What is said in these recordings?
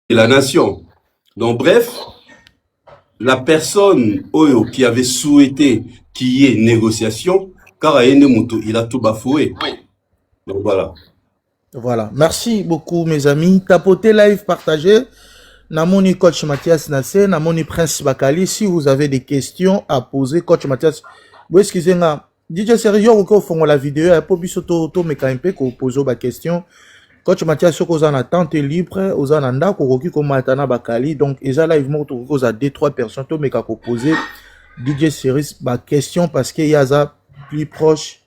et la nation. Donc bref, la personne Oyo qui avait souhaité qu'il y ait négociation, car il a tout bafoué. Donc voilà. Voilà. Merci beaucoup, mes amis. Tapotez live, partagez. Namoni coach Mathias Nassé, Namoni Prince Bakali. Si vous avez des questions à poser, coach Mathias, vous excusez-moi. DJ Sergio, vous faites la vidéo, pour bisoto to mekampe ko poser des questions. Coach Mathias, ce qu'on a attente libre, aux ananda ko qui comme Matana Bakali. Donc, ils ont live moto ko za 2-3 personnes to mekako poser DJ Series ba question parce qu'il y a ça plus proche.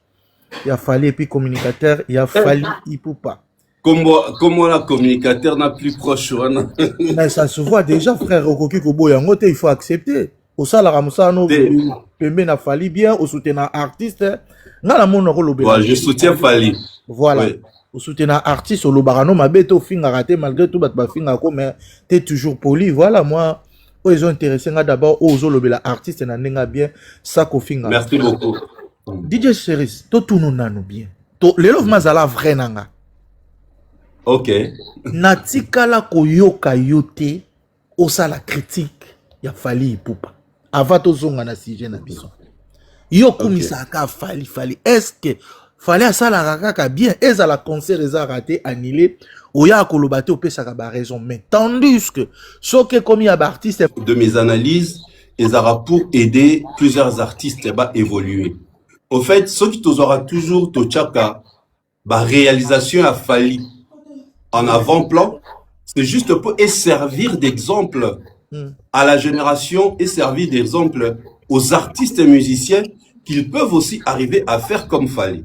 Il a fallu et puis communicateur, il a fallu Ipoupa. Comment la communicateur n'a plus proche. Mais ça se voit déjà, frère. Il faut accepter. Au salaire, Pembe n'a fallu bien, au soutien artiste. Je soutiens Fali. Voilà. Oui. Au soutien artiste, au Lobarano, ma bête au fin à rater, malgré tout, mais tu es toujours poli. Voilà, moi, ils ont intéressé d'abord aux Olobela artistes, et bien, ça qu'au fin. Merci beaucoup. DJ Series, tout nous nanou bien. Les love mazala vrai nanga. Ok. Natikala koyoka yote osala critique ya Fali Ipupa. Avant tozonga na sujet na biso. Yo kumisaka Fali. Est-ce que Fali asala kaka bien ezala concert eza raté annulé oya kolobate opesaka ba raison mais tandis que soke comme ya ba artiste de mes analyses ezara pour aider plusieurs artistes à évoluer. Au fait, ce qui t'aura toujours tochaka ba réalisation a Fali en avant-plan, c'est juste pour servir d'exemple à la génération et servir d'exemple aux artistes et musiciens qu'ils peuvent aussi arriver à faire comme Fali.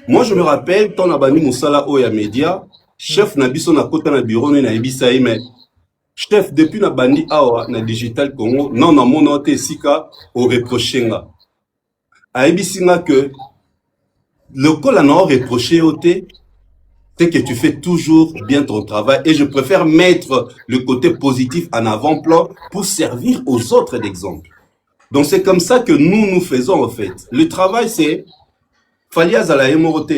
Moi, je me rappelle, ton abani Moussala Oya Media, chef Nabiso na kota na bureau na Ibisa mais chef depuis na bandi awa na Digital Congo, non na mon note sika au reprochenga. A Ibisinga que le col a reproché au thé, c'est que tu fais toujours bien ton travail et je préfère mettre le côté positif en avant-plan pour servir aux autres d'exemple. Donc c'est comme ça que nous faisons en fait. Le travail c'est Fali Azala Emorote,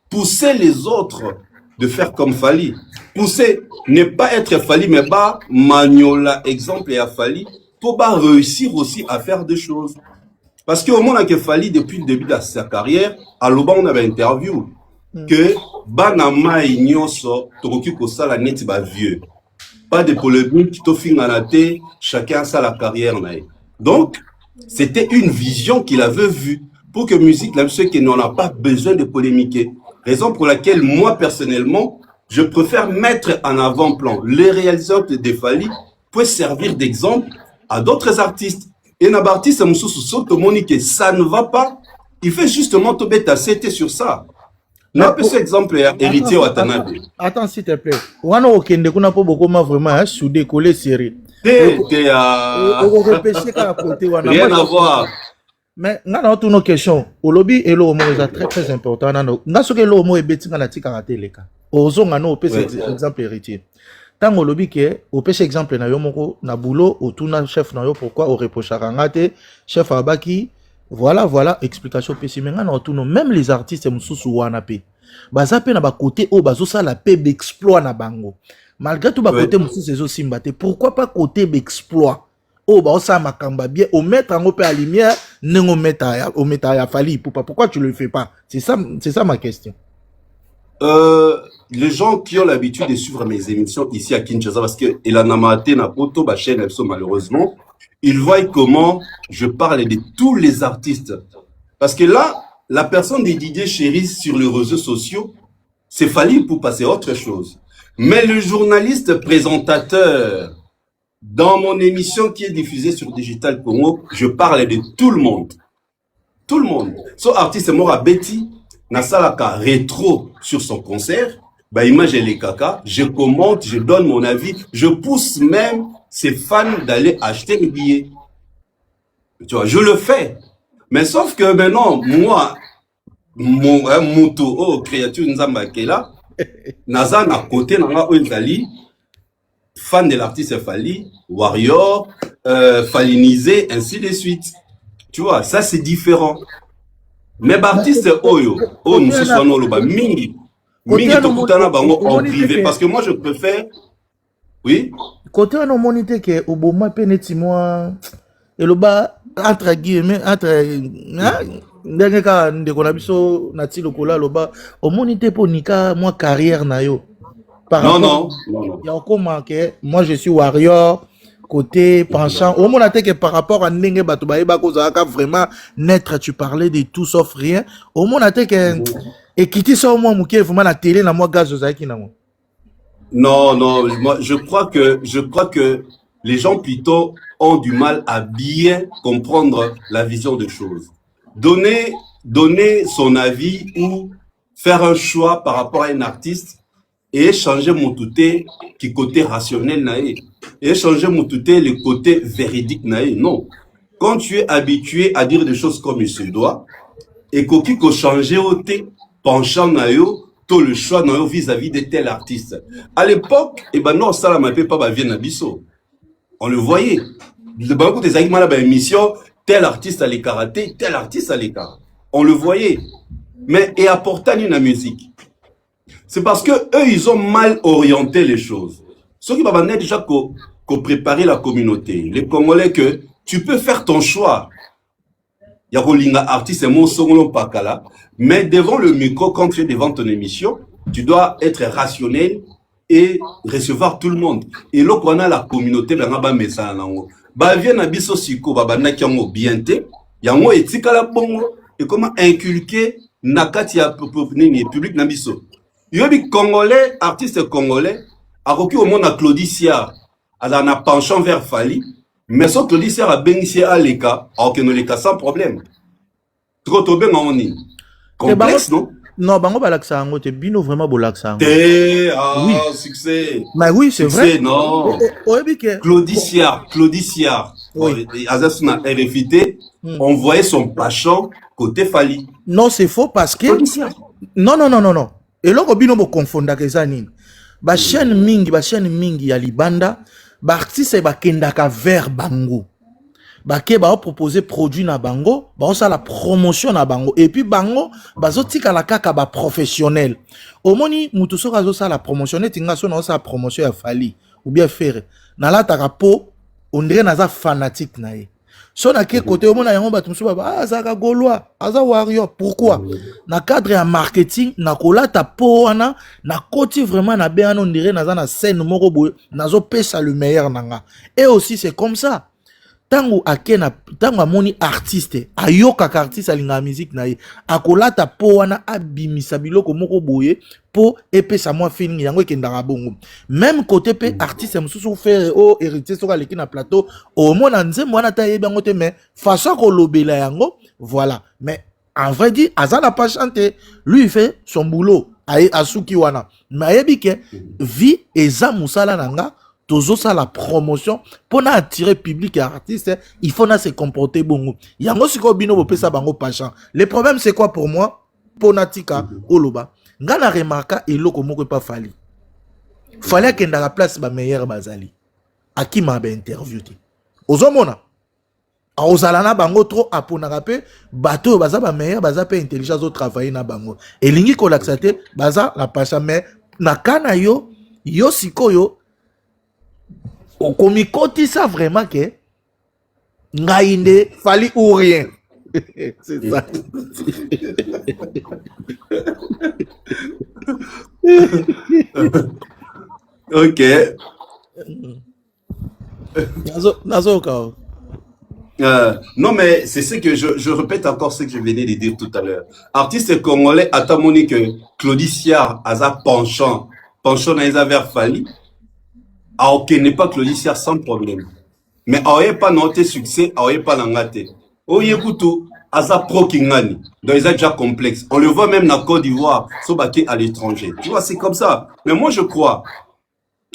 pousser les autres de faire comme Fali. Pousser, ne pas être Fali mais pas Magnola exemple et à Fali pour pas réussir aussi à faire des choses. Parce qu'au moment que Fali depuis le début de sa carrière, à l'Oba on avait interview que banama ignoso tokoki kosala neti ba vieux. Pas de polémique to finganate, chacun a la carrière nae. Donc c'était une vision qu'il avait vue pour que musique là ceux qui n'en a pas besoin de polémiquer. Raison pour laquelle moi personnellement, je préfère mettre en avant-plan les réalisateurs de Fali pour servir d'exemple à d'autres artistes. Et un artiste ça ne va pas, il fait justement te mettre à c'était sur ça. Cet exemple héritier Watanabe. Attends s'il te plaît. Wana okende kuna po bokoma vraiment sous décoller série. Rien à voir. Mais ngana toutes nos questions. Olobi et l'homo est très très important nano. Ngasoke l'homo est betinga na tika rateleka. Ozo ngano opese exemple héritier. Tant olobi ke opese exemple na yo moko na boulot otuna chef na yo pourquoi o reprochaka ngate chef abaki. Voilà, explication pessimiste. Même les artistes, baza pe na ba côté o bazo sa la pe d'exploit na bango. Malgré tout ba côté mususu ezo simbate. Pourquoi pas côté d'exploit? Oh ba sa makamba bien au mettre en pe à lumière, nengo meta au meta ya Fali Ipupa. Pourquoi tu le fais pas? C'est ça ma question. Les gens qui ont l'habitude de suivre mes émissions ici à Kinshasa parce que Elanamate na poto ba chaîne malheureusement, ils voient comment je parle de tous les artistes. Parce que là, la personne de Didier Chéris sur les réseaux sociaux, c'est Fali pour passer autre chose. Mais le journaliste présentateur, dans mon émission qui est diffusée sur Digital Congo, je parle de tout le monde. Tout le monde. Son artiste Mora Betty, Nasalaka rétro sur son concert, bah image les caca, je commente, je donne mon avis, je pousse même ses fans d'aller acheter les billets. Tu vois, je le fais. Mais sauf que maintenant, moi, mon moto, créature Nzamba qui est là, Nazan à côté, Nanga Oenzali, fan de l'artiste Fali, Warrior, Falinisé, ainsi de suite. Tu vois, ça c'est différent. Mais l'artiste Oyo, nous sommes mingi, mingi tokutana bango en privé, parce que moi je préfère. Oui. Côté on monité que au moment peneti moi et le bas entre guillemets entre ndenge ka ndeko na biso na ti lokola le bas au monité pour nika moi carrière na yo par Non, rapport non, non, non. il y a comment que moi je suis warrior côté penchant au moins que par rapport à ndenge bato ba kozaka vraiment naître tu parlais de tout sauf rien au moins que et quitter ça au moins muké vraiment la télé na moi gaz ozaki na moi. Non, non, moi, je crois que les gens plutôt ont du mal à bien comprendre la vision des choses. Donner son avis ou faire un choix par rapport à un artiste et changer mon touté qui côté rationnel naé et changer mon touté le côté véridique naé. Non. Quand tu es habitué à dire des choses comme il se doit et qu'il faut changer au thé penchant nayo tout le choix vis-à-vis de tel artiste. À l'époque, et ben non, ça ne pas ba bien abisso. On le voyait. Le banco des aïmana ba émission, tel artiste a les karatés, tel artiste a les karatés. On le voyait. Mais et apportant une musique. C'est parce que eux ils ont mal orienté les choses. Ceux qui vont déjà qu'on préparer la communauté, les Congolais que tu peux faire ton choix. Il y a Rolinga artiste et mon songolo pakala. Mais devant le micro, quand tu es devant ton émission, tu dois être rationnel et recevoir tout le monde. Et là, quand on a la communauté, ben, on a un message. Bah, vient à biso siko, bah, na qui ont bien té, yango etika la bongo, et comment inculquer nakati ya public na biso. Yobi Congolais, artiste congolais, a recu au monde à Claudie Siard, à la penchant vers Fali, mais son Claudie Siard a bénéficié à l'ECA, alors que nous l'ECA sans problème. Trop bien, on est. Complexe, non? Non, bango balaksa ango te bino vraiment bolaksa ango. Oui. Succès. Mais oui, c'est vrai. Non. Claudie Siard. Oui. Azasuna RFT, on voyait son passion côté Fali. Non, c'est faux parce que non. Et là, bino bo confondaka eza nini. Ba chaîne mingi ya libanda, ba artiste ba kendaka vers bango. Bake ba proposer produit na bango, ba ça la promotion na bango et puis bango bazotika la kaka ba professionnel. Omoni mutu soka zo ça la promotion tinga so na ça promotion ya Fali ou bien faire na la tarapo on dirait naza fanatique na ye. So na ke côté omona yango batu musu ba azaka gaulois, aza warrior. Pourquoi? Na cadre ya marketing na kolata po wana na koti vraiment na bien on dirait naza na scène moko boye nazo pesa le meilleur nanga. Et aussi c'est comme ça. Tango akena tango amoni artiste ayoka ka artiste alinga musique na ye akolata po wana abimisa biloko moko boye po epesa moi feeling yango ekendaka bongo même côté pe artiste mususu faire o héritier soka leki na plateau au mona nzembo wana ta yebi yango te mais façon ko lobela yango voilà mais en vrai dit azala pas chanter lui il fait son boulot aye asuki wana mais yebi ke vie eza musala nanga toujours ça la promotion pour attirer public et artiste il faut se comporter bon yango siko bino bopé ça bango pachan. Le problème c'est quoi pour moi pour natika oloba ngana remarka eloko moko pas fali fallait que dans la place ba meilleur bazali akima ba interview ti ozomona ozala na bango trop aponaka pe bato baza ba meilleur baza pe intelligence au travailler na bango elingi ko laxate baza la pachan mais na kana yo sikoyo on comicoti ça vraiment que ngaïnde Fali ou rien. C'est ça. Ok. Non, mais c'est ce que je répète encore ce que je venais de dire tout à l'heure. Artiste congolais, à ta monique, Claudie Siard, Aza penchant na vers Fali. Ah, ok, n'est pas Claudie Siard sans problème. Mais aoye pas noté succès, aoye pas l'angate. Oye kutu, Aza pro kingani. Donc ils ont déjà complexe. On le voit même dans Côte d'Ivoire, Sobake à l'étranger. Tu vois, c'est comme ça. Mais moi, je crois,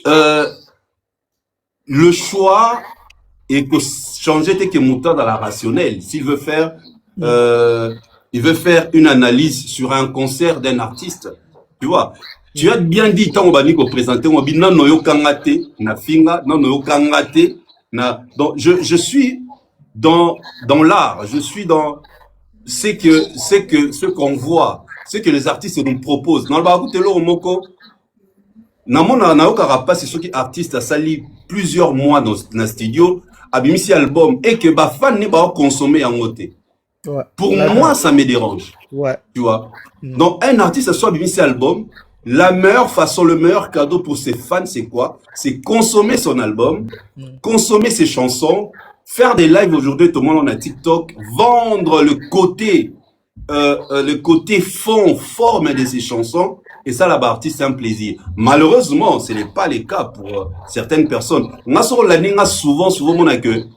le choix est que changer tes moutons dans la rationnelle. S'il veut faire, il veut faire une analyse sur un concert d'un artiste. Tu vois. Tu as bien dit, tant on va présenter, on va dire, non, yo kangate, na finga, non, yo kangate, na, donc, je suis dans l'art, je suis dans ce qu'on voit, ce que les artistes nous proposent. Dans le baroute, l'eau, moko, namona naoka rapa c'est ceux qui artiste a sali plusieurs mois dans le studio abimisi album et que ba fan ne ba consommer en côté. Ouais. Pour moi ça me dérange. Ouais. Tu vois. Donc un artiste soit abimisi album, la meilleure façon, le meilleur cadeau pour ses fans c'est quoi? C'est consommer son album, consommer ses chansons, faire des lives aujourd'hui, tout le monde en a TikTok, vendre le côté fond, forme de ses chansons. Et ça, là-bas, artiste, c'est un plaisir. Malheureusement, ce n'est pas le cas pour certaines personnes. On a sur l'année, souvent, on a que,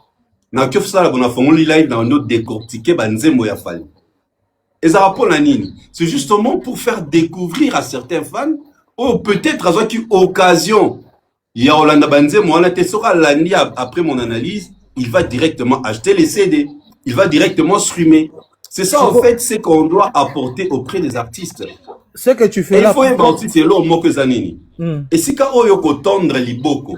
ça, on a fait un live dans notre décortiqué, banzemo ya fali. Et ça rapport la nini. C'est justement pour faire découvrir à certains fans, ou peut-être à qui occasion, il y a Olanda banzemo, on a été sur l'année après mon analyse, il va directement acheter les CD, il va directement streamer. C'est ça, en fait, c'est qu'on doit apporter auprès des artistes. Ce que tu fais et là. Il faut inventer, c'est l'homme que zanini. Et si quand on y tendre liboko,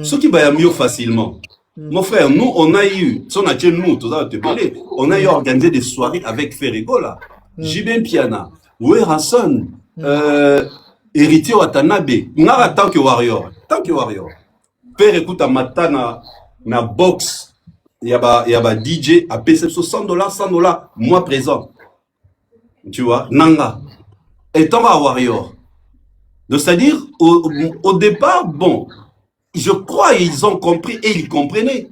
ce qui va mieux facilement. Mon frère, nous, on a eu, on a eu organisé des soirées avec Ferrigo là, Jibin Piana, Oué Rasson, Héritier Watanabe, Nara tant que warrior. Père écoute à Matana, na box, il y a DJ à PC $100, mois présent. Tu vois, Nanga. Étant un warrior. Donc, c'est-à-dire, au départ, bon, je crois qu'ils ont compris et ils comprenaient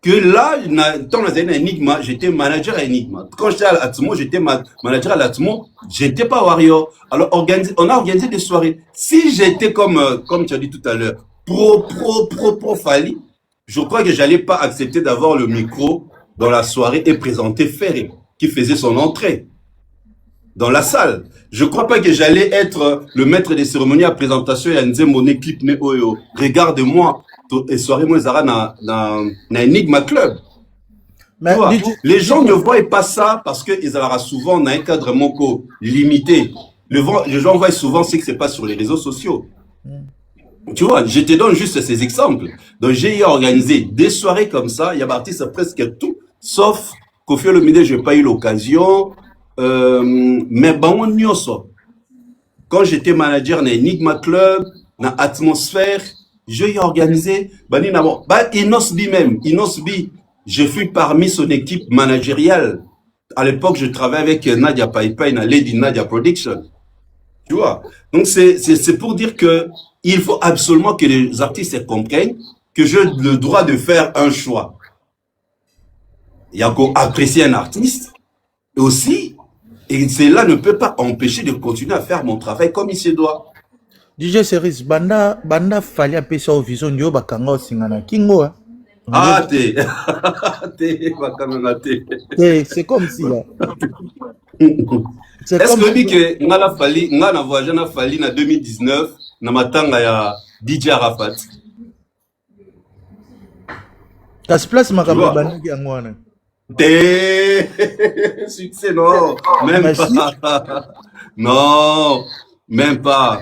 que là, dans la Enigma, j'étais manager à Enigma. Quand j'étais à l'Atmo, j'étais manager à l'Atmo, j'étais pas warrior. Alors, on a organisé des soirées. Si j'étais comme tu as dit tout à l'heure, pro Fali, je crois que j'allais pas accepter d'avoir le micro dans la soirée et présenter Ferry, qui faisait son entrée dans la salle. Je crois pas que j'allais être le maître des cérémonies à présentation et à dire mon équipe ne oyo. Regarde-moi, et soirée moi zara na Enigma Club. Mais les gens ne voient pas ça parce que ils aura souvent dans un cadre moko limité. Les gens voient souvent ce qui se passe sur les réseaux sociaux. Tu vois, je te donne juste ces exemples. Donc j'ai organisé des soirées comme ça, il y a artistes presque tout, sauf qu'au fur et à mesure, je n'ai pas eu l'occasion. Mais bon, quand j'étais manager dans Enigma Club, dans Atmosphère, j'ai organisé, Inosbi même, je fus parmi son équipe managériale. À l'époque, je travaillais avec Nadia Paipai, Lady Nadia Production. Tu vois? Donc, c'est pour dire que il faut absolument que les artistes comprennent que j'ai le droit de faire un choix. Il y a qu'à apprécier un artiste. Et aussi, et cela ne peut pas empêcher de continuer à faire mon travail comme il se doit. DJ Series, banda fallait appeler ça au vision yo bakanga singana kingo. Ah t'es c'est comme si là. Est-ce que dit que ngala fali ngana voyage na fali na 2019 na matanga ya DJ Arafat. Ta place makamba baniki angwana. Succès, non, même pas. Non, même pas.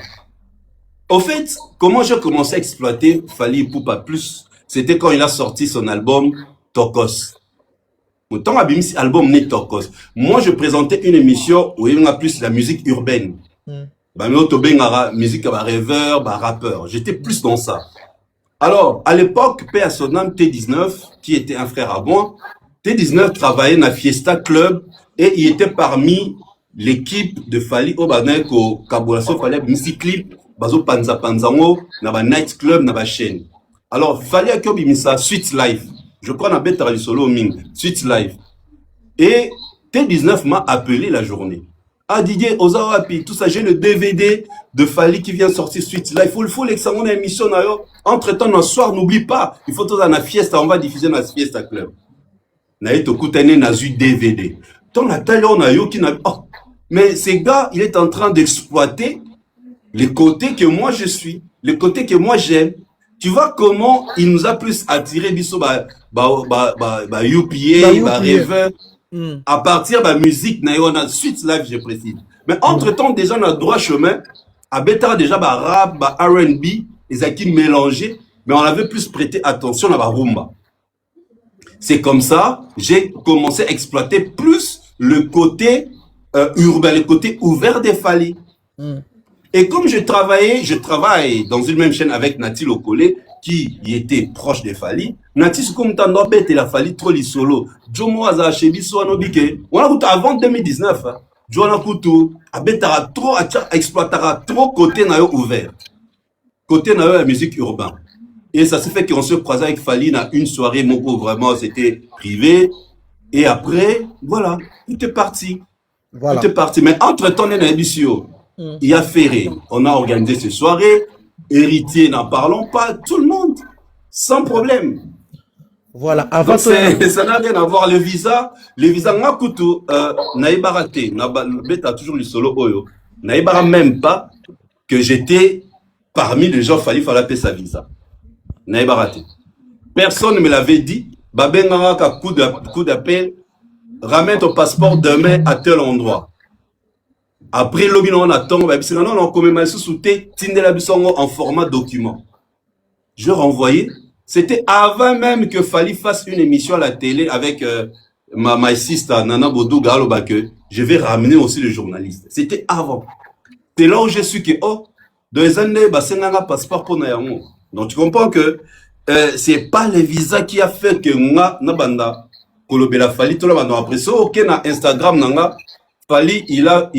Au fait, comment j'ai commencé à exploiter Fally Ipupa plus, c'était quand il a sorti son album Tokos. Autant Abimis album n'est Tokos. Moi, je présentais une émission où il y a plus la musique urbaine. Musique rêveur, rappeur. J'étais plus dans ça. Alors, à l'époque, P. à son âme T19, qui était un frère à moi, T19 travaillait dans Fiesta Club et il était parmi l'équipe de Fally Obanek au Kabulaso Fally Missy Clip, Bazo Panza Panzango, dans la Night Club, dans la chaîne. Alors, Fally a Missa Sweet Life. Je crois dans Bête du Solo Ming, Sweet Life. Et T19 m'a appelé la journée. Ah Didier, Ozawapi, tout ça, j'ai le DVD de Fally qui vient sortir Sweet Life. Il faut l'examen de l'émission. Entre-temps, dans le soir, n'oublie pas, il faut tout dans la Fiesta, on va diffuser dans la Fiesta Club. DVD. Mais ce gars, il est en train d'exploiter les côtés que moi je suis, les côtés que moi j'aime. Tu vois comment il nous a plus attiré UPA, rêveur, à partir de la musique, on a suite live, je précise. Mais entre-temps, déjà, on a droit chemin, à Bétard, déjà, rap, R&B, ils ont qui mélangé, mais on avait plus prêté attention à la rumba. C'est comme ça, j'ai commencé à exploiter plus le côté urbain, le côté ouvert des Fally. Et comme je travaille dans une même chaîne avec Nati Lokole, qui y était proche de Fali. Nati, c'est comme t'en as bête, il a fallu trop les solos. Jomo Aza, Chebiso, Anobike. On a coûté avant 2019, Joana Koutou, abetara trop, exploitera trop côté nayo ouvert. Côté nayo la musique urbaine. Et ça s'est fait qu'on se croisait avec Fali dans une soirée, Moko, vraiment, c'était privé. Et après, voilà, tout est parti. Voilà. Tout est parti. Mais entre-temps, on est dans l'émission. Il y a Ferré. On a organisé ces soirées. Héritier, n'en parlons pas. Tout le monde. Sans problème. Voilà. Avant ça n'a rien à voir. Le visa, Ngakutu, Naïba raté. Naïba toujours le solo Oyo. Naïba même pas que j'étais parmi les gens, fallait payer sa visa. Naïba raté. Personne ne me l'avait dit. Babengara, coup d'appel. Ramène ton passeport demain à tel endroit. Après, on attend, on commémore sous en format document. Je renvoyais. C'était avant même que Fali fasse une émission à la télé avec ma sister Nana Bodou Galoba que je vais ramener aussi le journaliste. C'était avant. C'est là où j'ai su que, oh, dans les années, c'est un passeport pour Nayango. Donc tu comprends que c'est pas le visa qui a fait que moi, Nabanda, Kolobela Fali, tout le monde après ça, ok, na Instagram, Nanga, Fali, il a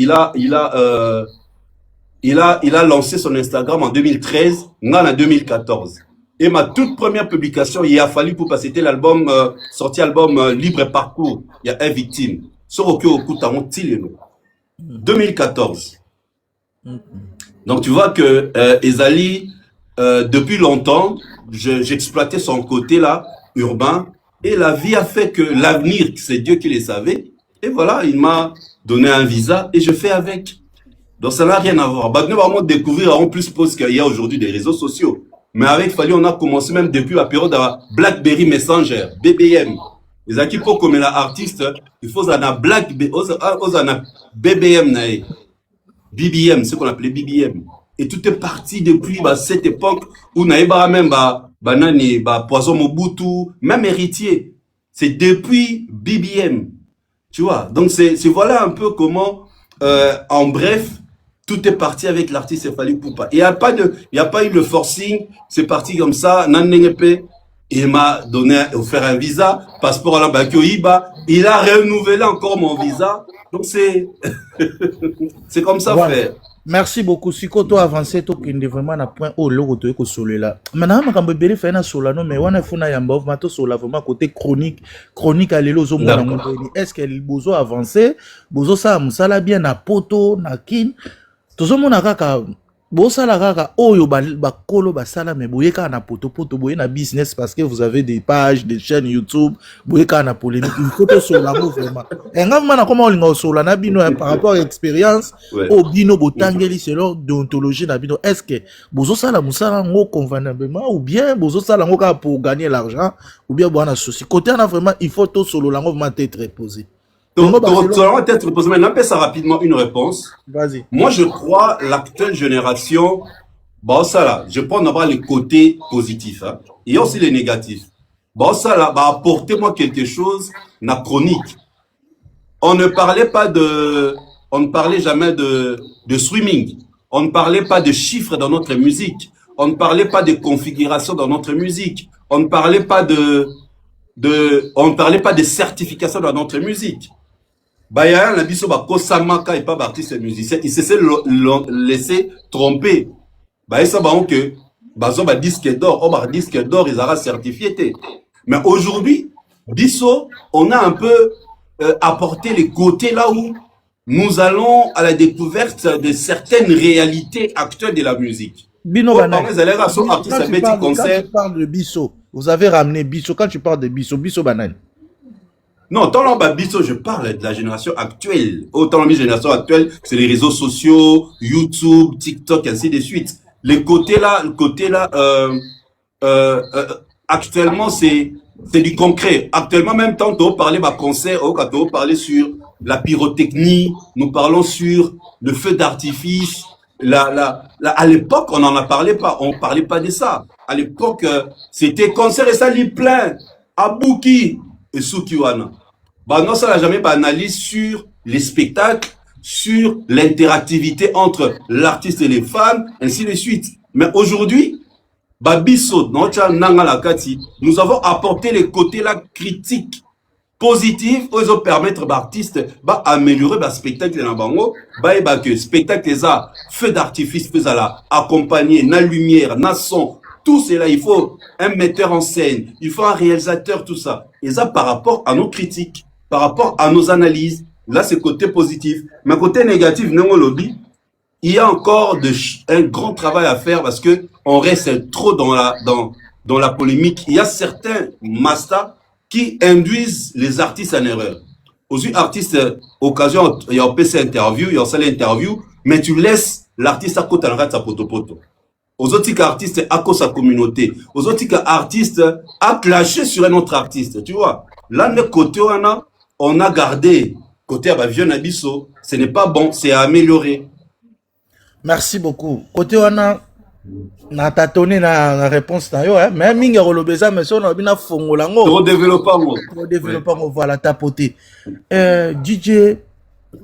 lancé son Instagram en 2013, moi en 2014. Et ma toute première publication, il a fallu pour passer, c'était l'album, sorti album Libre Parcours, il y a un victime. Sur aucun coup, 2014. Donc tu vois que Ezali, depuis longtemps, j'exploitais son côté là, urbain, et la vie a fait que l'avenir, c'est Dieu qui le savait. Et voilà, il m'a donné un visa et je fais avec. Donc ça n'a rien à voir. Nous allons vraiment découvrir en plus parce qu'il y a aujourd'hui des réseaux sociaux. Mais avec Fali, on a commencé même depuis la période de BlackBerry Messenger, BBM. Les équipes comme l'artiste, il faut un BBM, BBM, ce qu'on appelait BBM. Et tout est parti depuis cette époque où Naïba même Banani, Poison Mobutu, même héritier. C'est depuis BBM. Tu vois, donc c'est voilà un peu comment, en bref, tout est parti avec l'artiste Fali Poupa. Il n'y a pas eu le forcing, c'est parti comme ça, Nanengepe, il m'a offert un visa, passeport à la Bakioïba, il a renouvelé encore mon visa, donc c'est comme ça, voilà. Frère. Merci beaucoup. Si tu as avancé, tu as vraiment un point où tu as solo là. Maintenant, je vais faire un solo, mais on a fait un vraiment côté chronique à l'élozo. Est-ce qu'elle a besoin d'avancer? Besoin ça, ça bien na poto, na kin. Tout le monde a kaka. Bosala kaka oyo bakolo basala mais boye ka na poto boye na business parce que vous avez des pages, des chaînes YouTube, boye ka na polémique. Il faut que sur l'amour vraiment. Et ngama comment on linga sur la na bino par rapport à expérience au bino botangeli selon déontologie na bino. Est-ce que bozo sala musala ngo convenablement ou bien bozo sala ngo ka pour gagner l'argent ou bien bon na souci. Côté on a vraiment il faut tout solo lango vraiment être posé. Donc, peut-être poser maintenant ça rapidement une réponse. Vas-y. Moi, je crois l'actuelle génération, bon, ça là, je prends d'abord les côtés positifs, hein, et aussi les négatifs. Bon, ça là, apportez-moi quelque chose, na chronique. On ne parlait jamais de streaming. On ne parlait pas de chiffres dans notre musique. On ne parlait pas de configuration dans notre musique. On ne parlait pas on ne parlait pas de certification dans notre musique. Baya na biso ba kosamaka et pas artiste musicien, il s'est laissé tromper. Baya ça ba que bazo ba disque d'or, disque d'or ils aura certifié. Mais aujourd'hui, biso on a un peu apporté les côtés là où nous allons à la découverte de certaines réalités actuelles de la musique. Bino Banane. Quand tu parles de Bisso, vous avez ramené Bisso. Quand tu parles de Bisso Banane. Non, tant là, Bisso, je parle de la génération actuelle. Autant la génération actuelle, c'est les réseaux sociaux, YouTube, TikTok, ainsi de suite. Le côté là, actuellement, c'est du concret. Actuellement, même tant qu'on parlait de concert, quand on parlait sur la pyrotechnie, nous parlons sur le feu d'artifice. À l'époque, on n'en parlait pas. On parlait pas de ça. À l'époque, c'était concert et ça lit plein. Abouki et Sukiwana. Non, ça n'a jamais analyse sur les spectacles, sur l'interactivité entre l'artiste et les fans, ainsi de suite. Mais aujourd'hui, Babiso, nous avons apporté les côtés là critiques positifs aux permettre l'artiste d'améliorer le spectacle dans bango, que spectacle ça feu d'artifice fais la accompagner na lumière, na son, tout cela il faut un metteur en scène, il faut un réalisateur, tout ça. Et ça par rapport à nos critiques, par rapport à nos analyses, là c'est côté positif. Mais côté négatif, non lobby, il y a encore un grand travail à faire parce que on reste trop dans la polémique. Il y a certains masters qui induisent les artistes en erreur. Aux artistes, occasion, il y a un PC interview, il y a un interview, mais tu laisses l'artiste à côté de sa poto-poto. Aux autres artistes, à cause de sa communauté. Aux autres artistes, à clasher sur un autre artiste. Tu vois, là, de côté, on a gardé, côté à vieux Nabiso, ce n'est pas bon, c'est à améliorer. Merci beaucoup. Côté, on a na tâtonné la réponse na yo, mais mingi rolobeza mais son bina fongolango trop développant voilà tapoter DJ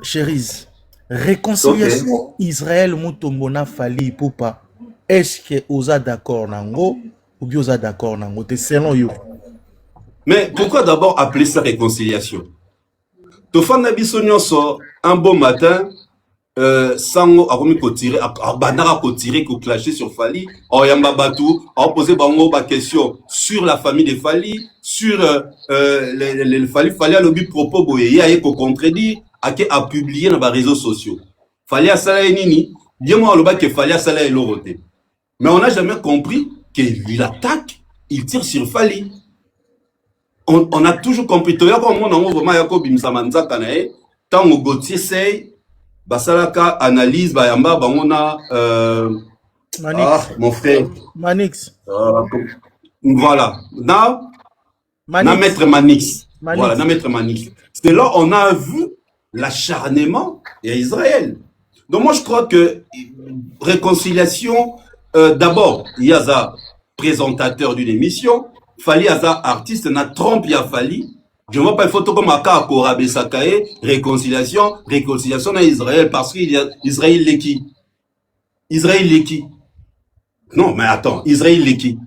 Cherise réconciliation Israël Mutombona Fali Poupa, est-ce que osa d'accord nango ou bien osa d'accord nango te selon yo? Mais pourquoi d'abord appeler ça réconciliation? Tofan Nabiso nyonso un beau matin sango akomi kotirer bandara kotirer ko clasher sur Fali oyamba batou a posé bango ba question sur la famille de Fali, sur les Fali a le but propos boye ya ko contredire a publié dans les réseaux sociaux. Fali a sala nini yemo aloba que Fali a sala elorote. Mais on n'a jamais compris qu'il attaque, il tire sur Fali. On a toujours compris to ya ko mona ngo vraiment ya ko bimisa manzaka na e tango Gauthier sey basalaka analyse bayamba bangona mon frère Manix voilà na maître Manix. Voilà na maître Manix. C'est là on a vu l'acharnement à Israël. Donc moi je crois que réconciliation d'abord il y a ça présentateur d'une émission Fali aza artiste na trompe ya Fali. Je ne vois pas une photo comme Aka Korabe Sakae, réconciliation à Israël, parce qu'Israël l'est qui? Israël l'est qui? Non, mais attends, Israël l'est qui?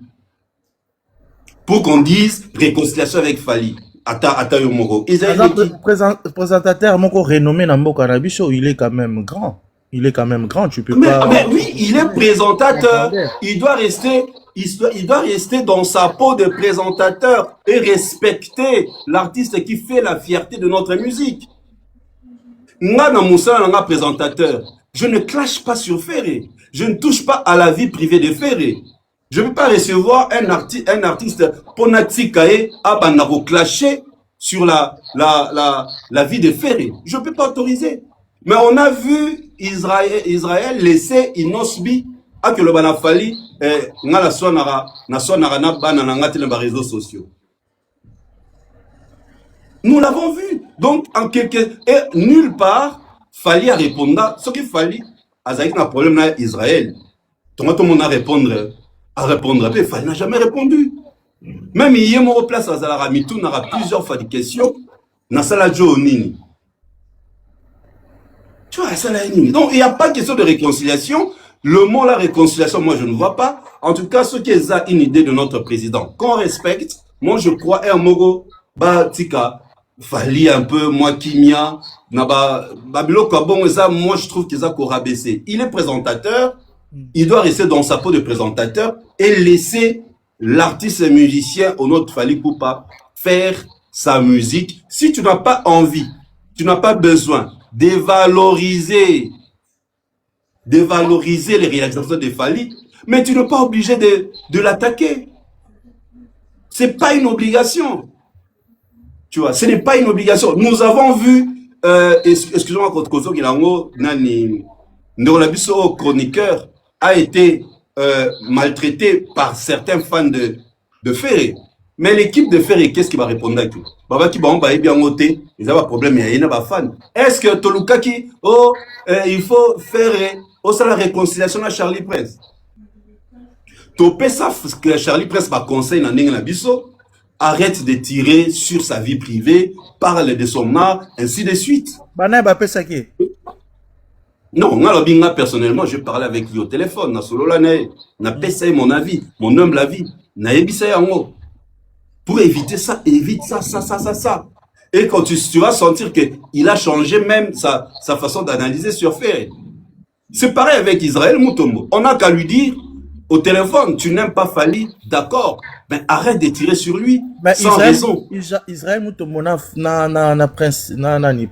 Pour qu'on dise réconciliation avec Fali. Attends, Yomoro. Israël l'est qui? Présentateur, mon renommé dans Mboka Rabicho, il est quand même grand. Il est quand même grand, tu peux pas... Mais oui, il est présentateur. Il doit rester dans sa peau de présentateur et respecter l'artiste qui fait la fierté de notre musique. Moi, dans mon salon, présentateur, je ne clash pas sur Ferré. Je ne touche pas à la vie privée de Ferré. Je ne peux pas recevoir un artiste Ponatikae à Banaro clasher sur la vie de Ferré. Je ne peux pas autoriser. Mais on a vu Israël laisser Inosbi à que le banafali na réseaux sociaux. Nous l'avons vu. Donc nulle part Fali a répondu ce qu'il fallait avec un problème là Israël. Tout le monde a répondre mais Fali n'a jamais répondu. Même hier mon place à Zalaramitou n'aura plusieurs fois des questions na sala Nini. Tu vois, ça là, donc il n'y a pas de question de réconciliation. Le mot la réconciliation, moi je ne vois pas. En tout cas, ce qui est une idée de notre président, qu'on respecte. Moi je crois un mogo tika Fali un peu moi kimia naba babilo bon ça moi je trouve qu'ils a rabaissé. Il est présentateur, il doit rester dans sa peau de présentateur et laisser l'artiste et musicien au nom de Fali Poupa faire sa musique. Si tu n'as pas envie, tu n'as pas besoin dévaloriser les réalisations de Fali, mais tu n'es pas obligé de l'attaquer. C'est pas une obligation. Tu vois, ce n'est pas une obligation. Nous avons vu, excusez-moi, Ndolabiso chroniqueur a été maltraité par certains fans de Ferré. Mais l'équipe de Ferré, qu'est-ce qui va répondre à tout? Baba qui va bien noter, ils ont un problème, il y a un fan. Est-ce que Toluka qui, il faut faire, ça la réconciliation à Charlie Prince? Topé ça, que Charlie Prince va conseiller dans Nenga Bisso, arrête de tirer sur sa vie privée, parle de son art, ainsi de suite. Bana ba pesa ki. Non, moi personnellement, je parlais avec lui au téléphone, na solo la na pesa mon avis, mon humble avis, na ebisa yango. Pour éviter ça, évite ça, ça. Et quand tu vas sentir qu'il a changé même sa façon d'analyser sur fait. C'est pareil avec Israël Mutombo. On n'a qu'à lui dire au téléphone, tu n'aimes pas Fali, d'accord, mais arrête de tirer sur lui sans raison. Israël Mutombo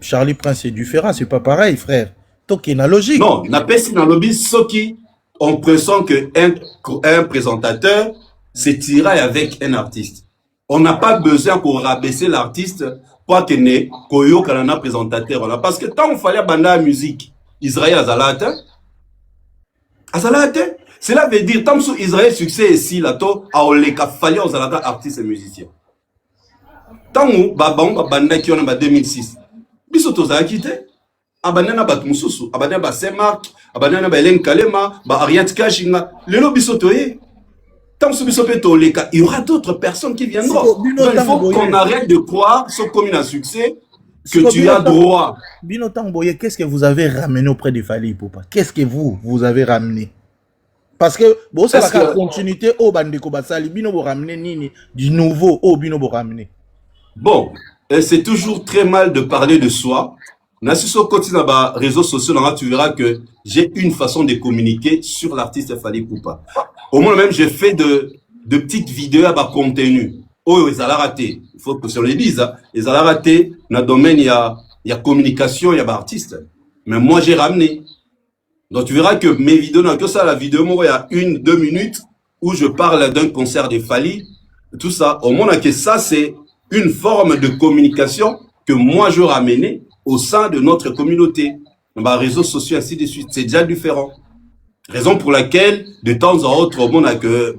Charlie Prince c'est différent, c'est pas pareil, frère. Donc il y a logique. Non, na pesi na lobby ceux qui ont l'impression qu'un présentateur se tiraille avec un artiste. On n'a pas besoin pour rabaisser l'artiste pour qu'il ne koyo kanana présentateur. Parce que tant on fallait banda la musique, Israël azalate. Cela veut dire tant que Israël succès ici là to a oleka fallait aux artistes et musiciens. Tant que banda qui on a 2006. Biso toza quitté. Abanana batumususu, abanana ba Semak, abanana ba Hélène Kalema, ba Ariane Kashinga, lelo biso toye. Tant que biso pe toleka, il y aura d'autres personnes qui viendront. Donc il faut qu'on arrête de croire, sauf comme il a succès, que tu as droit. Bino Tamboye, qu'est-ce que vous avez ramené auprès de Fali Ipupa? Qu'est-ce que vous avez ramené? Parce que bon, c'est la continuité au bandeko basali, bino bo ramener nini du nouveau au bino bo ramener. Bon, c'est toujours très mal de parler de soi. Si sur les réseaux sociaux, tu verras que j'ai une façon de communiquer sur l'artiste Fali Ipupa. Au moins même, j'ai fait de petites vidéos à contenu. Oh, ils allaient rater. Il faut que je le dise. Ils allaient rater. Dans le domaine, il y a communication, il y a artiste. Mais moi, j'ai ramené. Donc, tu verras que mes vidéos, dans que ça, la vidéo, moi, il y a 1-2 minutes où je parle d'un concert de Fali. Tout ça. Au moins, que ça, c'est une forme de communication que moi, je ramenais au sein de notre communauté. Dans les réseaux sociaux, ainsi de suite. C'est déjà différent. Raison pour laquelle, de temps en autre, au monde, que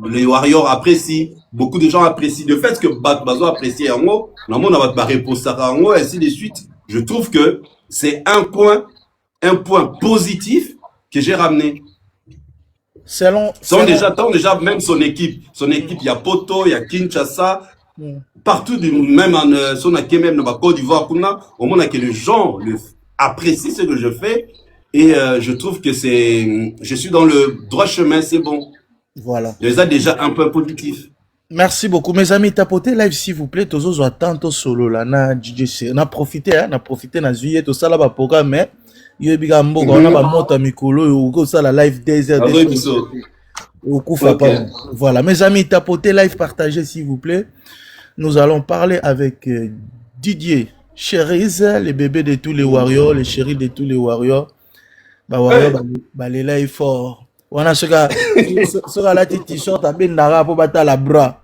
les Warriors apprécient, beaucoup de gens apprécient. Le fait que Bazo apprécie en haut, dans le monde, on va réponse en haut, ainsi de suite. Je trouve que c'est un point positif que j'ai ramené. Selon déjà, même son équipe, il y a Poto, il y a Kinshasa, partout, même en son même dans la Côte d'Ivoire, au monde, que les gens apprécient ce que je fais. Et je trouve que je suis dans le droit chemin, c'est bon. Voilà. Je les ai déjà un peu positif. Merci beaucoup. Mes amis, tapotez live s'il vous plaît. Tous attentes solo là, na DJ. On a profité, na juillet, tout ça là, bas programme, mais il y a biga mboga, on a ba monte à Mikolo, ou ça la live des heures. Voilà. Mes amis, tapotez live, partagez s'il vous plaît. Nous allons parler avec Didier Cherise, les bébés de tous les warriors, les chéris de tous les warriors. Bah warrior, bah les là il fort. On a ce gars la petite t-shirt à ben nara pour battre la bras.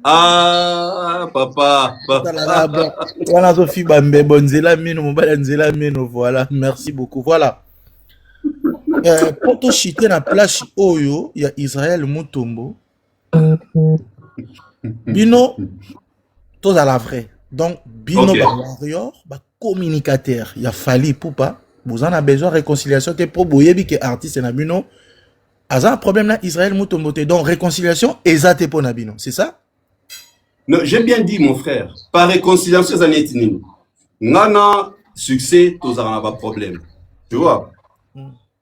Ah papa. On a Sophie Bambe bonzela mino mon balanzela mino voilà. Merci beaucoup. Voilà. Pour tout chiter na place Oyo, il y a Israël Mutombo. Bino tous à la vraie. Donc Bino okay. Warrior, bah communicateur, il y a Fali Ipupa. Vous en avez besoin de réconciliation pour boyebi que artiste na bino. Aza un problème là Israël Mutombo donc réconciliation ezate pour nabino, c'est ça? Non, j'ai bien dit mon frère. Par réconciliation ça n'est pas. Nana succès tous en pas problème. Tu vois?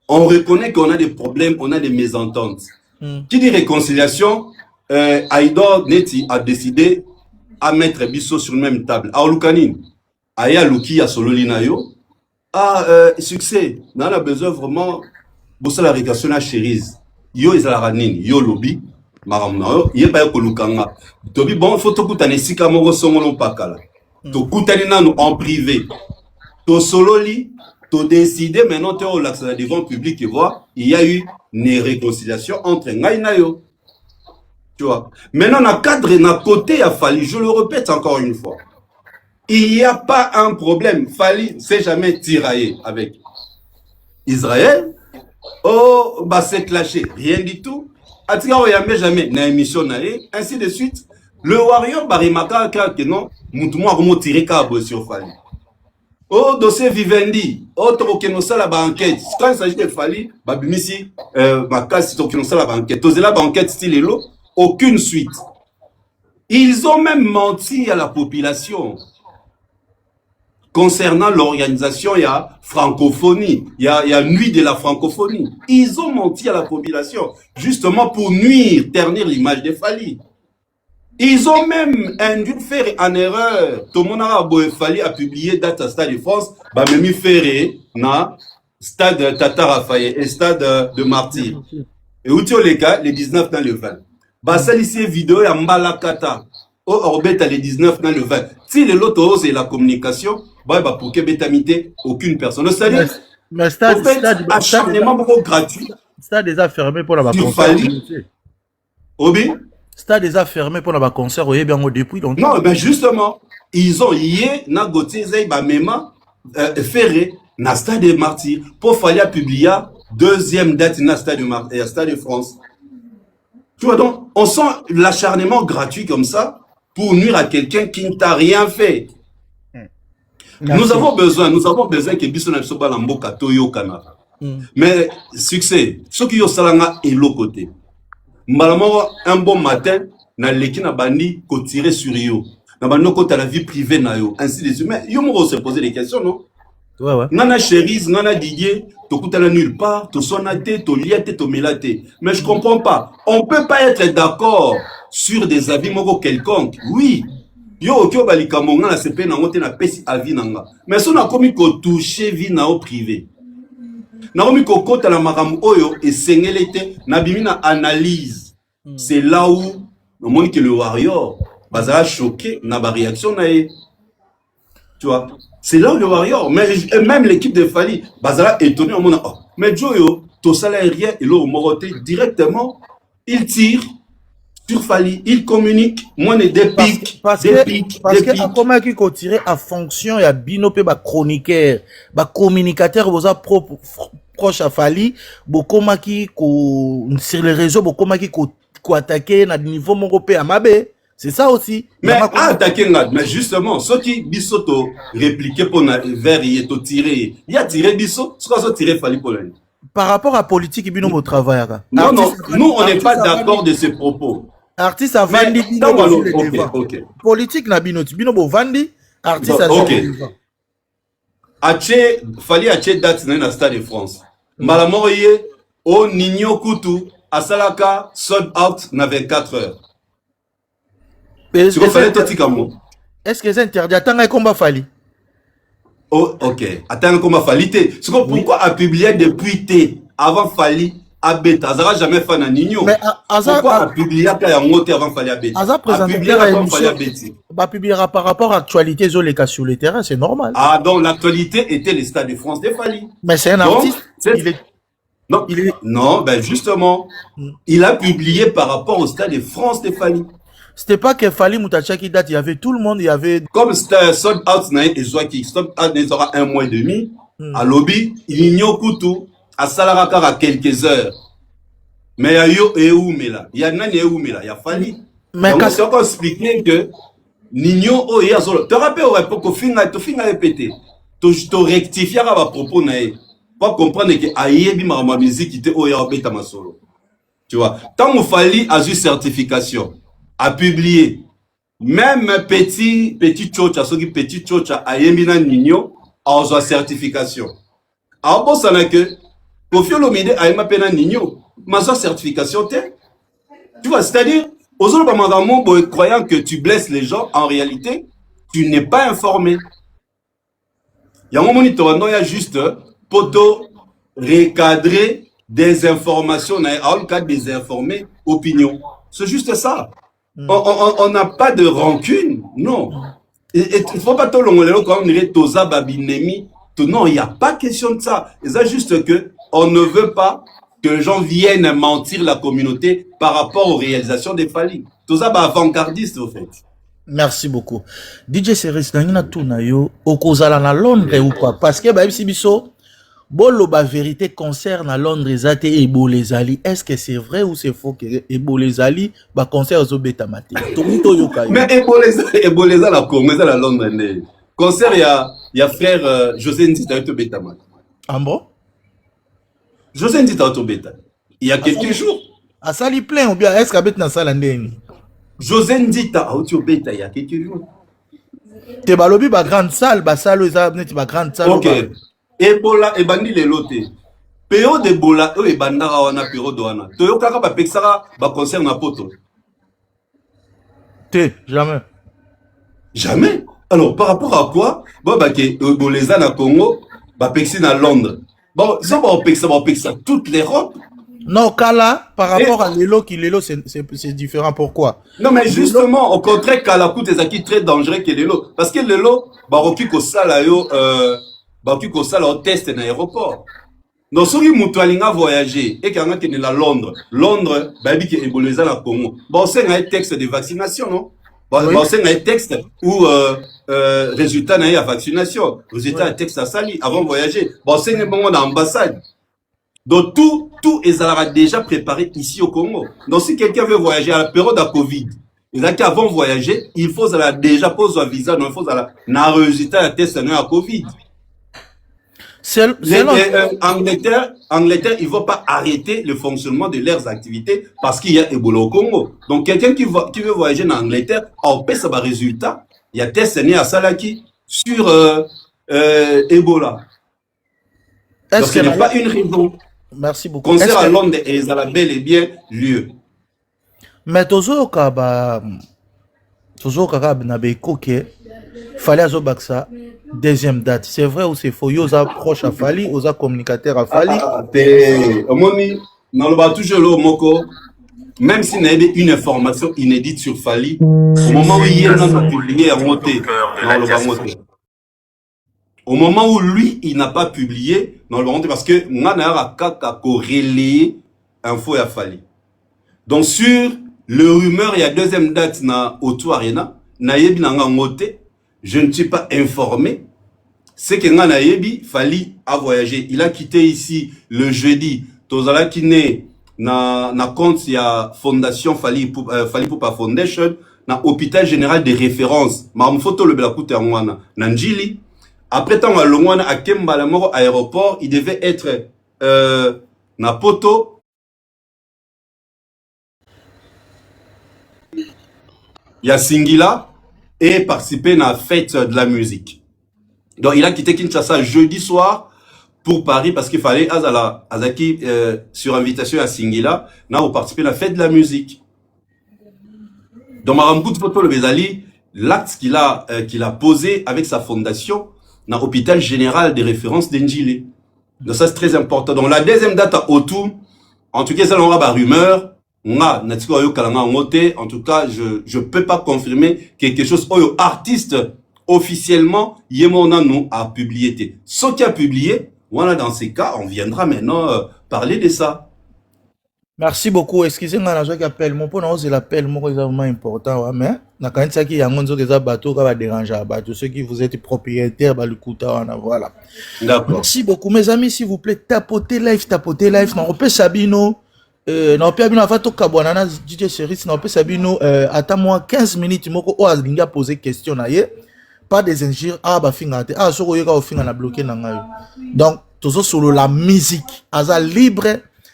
On reconnaît qu'on a des problèmes, on a des mésententes. Qui dit réconciliation Aïdor Neti a décidé à mettre Bisso sur la même table. Aolukanin, Aya Luki a Sololina yo. Succès, on a besoin vraiment de la récréation à Chérise. Yo is la ranine, yo lobby, maramna, yo pas kolukanga. Tobi bon, faut tout kutane sika moko songolo pakala. To kutane nanu en privé. To sololi, to décider maintenant te au l'accès devant public et voir, il y a eu une réconciliation entre ngai na yo. Tu vois. Maintenant na cadre na côté a fallu, je le répète encore une fois. Il n'y a pas un problème. Fali s'est jamais tiraillé avec Israël. Oh, bah c'est clashé. Rien du tout. Atika oyambe jamais na émission naé. Ainsi de suite. Le warrior barimaka que non. Moutouma romo tiré kabo sur Fali. Oh, dossier Vivendi. Oh, tokenosa la banquette. Quand il s'agit de Fali, babimisi, ma casse tokenosa la banquette. Tozela banquette style elo. Aucune suite. Ils ont même menti à la population concernant l'organisation, il y a francophonie, il y a nuit de la francophonie. Ils ont menti à la population, justement pour nuire, ternir l'image de Fali. Ils ont même induit faire en erreur. Tout le monde a Fali a publié date à Stade de France, bah même faire na Stade Tata Raphaël et Stade de Martyr. Et où tu as les cas, les 19 dans le 20. Bah ça ici vidéo ya Mbalakata. Au Orbet les 19 dans le 20. Si les lotos c'est la communication, bah pour que bétamité aucune personne. C'est-à-dire, mais stade, acharnement beaucoup gratuit. Stade déjà fermé pour la concert. Obi? Stade déjà fermé pour la concert. Oui, bien depuis donc. Non, mais justement, ils ont hier na goté ba mema ferré na Stade de Martyr pour falloir publier deuxième date na Stade de France. Tu vois donc, on sent l'acharnement gratuit comme ça pour nuire à quelqu'un qui ne t'a rien fait. Merci. Nous avons besoin que Bissona Soba Lamboka Toyo Kana. Mais succès, ce qui est salanga est l'autre côté. Malheureusement, un bon matin, na leki na bandi ko tirer sur yo. Na bandi ko ta la vie privée na yo. Ainsi de suite. Mais yo mo se poser des questions, non? Ouais, ouais. Nana Cherise, Nana Didier, to kutala nulle part, to sonate, to liate, to melate. Mais je comprends pas. On peut pas être d'accord sur des avis moko quelconque. Oui. Yo okyo balika monga na sepe na ngote na pesi avis nanga. Mais so na komi ko toucher vie na o privé. Na komi ko kota la makamu oyo et sengelete na bimina analyse. C'est là où on montre que le warrior bazala choqué na ba réaction na e. Tu vois? C'est là où le warrior, mais même l'équipe de Fali, bazala étonné au monde. Oh, mais Joyo, ton salaire rien et l'eau moroté directement, il tire sur Fali, il communique, moi des pics, parce que à comment qui continue à fonction, il y a binopé ba chroniqueur, ba communicateur, vous proche à Fali, beaucoup qui sur les réseaux, beaucoup qui attaquer na niveau européen, mabe. C'est ça aussi. Mais attaquer, mais justement, ceux qui bisoto répliquer pour vers y tirer, il y a tiré biso, ce qu'on a tiré Fali pour lui. Par rapport à politique, il bino travail. Non, non, nous on n'est pas d'accord de ces propos. Artiste a vendu ok. Politique na bino vandi, artiste a vendu. Ache Fali ache date na Stade de France. Malamoye au Nino Kutu à Salaka sold out na 24 heures. Est-ce que c'est interdit? Attends un combat Fali. Oh, ok. Attends un combat Fali. Pourquoi a publié depuis T avant Fali à Beta? Azara jamais fait un Nino. Mais pourquoi a publié avant Fali à Beta? Azara présentateur a publiera par rapport à l'actualité sur les cas sur le terrain, c'est normal. Ah, donc l'actualité était le Stade de France de Fali. Mais c'est un artiste. Non, ben justement, il a publié par rapport au Stade de France de Fali. C'était pas que Fali Moutacha qui date, il y avait tout le monde, il y avait... Comme c'était sold out et sold out aura un mois et demi, à lobby, il n'y a Kutu, à Salarakar à quelques heures. Mais il y a yo et où mais là, il y a nani et où mais là, il y a Fali. Mais quand c'est encore expliqué que Nino o ya zolo, te rappelles au fin à répéter, tu rectifier à propos nae, pas comprendre que ayebi ma musique qui était au ya beta ma solo. Tu vois, tant que Fali a eu certification, a publié même petit chocha, ce qui petit chocha a yemina Nino a eu certification. Alors bon ça n'a que au fil au milieu a yema pena Nino, ma certification tu vois, c'est-à-dire aux autres croyant que tu blesses les gens, en réalité tu n'es pas informé. Il y a un moment il y a juste poto recadrer des informations, en cas des informés, opinion. C'est juste ça. On n'a pas de rancune, non. Il ne faut pas tout le monde comme on dirait Toza Babinemi. Non, il n'y a pas question de ça. C'est juste que on ne veut pas que les gens viennent mentir la communauté par rapport aux réalisations des Fali. Toza avant-gardiste, au fait. Merci beaucoup. DJ Seris, dans une tournayo, au Kozala na Londres ou pas? Parce que, bah, Sibiso, bon, la vérité concerne à Londres, Zate et Ebolezali. Est-ce que c'est vrai ou c'est faux que Ebolezali va concert aux Betamate? Mais Ebolezali la commencé à Londres. Concert, il y a frère José Ndita au Betamate. Ah bon? José Ndita au Beta. Il y a quelques jours. À Sali plein ou bien est-ce qu'à Bet na Salandeni? José Ndita auti obeta ya quelque te balobi ba grande salle ba salle eza neti ba grande salle OK. Ebola ebandi lelo te. Période Ebola oyo ebandaka wana période wana. Toyokaka bapekisaka ba concert na poto. te jamais. Jamais. Alors par rapport à quoi? Bon bah que Boleza na Congo, bapekisi na Londres. Bon, ça va opekisa toute l'Europe. Non, Kala, par rapport à Lelo, qui Lelo, c'est différent. Pourquoi? Non, mais justement, au contraire, Kalakout est très dangereux que Lelo. Parce que Lelo, baroki ko sala yo, test na aéroport. Donc, si vous avez voyager et que vous avez à Londres, Londres, bah, dit que Ebola na Congo. Bon, c'est un texte de vaccination, non? Bon, c'est un texte où, résultat na vaccination. Résultat un texte à Sali avant de voyager. Bon, c'est un moment d'ambassade. Donc tout est déjà préparé ici au Congo. Donc si quelqu'un veut voyager à la période de Covid, avant de voyager, il faut déjà poser un visa, non, il faut un résultat de test à Covid. Angleterre, ils ne vont pas arrêter le fonctionnement de leurs activités parce qu'il y a Ebola au Congo. Donc quelqu'un qui veut voyager en Angleterre, on paie ça résultat, il y a test à Salaki sur Ebola. Donc ce n'est pas une raison. Merci beaucoup. Concert à Londres et à la bel et bien lieu. Mais toujours kaba na beko ke fallait azo baksa deuxième date. C'est vrai ou c'est faux? Yoza proche à Fali, oza communicateur à Fali. Omoni, dans le bas toujours le moko, même s'il y a une information inédite sur Fali, au moment où il y a un publié en moté, dans le bas moté. Au moment où lui, il n'a pas publié, dans le monde, parce que Nana a corrélé info à Fali. Donc sur le rumeur, il y a deuxième date na Auto Arena, Nayebi Nanga Ngote, je ne suis pas informé. C'est que Nana Nayebi, Fali a voyagé. Il a quitté ici le jeudi. Tozala qui naît na compte, il y a Fondation Fali Poupa Foundation, na hôpital général de référence. Ma photo le Belakoute Angwana, Nanjili. Après tant à Longwana à Kembalamoro aéroport, il devait être na poto. Il y a Singila et participer à la fête de la musique. Donc il a quitté Kinshasa jeudi soir pour Paris parce qu'il fallait Azaki sur invitation à Singila, là pour participer à la fête de la musique. Donc Maramkout Poto le Bezali, l'acte qu'il a posé avec sa fondation dans l'hôpital général de référence d'Enjili. Donc ça c'est très important. Donc la deuxième date à Otou, en tout cas ça on a rumeur, en tout cas je peux pas confirmer quelque chose oyo artiste officiellement Yemona nous a publié. Ce qui a publié, voilà, dans ces cas on viendra maintenant parler de ça. Merci beaucoup. Excusez-moi, je appelle mon point, c'est l'appel, moi, c'est vraiment important, mais, na quand ça qui y a un monde qui va bateau, qui va déranger à bateau, ceux qui vous êtes propriétaires, bah, le coup, voilà. D'accord. Merci beaucoup, mes amis, s'il vous plaît, tapotez live, non, on peut Sabino, non, puis Abino, avant tout, Kabouanana, DJ Cheris, non, on peut Sabino, attends-moi 15 minutes, moko, oh, Azlinga poser question, pas des injures, ah, bah, fingate, ah, so, yoga, au fin, on a bloqué, donc, toujours sur la musique, Aza libre,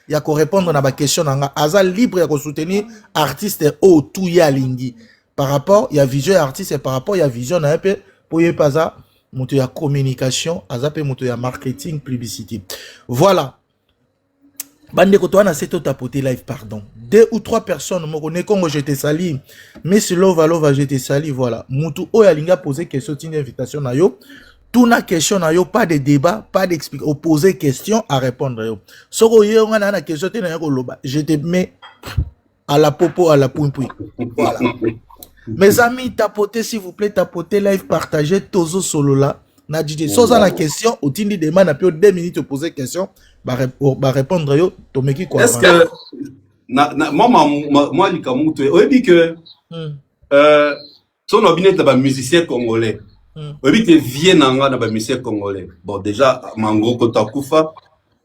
il y a qu'on répondre à ma question aza libre ya ko soutenir artiste au tout ya lingi par rapport il y a vision artiste et par rapport il y a vision na peu pour y pas monter ya communication aza pe monter ya marketing publicité voilà bande ko toana c'est tapoter live pardon 2 ou 3 personnes mo connais Congo je te sali mais si lova je te sali voilà mutu o ya linga poser question une invitation na yo. Tout na question na yo, pas de débat, pas d'explication, opposer question à répondre yo. Soko yo nga na question te na yo loba, je te mets à la popo à la pouin. Voilà. Mes amis, tapotez s'il vous plaît, tapotez live, partagez tozo solo là. Na DJ soza la question, au tindi demande na pio 2 minutes poser question, ba répondre yo, to meki quoi. Est-ce que moi likamuto, on dit que son obinet ba musicien congolais. Oui, que viennent en Ghana, monsieur congolais. Bon, déjà, Mango Kotakufa,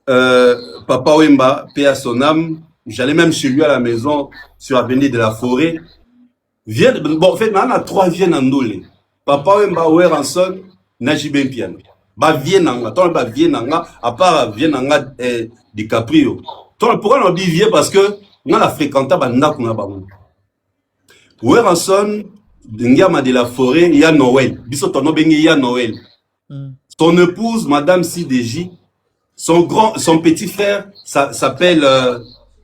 Papa Wemba, paix à son âme. J'allais même chez lui à la maison, sur l'avenue de la Forêt. Bon, en fait, on a 3 viennent en Ndolé. Papa Wemba, Weranson, Najibem Piano. Bah, viennent en Ghana, bah, viennent en Ghana, à part viennent en Ghana, DiCaprio. Pourquoi on dit vieux? Parce que, on a fréquenté, bah, n'a qu'on a pas. Weranson, Ngama de la Forêt, il y a Noël. Biso tono bengi, il y a Noël. Son épouse, Madame Sideji, son petit frère s'appelle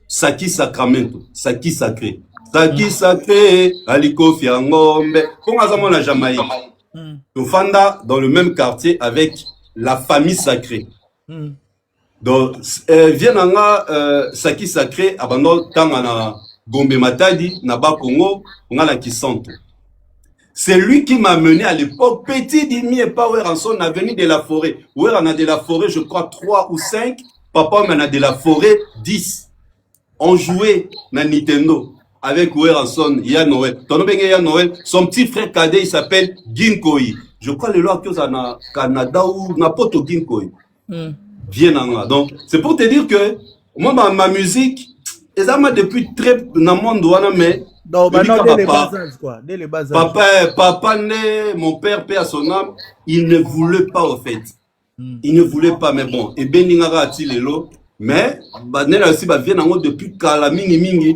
Saki Sacramento. Saki Sacré. Saki Sacré, Aliko Fiangombe. Comment ça la Jamaïque? Tofanda dans le même quartier avec la famille sacrée. Donc, viens Saki Sacré, abandon Tangana Gombe Matadi, Naba Congo, on a la Kisanto. C'est lui qui m'a mené à l'époque, petit Dimi et pas Weranson, a venu de la forêt. Weran a de la forêt, je crois 3 ou 5. Papa m'en a de la forêt 10. On jouait na Nintendo avec Weranson, il y a Noël. Il y a Noël. Son petit frère cadet, il s'appelle Ginkoi. Je crois le loi que au Canada ou n'importe où Ginkoi. Viens en donc, c'est pour te dire que moi, ma musique, depuis très dans le monde, mais donc, maintenant, dès les bas âges, quoi. Dès les bas âges. Papa né, mon père, paix à son âme, il ne voulait pas, au fait. Il ne voulait pas, mais bon. Et ben, n'ingara a-t-il l'élo. Mais, Nela aussi, vient en haut depuis Kalamini Mingi.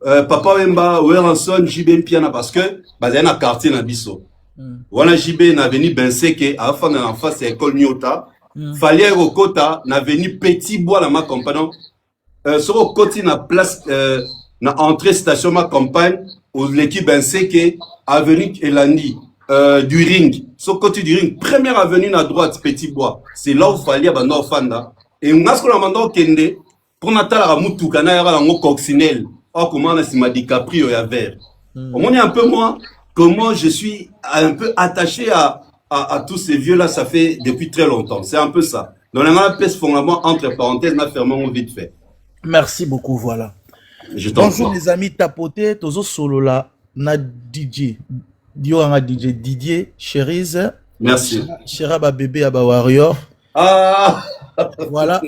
Papa Wemba, Weranson, JB Piana, parce que, il y a un quartier dans Bisso. Wana JB n'a venu Benseke, à la fin de l'enfance, c'est l'école Nyota. Fallait au Kota, n'a venu Petit Bois, la ma compagnon. Sur le côté, na place, na entrée station ma campagne, où l'équipe Benseke, avenue Elandi, du ring. Sur le côté du ring, première avenue à droite, Petit Bois. C'est là où fallait abandonner Fanda. Et on a ce qu'on a demandé Kende, pour Natal à Moutoukana, il y a un coccinelle. Oh, comment on a si m'a dit Capri, il y a vert. Au moins, un peu moins, comment je suis un peu attaché à tous ces vieux-là, ça fait depuis très longtemps. C'est un peu ça. Donc, on a un peu ce fondement, entre parenthèses, on a fermé vite fait. Merci beaucoup, voilà. Bonjour les amis, tapoté, tozo solo là, na DJ. Dio a DJ Didier, Cherise. Merci. Chéraba bébé Aba Warrior. Ah! Voilà.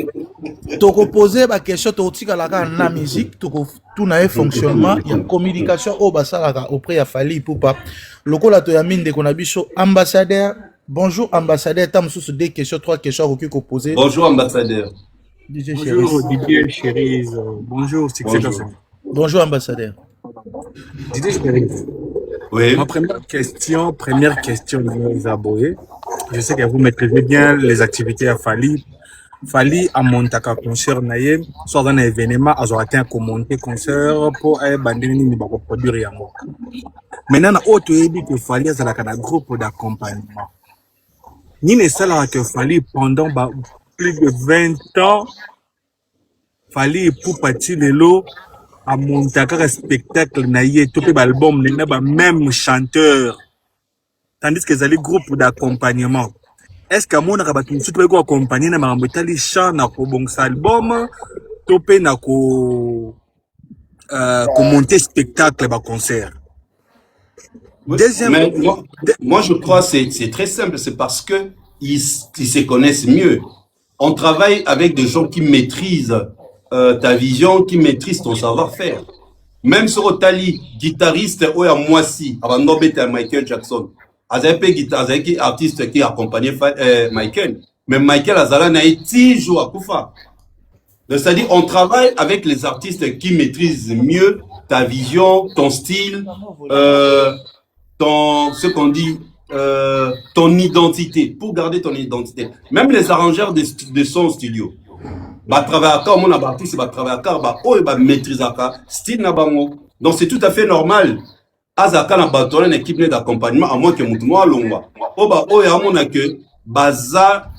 Toko poser ma question, toko tika la na musique, toko tout na fonctionnement, il y a communication au basalaka auprès ya Fally Ipupa. Loko la to ya mine de konabiso ambassadeur. Bonjour ambassadeur, tam sous deux questions, trois questions que poser. Bonjour ambassadeur. Bonjour Didier Cherise. Bonjour Succès. Bonjour ambassadeur. Didier Cherise. Oui. Ma première question les abonnés. Je sais que vous maîtrisez bien les activités à Fally. Fally a monté un concert naïe, soit dans un événement, a été un commenté concert pour bandiner ni bako produire yango. Maintenant, autre dit que Fally a un groupe d'accompagnement. Ni ne sala que Fally pendant plus de 20 ans, Fally pour partir de l'eau, a monté un spectacle naïe, tout l'album, même chanteur. Tandis que les groupes d'accompagnement. Est-ce que mon rabatou tout peut accompagner na mambetali chant na ko bon album topé na ko monter spectacle ba concert. Oui, mais moi je crois que c'est très simple, c'est parce que ils se connaissent mieux. On travaille avec des gens qui maîtrisent ta vision, qui maîtrisent ton savoir-faire. Même sur Otali, guitariste ou à Moissy, avant d'embêter Michael Jackson. Azaki artiste qui accompagnait Michael. Mais Michael Azala n'a été toujours à Koufa. C'est-à-dire, on travaille avec les artistes qui maîtrisent mieux ta vision, ton style, ce qu'on dit, ton identité, pour garder ton identité. Même les arrangeurs de son studio. Travailler à mon artiste, travailler à maîtriser style nabango. Donc c'est tout à fait normal. Azaka na bâtonne une équipe d'accompagnement à moins que moutouma longwa. Ya mona que baza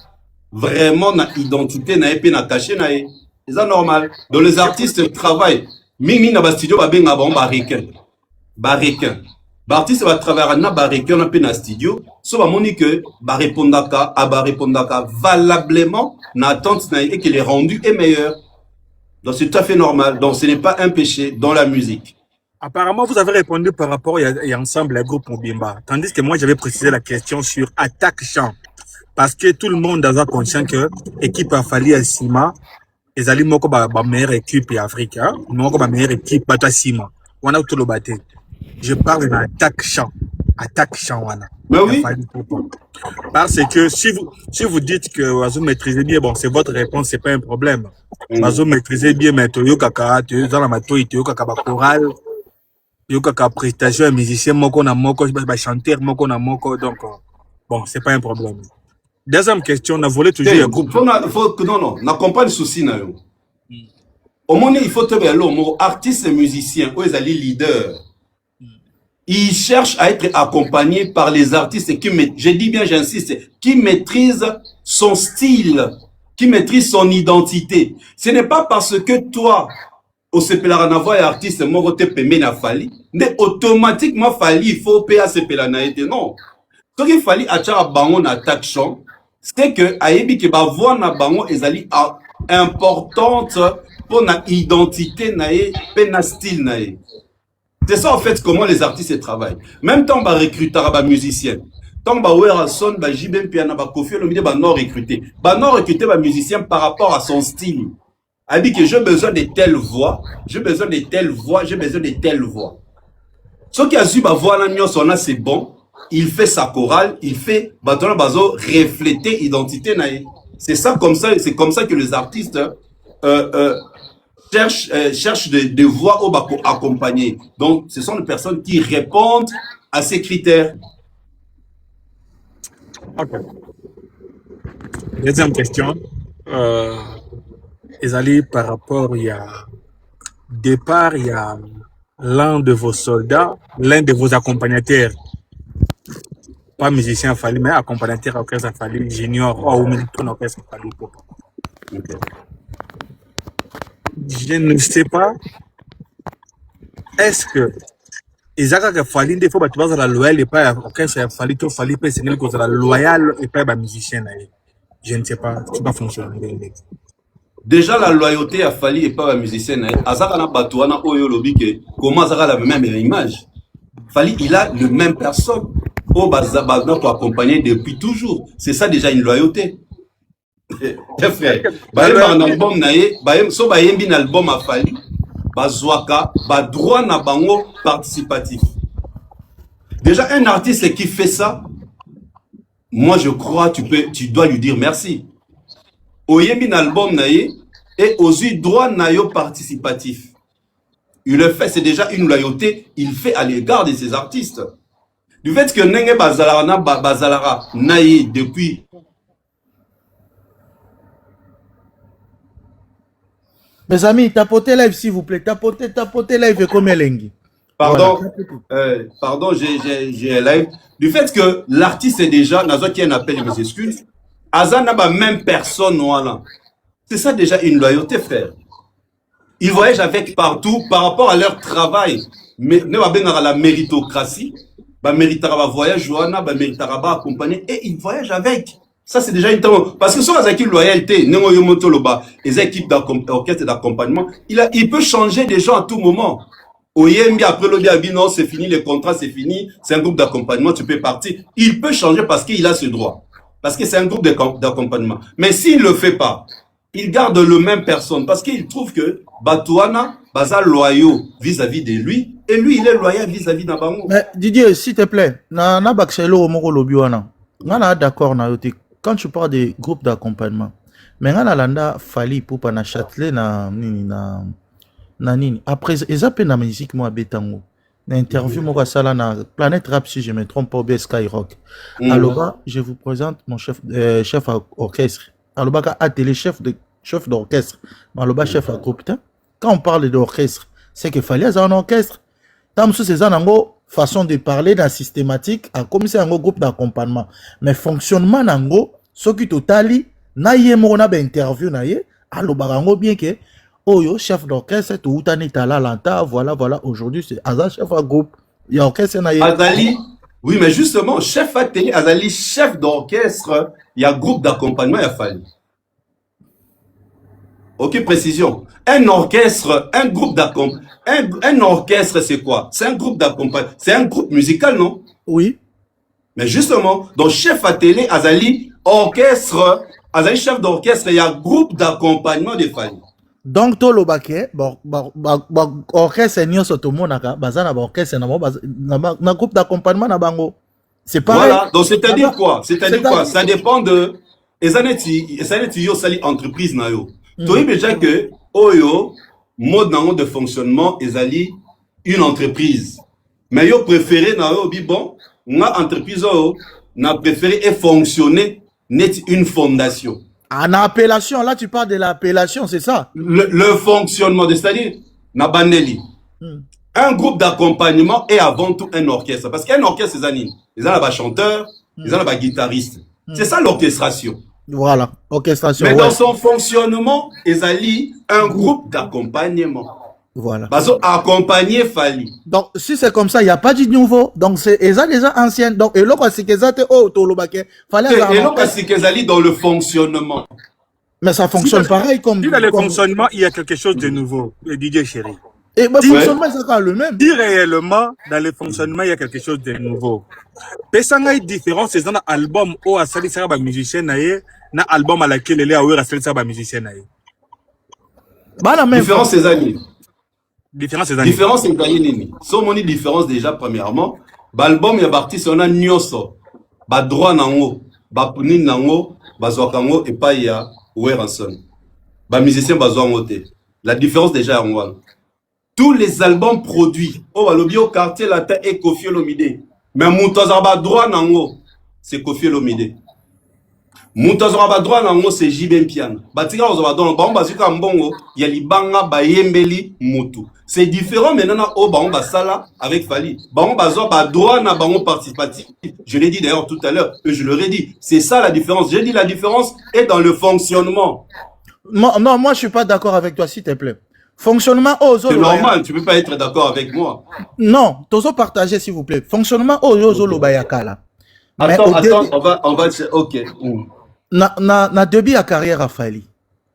vraiment na identité na épée na caché na é. C'est normal. Donc les artistes travaillent. Mimi na ba studio ba benga ba bariken. Bariken. L'artiste va travailler na bariken na pe na studio. So ba moni que ba répondaka valablement na attente na et que le rendu est meilleur. Donc c'est tout à fait normal. Donc ce n'est pas un péché dans la musique. Apparemment, vous avez répondu par rapport à ensemble, le groupe Mobimba. Tandis que moi, j'avais précisé la question sur attaque chant. Parce que tout le monde a conscient que l'équipe a fallu à Sima. Et Zali Moko, la meilleure équipe Afrique. Moko, la meilleure équipe, Bata Sima. On a tout le battu. Je parle d'attaque chant. Attaque chant, wana. Mais oui. Parce que si vous dites que vous maîtrisez bien, bon, c'est votre réponse, c'est pas un problème. Vous maîtrisez bien, mais Toyo Kaka, Toyo Zalamato, Toyo Kaka, choral. yo kaka prestation musicien moko na moko ba chanteur moko na moko donc bon c'est pas un problème. Deuxième question, on a volé toujours un groupe. Non, on comprend le souci na yo. Au moment il faut te dire l'homme artiste et musicien, eux ils allaient leader. Ils cherchent à être accompagnés par les artistes qui, je dis bien, j'insiste, qui maîtrisent son style, qui maîtrisent son identité. Ce n'est pas parce que toi, au CPLARANAVOI artiste, moi, te payé na fali, mais automatiquement fali, il faut payer à CPLARANAVOI. Non. Ce qu'il fallait à Tchara Bango na taxon, c'est que Ayebi qui va voir na Bango ezali importante pour na identité nae, pe na style nae. C'est ça en fait comment les artistes travaillent. Même temps, bah recruter un musicien. Tant bah ouais son bah JBM piano bah Kofi Olomide bah non recruter. Bah non recruter bah musicien par rapport à son style. Elle dit que j'ai besoin de telle voix, j'ai besoin de telle voix, j'ai besoin de telle voix. Ce qui a su bah voix là c'est bon. Il fait sa chorale, il fait bah ton bazo refléter identité nae. C'est ça comme ça, c'est comme ça que les artistes cherche des voix au bas pour accompagner. Donc, ce sont des personnes qui répondent à ces critères. Ok. Deuxième question. Ezali, par rapport, il y a l'un de vos soldats, l'un de vos accompagnateurs, pas musicien Fali, mais accompagnateur orchestre Fali, junior, ou militant orchestre Fali. Okay. Je ne sais pas, est-ce que Ezaka Fali, des fois, tu vas à la loyale et pas à l'orchestre Fali, tu Fali, c'est que la loyale et pas à musicien. Je ne sais pas, ça va fonctionner. Déjà, la loyauté a Fali et pas à musicien. Azakana Batouana Oyo Lobike, comment Azaka la même image? Fali, il a le même personne. Au Bazabazna pour accompagner depuis toujours. C'est ça déjà une loyauté. Frère, un album nae, so bayembi na album a Fali, bazwaka, ba droit na bango participatif. Déjà un artiste qui fait ça, moi je crois tu dois lui dire merci. Oyembi na album nae et aussi droit na yo participatif. Il le fait, c'est déjà une loyauté, il fait à l'égard de ses artistes. Du fait que Nenge Bazalara nae depuis Mes amis, tapotez live s'il vous plaît. Tapotez live comme Elengi. Pardon, voilà. Pardon, j'ai live. Du fait que l'artiste est déjà, Nazo qui en appelle mes excuses, Azan n'a pas même personne, voilà. C'est ça déjà une loyauté, frère. Ils voyagent avec partout par rapport à leur travail. Mais ne va bien la méritocratie, bah méritera voyage, Johanna, bah méritera accompagner et ils voyagent avec. Ça, c'est déjà une temps. Parce que sur les équipes loyauté, les équipes d'orchestre d'accompagnement, il peut changer des gens à tout moment. Au Yembi, après le dia, non, c'est fini, le contrat, c'est fini, c'est un groupe d'accompagnement, tu peux partir. Il peut changer parce qu'il a ce droit. Parce que c'est un groupe d'accompagnement. Mais s'il ne le fait pas, il garde le même personne. Parce qu'il trouve que Batouana, Baza loyaux vis-à-vis de lui, et lui, il est loyal vis-à-vis d'Abango. Mais Didier, s'il te plaît, na Baxelo au Moro Lobiwana. Nana d'accord na yote. Quand tu parles des groupes d'accompagnement, mais on a landa Fali pour na Châtelet na nini. Après, ils appellent la musique moi Betango. Na interview moi ça là na Planète Rap si je me trompe pas ou Skyrock. Alors je vous présente mon chef orchestre. Alors a télé chef d'orchestre. Alors chef à groupe. Quand on parle d'orchestre, c'est que Fali a un orchestre. Tam sous ces anango façon de parler d'un systématique à comme c'est un groupe d'accompagnement mais fonctionnement nango ce qui totali na yemo na ba interview na ye allo barango bien que oyo chef d'orchestre tout utani tala lanta voilà aujourd'hui c'est Azali chef à groupe il y a orchestre na ye Azali oui mais justement chef à télé Azali chef d'orchestre il y a groupe d'accompagnement il y a Fali. Ok, précision. Un orchestre, un groupe d'accompagnement. Un orchestre, c'est quoi? C'est un groupe d'accompagnement. C'est un groupe musical, non? Oui. Mais justement, donc chef à télé, Azali, orchestre, Azali chef d'orchestre, il y a groupe d'accompagnement de Fali. Donc, tout le baquet, orchestre, c'est tout le monde, bazana, orchestre, na groupe d'accompagnement, na bango. C'est pareil. Voilà, donc c'est-à-dire quoi? C'est-à-dire quoi? Ça dépend de. Et ça n'est yo sali entreprise, na yo. Tu vois déjà que, oyo, mode de fonctionnement, ezali, une entreprise. Mais yo préféré na yo bon, nga entreprise n'a préféré et fonctionner net une fondation. En appellation, là tu parles de l'appellation, c'est ça? Le fonctionnement, c'est-à-dire na bandeli. Un groupe d'accompagnement est avant tout un orchestre. Parce qu'un orchestre, c'est anime. Ils ont là chanteur, ils ont là guitariste. C'est ça l'orchestration. Voilà, orchestration. Mais dans son fonctionnement, ils ont un groupe d'accompagnement. Voilà. Parce accompagner Fali. Donc, si c'est comme ça, il n'y a pas de nouveau. Donc, c'est déjà ancien. Donc, et là, c'est que ça, fallait dans le fonctionnement. Mais ça fonctionne pareil comme. Dans le fonctionnement, il y a quelque chose de nouveau, Didier Chéri. Et le fonctionnement, c'est pas le même. Si réellement, dans le fonctionnement, il y a quelque chose de nouveau. Pesanga est différent, c'est un album où a sali sara ba musicien naie, na album à laquelle il est a sali sara ba musicien naie. Bah, la même. Différence, c'est années. Différence, c'est différence c'est nini. So moni différence déjà premièrement, l'album ya artiste on a nyoso, ba droit nango, ba puni nango, ba zokango et pas ya Weranson. Ba musicien ba zoangote. La différence déjà en moi. Tous les albums produits au balobi au quartier latin et Koffi Olomide. Mais Moutaza ba droit nango, c'est Koffi Olomide. Moutaza ba droit nango c'est JB Piano. Batika ozo ba don ba bazika mbongo ya libanga ba yembeli mutu. C'est différent maintenant au Baron Basala avec Fali. Baron Bazo ba droit na Baron participatif. Je l'ai dit d'ailleurs tout à l'heure, je leur ai dit. C'est ça la différence. J'ai dit la différence est dans le fonctionnement. Non, moi je suis pas d'accord avec toi, s'il te plaît. Fonctionnement Ozo. C'est normal, tu peux pas être d'accord avec moi. Non, Tozo partagez s'il vous plaît. Fonctionnement Ozo Lobayaka là. Attends, on va ok. Na début à carrière à Fali.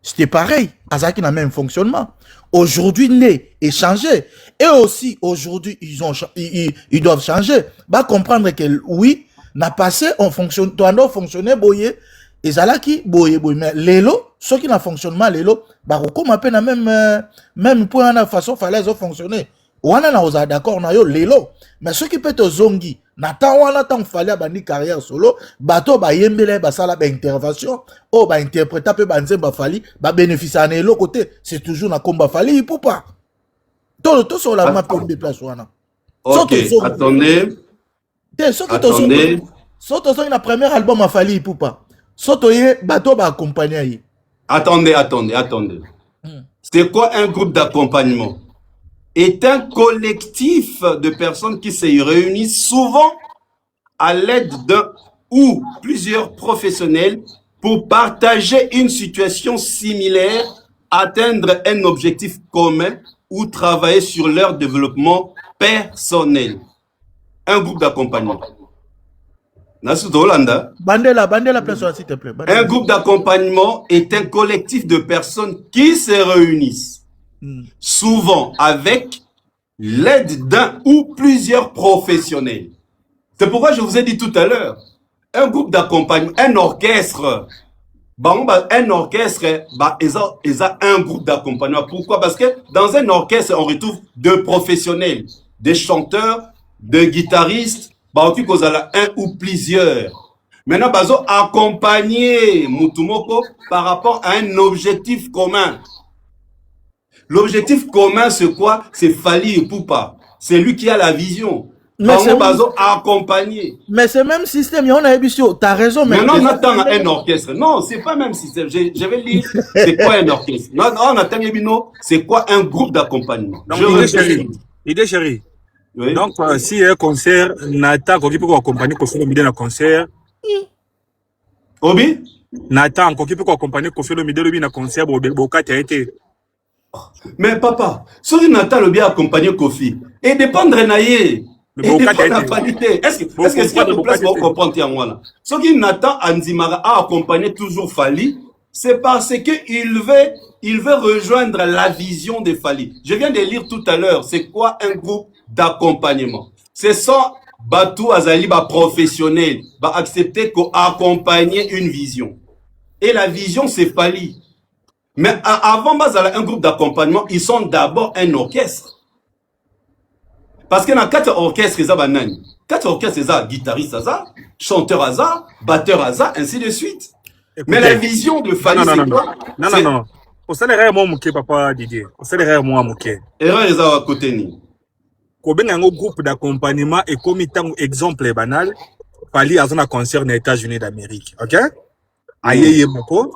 C'était pareil. Azaki n'a même fonctionnement. Aujourd'hui, né et changé. Et aussi, aujourd'hui, ils doivent changer. Bah, comprendre que oui, n'a passé, on fonctionne, toi, on fonctionner, boye, et zalaki, boye. Mais l'élo, ceux qui n'a fonctionnement, l'élo, bah, comme un peu, même point, la façon, fallait fonctionner. On a d'accord, on a yo, l'élo. Mais ceux qui peut être zongi, n'attend fallait bani carrière solo, bateau ba yembele ba sala ba intervention, oh ba interpréter peu ba nzemba fali, ba bénéficier en l'autre côté, c'est toujours na combat fali pour pas. Tout sur la map de place wana. OK, attendez. Attendez. Soto na premier album a fali pour pas. Soto ye bateau ba accompagner. Attendez. C'est quoi un groupe d'accompagnement? Est un collectif de personnes qui se réunissent souvent à l'aide d'un ou plusieurs professionnels pour partager une situation similaire, atteindre un objectif commun ou travailler sur leur développement personnel. Un groupe d'accompagnement. Bandela, personne, s'il te plaît. Un groupe d'accompagnement est un collectif de personnes qui se réunissent souvent avec l'aide d'un ou plusieurs professionnels. C'est pourquoi je vous ai dit tout à l'heure, un groupe d'accompagnement, un orchestre, un orchestre, ils ont un groupe d'accompagnement. Pourquoi? Parce que dans un orchestre, on retrouve deux professionnels, des chanteurs, des guitaristes, un ou plusieurs. Maintenant, bazo accompagner Mutumoko par rapport à un objectif commun. L'objectif commun, c'est quoi? C'est Fali et Poupa. C'est lui qui a la vision. Mais c'est accompagné. Mais c'est le même système. On a t'as raison. Mais non, on attend un orchestre. Non, c'est pas le même système. Je vais lire. C'est quoi un orchestre? Non, on attend c'est quoi un groupe d'accompagnement? Idée chérie. Oui. Donc, si il y a un concert, Nathan, qui peut accompagner Koffi Olomide dans le concert. Obi? Nathan, qui peut accompagner Koffi Olomide dans le concert, Boka, tu as été. Mais papa, si Nathan le bien accompagné Koffi, et dépendre naïe. Et dépendre la qualité. Est-ce que c'est une place pour comprendre en moi là? Ce qui Nathan Anzimara a accompagné toujours Fali, c'est parce qu'il veut rejoindre la vision de Fali. Je viens de lire tout à l'heure, c'est quoi un groupe d'accompagnement? C'est ça, Batou Azali, professionnel, accepter qu'accompagner une vision. Et la vision, c'est Fali. Mais avant un groupe d'accompagnement, ils sont d'abord un orchestre. Parce qu'il y a 4 orchestres, quatre orchestres, guitariste, chanteur, batteur, ainsi de suite. Écoutez, mais la vision de Fali, c'est quoi? Non. Au salaire, moi, mouké, papa Didier. Au salaire, moi, mouké. Erreur, les à côté. kobenga un groupe d'accompagnement et comme un exemple banal, Fali a un concert aux États-Unis d'Amérique, ok? Ayeye moko,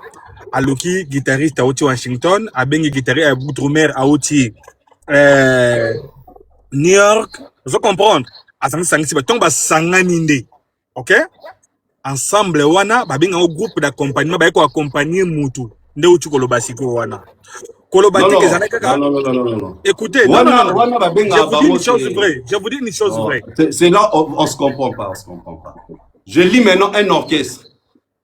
aloki guitariste à Washington, abengi guitariste à Outre-mer à New York, vous comprendre? Asangi sangi si batonga sanganinde, ok? Ensemble wana babenga un groupe d'accompagnement ba ko accompagner mutu nde uchi kolobasiko wana. Kolobati Non. Écoutez, non. Je vous dis une chose vraie. Je vous dis une chose vraie. C'est là on se comprend pas, Je lis maintenant un orchestre.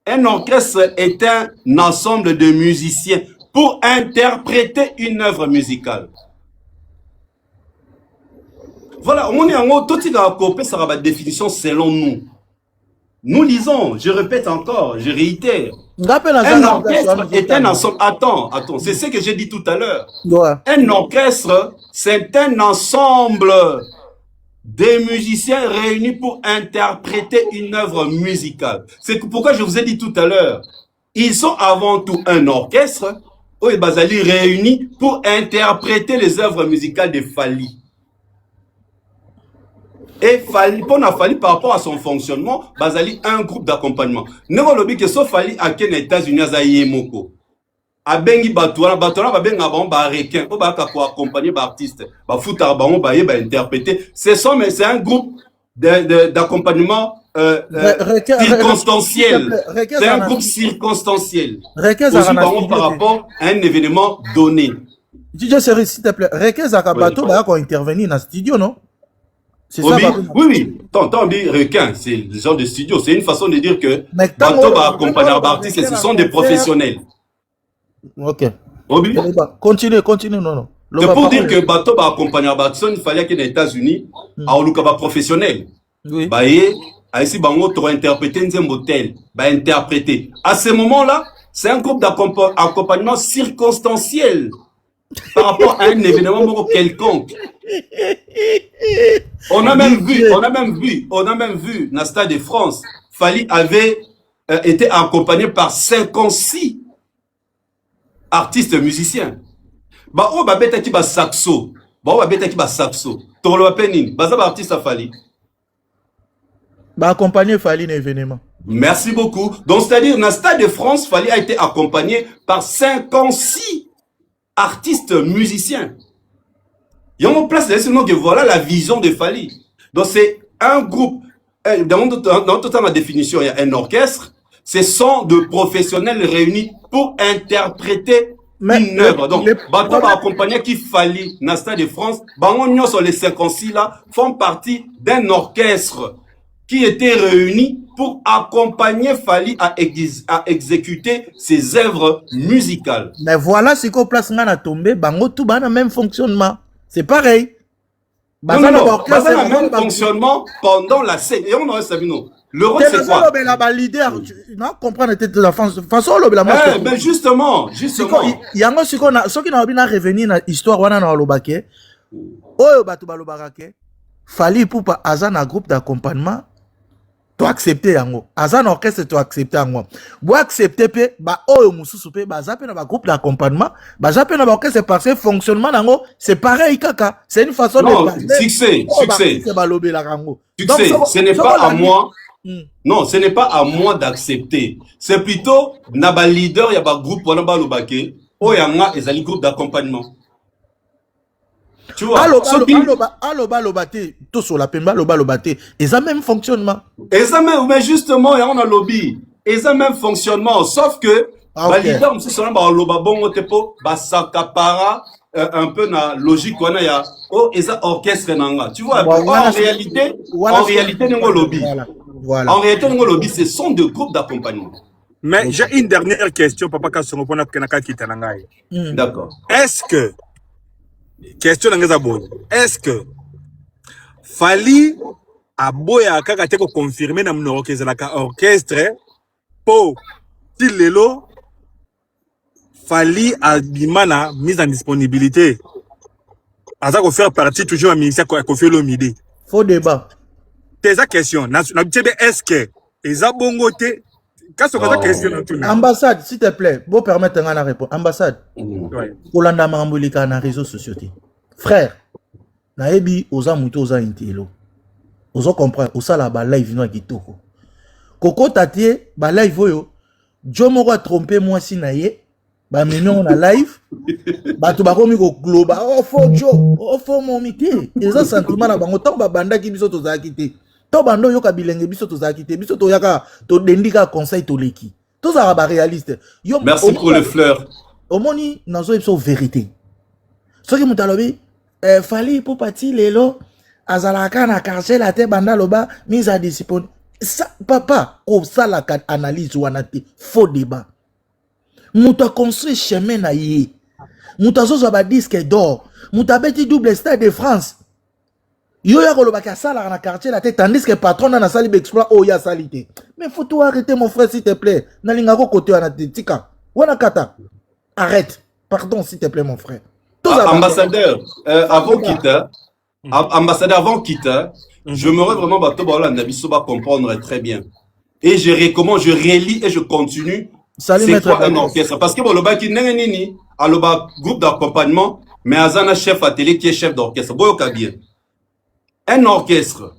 Un orchestre est un ensemble de musiciens pour interpréter une œuvre musicale. Voilà, on est en haut, tout ce qui a copié, ça va définition selon nous. Nous lisons, je répète encore, je réitère. Un orchestre est un ensemble. Attends, c'est ce que j'ai dit tout à l'heure. Un orchestre, c'est un ensemble de musiciens réunis pour interpréter une œuvre musicale. C'est pourquoi je vous ai dit tout à l'heure, ils sont avant tout un orchestre, où Bazali réunis pour interpréter les œuvres musicales de Fali. Et Fali, pour Fali par rapport à son fonctionnement, Bazali un groupe d'accompagnement. Nous lobby que sauf Fali à quel États-Unis à Yemoko. A bengi batouana ba benga bon ba requin, ba accompagner ba artiste, ba fouta ba ba interpréter. C'est un groupe d'accompagnement circonstanciel. C'est un groupe circonstanciel. Par rapport à un événement donné. DJ Seri, s'il te plaît, Rekez Akabato va intervenir dans le studio, non? C'est ça, oui. Tant on dit requin, c'est le genre de studio. C'est une façon de dire que Bato va accompagner l'artiste, ce sont des professionnels. Ok. Obi? Continue, non. C'est pour dire que Bato va accompagner l'artiste, il fallait qu'il y ait des États-Unis, à Oluka professionnel. Oui. Ici, Bango, tu vas interpréter un motel, interpréter. À ce moment-là, c'est un groupe d'accompagnement circonstanciel par rapport à un événement quelconque. On a même vu, dans le Stade de France, Fali avait été accompagné par 56 artistes musiciens. Saxo. Artiste à Fali. Accompagné Fali dans l'événement. Merci beaucoup. Donc, c'est-à-dire, dans le Stade de France, Fali a été accompagné par 56 artistes musiciens. Il y a une place de que voilà la vision de Fali. Donc c'est un groupe, dans toute ma définition, il y a un orchestre, ce sont de professionnels réunis pour interpréter une œuvre. Donc, Bato va accompagner qui Fali, dans le Stade de France, Bangonio sur les 56 là, font partie d'un orchestre qui était réuni pour accompagner Fali à exécuter ses œuvres musicales. Mais voilà ce qu'on place dans la tombée, Bango tout dans le même fonctionnement. C'est pareil. Non, le même fonctionnement pendant la scène. Et on aurait savu, non. Le rôle, c'est quoi? Non, comprendre la façon, mais justement. Il y a ceux qui n'ont pas revenu dans l'histoire, on a dans l'obake. Oh, Batubalobake. Fali pour pas un groupe d'accompagnement. Tu accepter yango azan orchestre tu accepter yango bo accepter pe ba oyo mususu pe ba zape na ba groupe d'accompagnement ba zape na ba orchestre parce que fonctionnement nango c'est pareil kaka c'est une façon de succès c'est ba lobe la rango succès ce n'est pas à moi non ce n'est pas à moi d'accepter c'est plutôt na ba leader ya ba groupe wana ba lobake oyanga ezali groupe d'accompagnement. Tu vois, tout sur la pemba, ils ont même fonctionnement. Mais justement, on a lobby. Ils ont même fonctionnement, sauf que les leaders, un peu la logique qu'on a, ils ont orchestre. Tu vois, en réalité, lobby. En réalité, lobby, ce sont deux groupes d'accompagnement. Mais j'ai une dernière question, Papa Kassongo, d'accord. Est-ce que question est-ce que Fali a boya kaka te ko confirmer na mnoko kezalaka orchestre po tilelo Fali a bimana mise en disponibilité aza ko faire partie toujours à ministère ko fait le midi faux débat c'est ça question na est-ce que eza bongo te question ambassade s'il te plaît beau permettre à répondre ambassade Olanda Mambolika na réseaux sociaux frère nayebi oza muto oza intelo ozo comprendre osala ba live no kitoko kokota tie ba live oyo jo moko a trompé moi si na ye ba mignon na live bato bakomi ko globa oh fo jo oh fo momi te eza sentiment na bango tant ba bandaki biso tozaki te to bando yoka bilenge biso tozaki te biso toyaka to dendika conseil to leki to za ba réaliste yo merci pour les fleurs omoni nazo ebiso vérité soki mutalobi fali po pati lelo azalaka na carcel ate banda loba mise à discipline ça papa ko sala ka analyse wana te faux débat muta construit chemin na ye muta zozo ba disque d'or muta beti double stade de France yo ya koloba ka sala na quartier la tête tandis que patron na sali exploit oh ya salité mais faut tout arrêter mon frère s'il te plaît na linga ko côté wana tika wana kata arrête pardon s'il te plaît mon frère ambassadeur avant quitter ambassadeur avant quitter je m'aurais vraiment bateau ba Hollande biso ba comprendre très bien et je recommande je relis et je continue. C'est quoi un orchestre? Parce que bon, le baki nini, aloba groupe d'accompagnement, mais azana chef atelier qui est chef d'orchestre. Boyoka bien. Un orchestre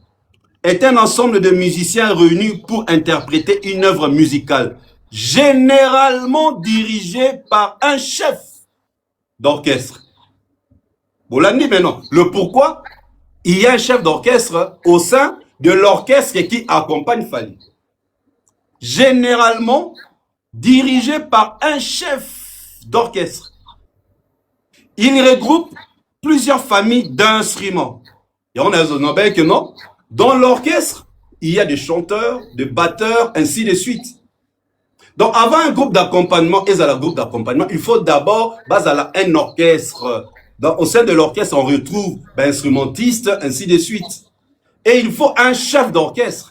est un ensemble de musiciens réunis pour interpréter une œuvre musicale, généralement dirigée par un chef d'orchestre. Bolandi maintenant. Le pourquoi? Il y a un chef d'orchestre au sein de l'orchestre qui accompagne Fali. Généralement dirigé par un chef d'orchestre. Il regroupe plusieurs familles d'instruments. Et on a que non. Dans l'orchestre, il y a des chanteurs, des batteurs, ainsi de suite. Donc, avant un groupe d'accompagnement, il faut d'abord un orchestre. Au sein de l'orchestre, on retrouve instrumentistes, ainsi de suite. Et il faut un chef d'orchestre.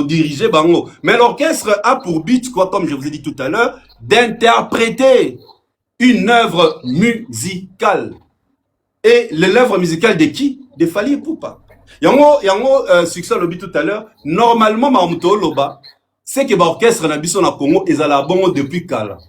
Diriger bango. Mais l'orchestre a pour but, quoi, comme je vous ai dit tout à l'heure, d'interpréter une œuvre musicale. Et l'œuvre musicale de qui? De Fali Ipupa. Yango succès le but tout à l'heure. Normalement, Mamuto Loba, c'est que l'orchestre na biso na Congo est à la bonne depuis Kala.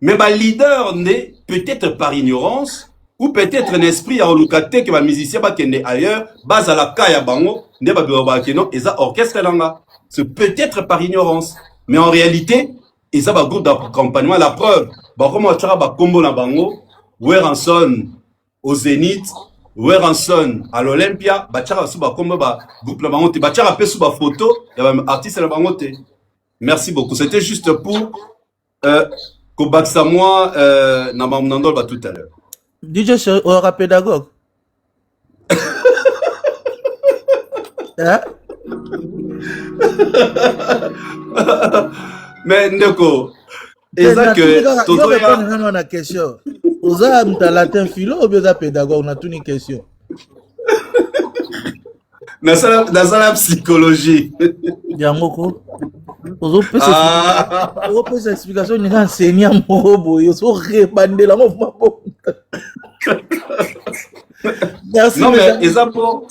Mais le leader n'est peut-être par ignorance ou peut-être un esprit à Olukate que les musiciens va kende ailleurs, base à la kaya bango, ne ba biwa keno, et ça orchestre langa. C'est peut-être par ignorance, mais en réalité, et ça va groupe d'accompagnement, la preuve, bah comment tu as ba combo na bango, Weranson au Zénith, Weranson à l'Olympia, bah tu as sous ba combo ba groupe la bango, bah tu as sous ba photo, il y a un artiste la bango. Merci beaucoup. C'était juste pour Kobaksa moi na mamnandol ba tout à l'heure. DJ aura pédagogue. Hein? Mais ndeko, eza que toto ya na question. Oza mtalatin philo ou bien pédagogue na tuni question. Na sala psychologie. Yango ko. Ozo pesa explication ni enseignant mobo yo so rebandela mo mapo. Merci. Non mais eza pour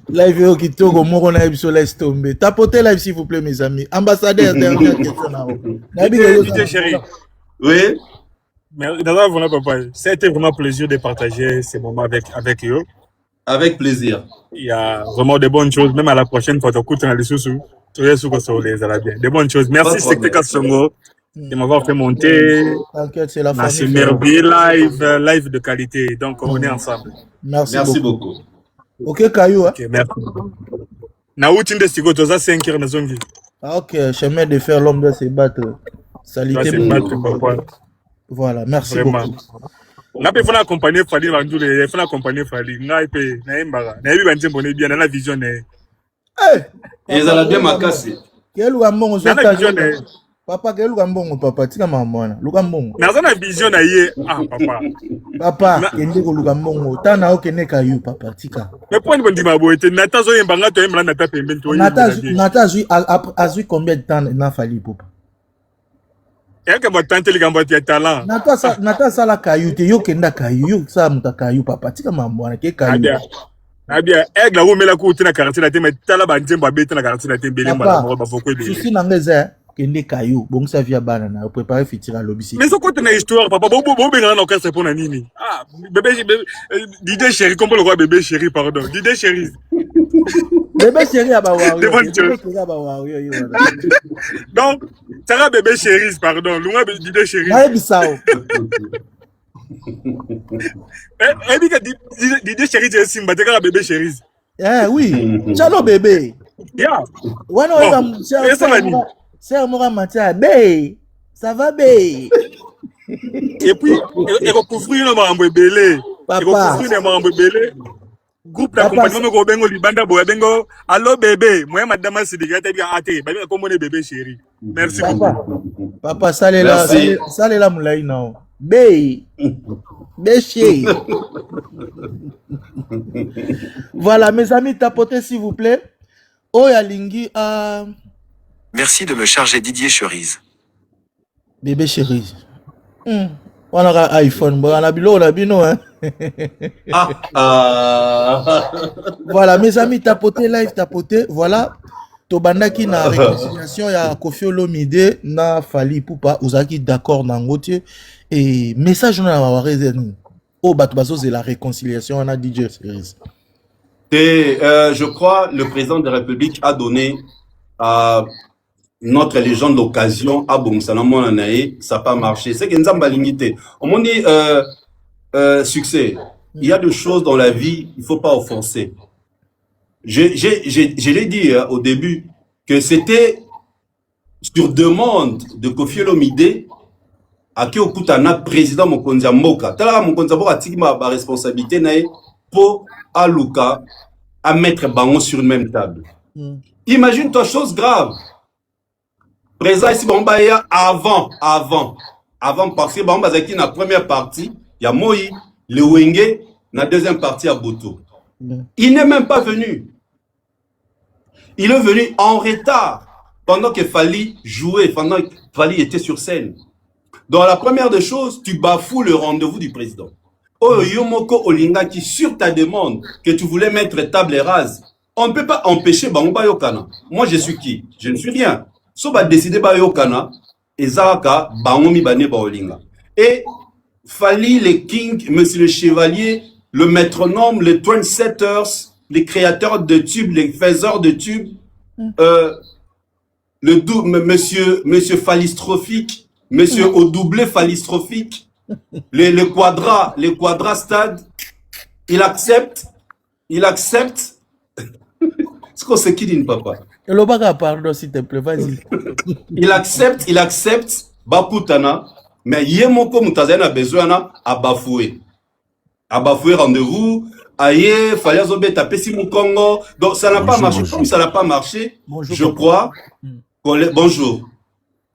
live yo kitoko moko na ebiso laisse tomber. Tapotez live s'il vous plaît mes amis. Ambassadeur dernière question na haut. DJ chéri. Oui. Mais d'abord voilà papa, ça a été vraiment plaisir de partager ces moments avec eux. Avec plaisir. Il y a vraiment de bonnes choses, même à la prochaine fois, tu écoutes les sous-sous, tu es sous les Arabiens. De bonnes choses. Merci, Secte Kassongo, de m'avoir fait monter. T'inquiète, c'est la famille. Live de qualité. Donc, on est ensemble. Merci beaucoup. Ok, Caillou. Ok, merci. Naoutine de Stigo, tu as 5 heures, Nazongi. Ah, ok, chemin de faire, l'homme doit se battre. Salité. Voilà, merci vraiment beaucoup. Na pe fona accompagner Fali Bandule, fona accompagner Fali. Na pe na embara. Na yebi banze bonne bien na vision ne. Et ça la bien makasi. Quel gambon zo ta papa quel gambon papa tika mamona. Lugambon. Na za na vision na ye papa. Papa kende ko lugambon tana okene kayu papa tika. Mais point bon dima bo ete nata zo yembanga to yembala nata pe mbento. Nata azui combien de temps na Fali papa? Et que votre tante les gambons de talent. Nata sala kayu te yo kenda kayu sa muta kayu papa tika mamona ke kayu. Abia egla wo mela ko tina quartier la te mais tala ba nzemba beta na quartier la te belé mala ba foko de. Souci na ngeze kende kayo bon ça via banana préparer futur à lobby. Mais ça compte une histoire, papa. Bon, ben, on a pour Nini. Ah, Didier Chéri, comment le roi bébé Chéri, pardon. Didier Chéri. Bébé chéri à Bawario. Donc, Sarah bébé Chéri, pardon. Loin Didier Chéri. Naïe Bissau. Elle dit que Didier Chéri, c'est Simba, t'es un bébé Chéri. Eh oui, Chalo bébé. Yeah. Ouais, non, c'est Moura Matia. Bé, ça va bé. Et puis, il va couvrir le mambo belé. Il va couvrir le mambo belé. Groupe d'accompagnement ko bengo libanda boya bengo allo bébé moi madame Sidika te bien até ba ko mone bébé chéri. Merci beaucoup. Papa salela moulay non. Bé. Béché. Voilà mes amis, tapotez s'il vous plaît. Oyalingi a Merci de me charger Didier Cherise. bébé chéri. On aura iPhone, bon on a bilo on a bino hein. Voilà mes amis, tapotez live, tapotez. Voilà tobandaki na réconciliation ya Koffi Olomide na Fally Ipupa ozaki d'accord na ngotie et message na wa réserve au bato bazo c'est la réconciliation on a DJ Series. Et je crois le président de la République a donné à notre légende l'occasion à Bomsanamon Anae, ça n'a pas marché. C'est que nous avons limité. On m'a dit succès. Il y a des choses dans la vie, il ne faut pas offenser. Je l'ai dit au début que c'était sur demande de Koffi Olomide à qui Okutana président Mokonza Mboka. Tala Mokonza Mboka tiki ma responsabilité nae pour Aluka à mettre Bango sur une même table. Imagine-toi chose grave. Présent ici Bambaya avant parce que Bamba Zaki na première partie, il y a Moi, le Wenge, na deuxième partie à Boto. Il n'est même pas venu. Il est venu en retard pendant que Fally jouait, pendant que Fally était sur scène. Dans la première des choses, tu bafoues le rendez-vous du président. Oh Yomoko Olinga qui sur ta demande que tu voulais mettre table rase, on ne peut pas empêcher Bamba Yokana. Moi je suis qui? Je ne suis rien. So ba décider ba Yokana et Zaraka Bangomi Bane Baolinga. Et Fally, les kings, monsieur le chevalier, le métronome, les trendsetters, les créateurs de tubes, les faiseurs de tubes, monsieur phallistrophique, monsieur au doublé phallistrophique, les quadras stades, il accepte. Ce qu'on se qui dit, papa. Pardon, s'il te plaît, vas-y. Il accepte, Bakutana, mais Yemoko Moutazana a besoin à bafouer. À bafouer rendez-vous, aïe, fallait zober taper si mon Congo. Donc ça n'a pas marché. Comme ça n'a pas marché, bonjour, je crois. Bonjour.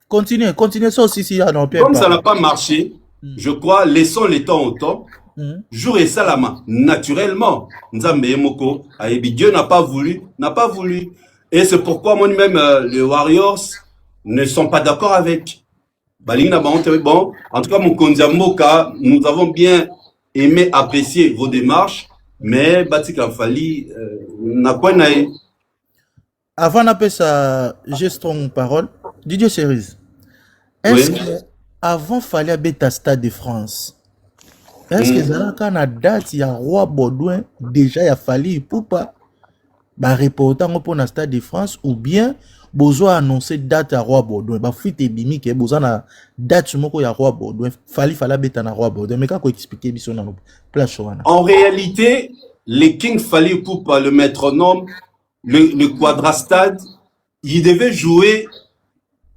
Continuez ça aussi si non, comme ça n'a pas marché, je crois, laissons les temps au temps. Jour et Salama, naturellement, Nzambe Yemoko, Dieu n'a pas voulu. Et c'est pourquoi moi-même, les Warriors ne sont pas d'accord avec. Bon, en tout cas, mon Kondiamoka, nous avons bien aimé apprécier vos démarches, mais Batika Fally n'a pas naï. Avant d'appeler ça, j'ai strong parole. Didier Series, est-ce que avant Fally à Stade de France, est-ce que quand la date il y a Roi Baudouin déjà il a Fally Ipupa bah reportant pour le Stade de France ou bien besoin annoncer date à Roi Baudouin bah fuite et bimi que besoin na date sur moko ya Roi Baudouin Fally beta na Roi Baudouin mais kako expliquer biso na place wana. En réalité les King Fally Ipupa le métronome le quadrastade il devait jouer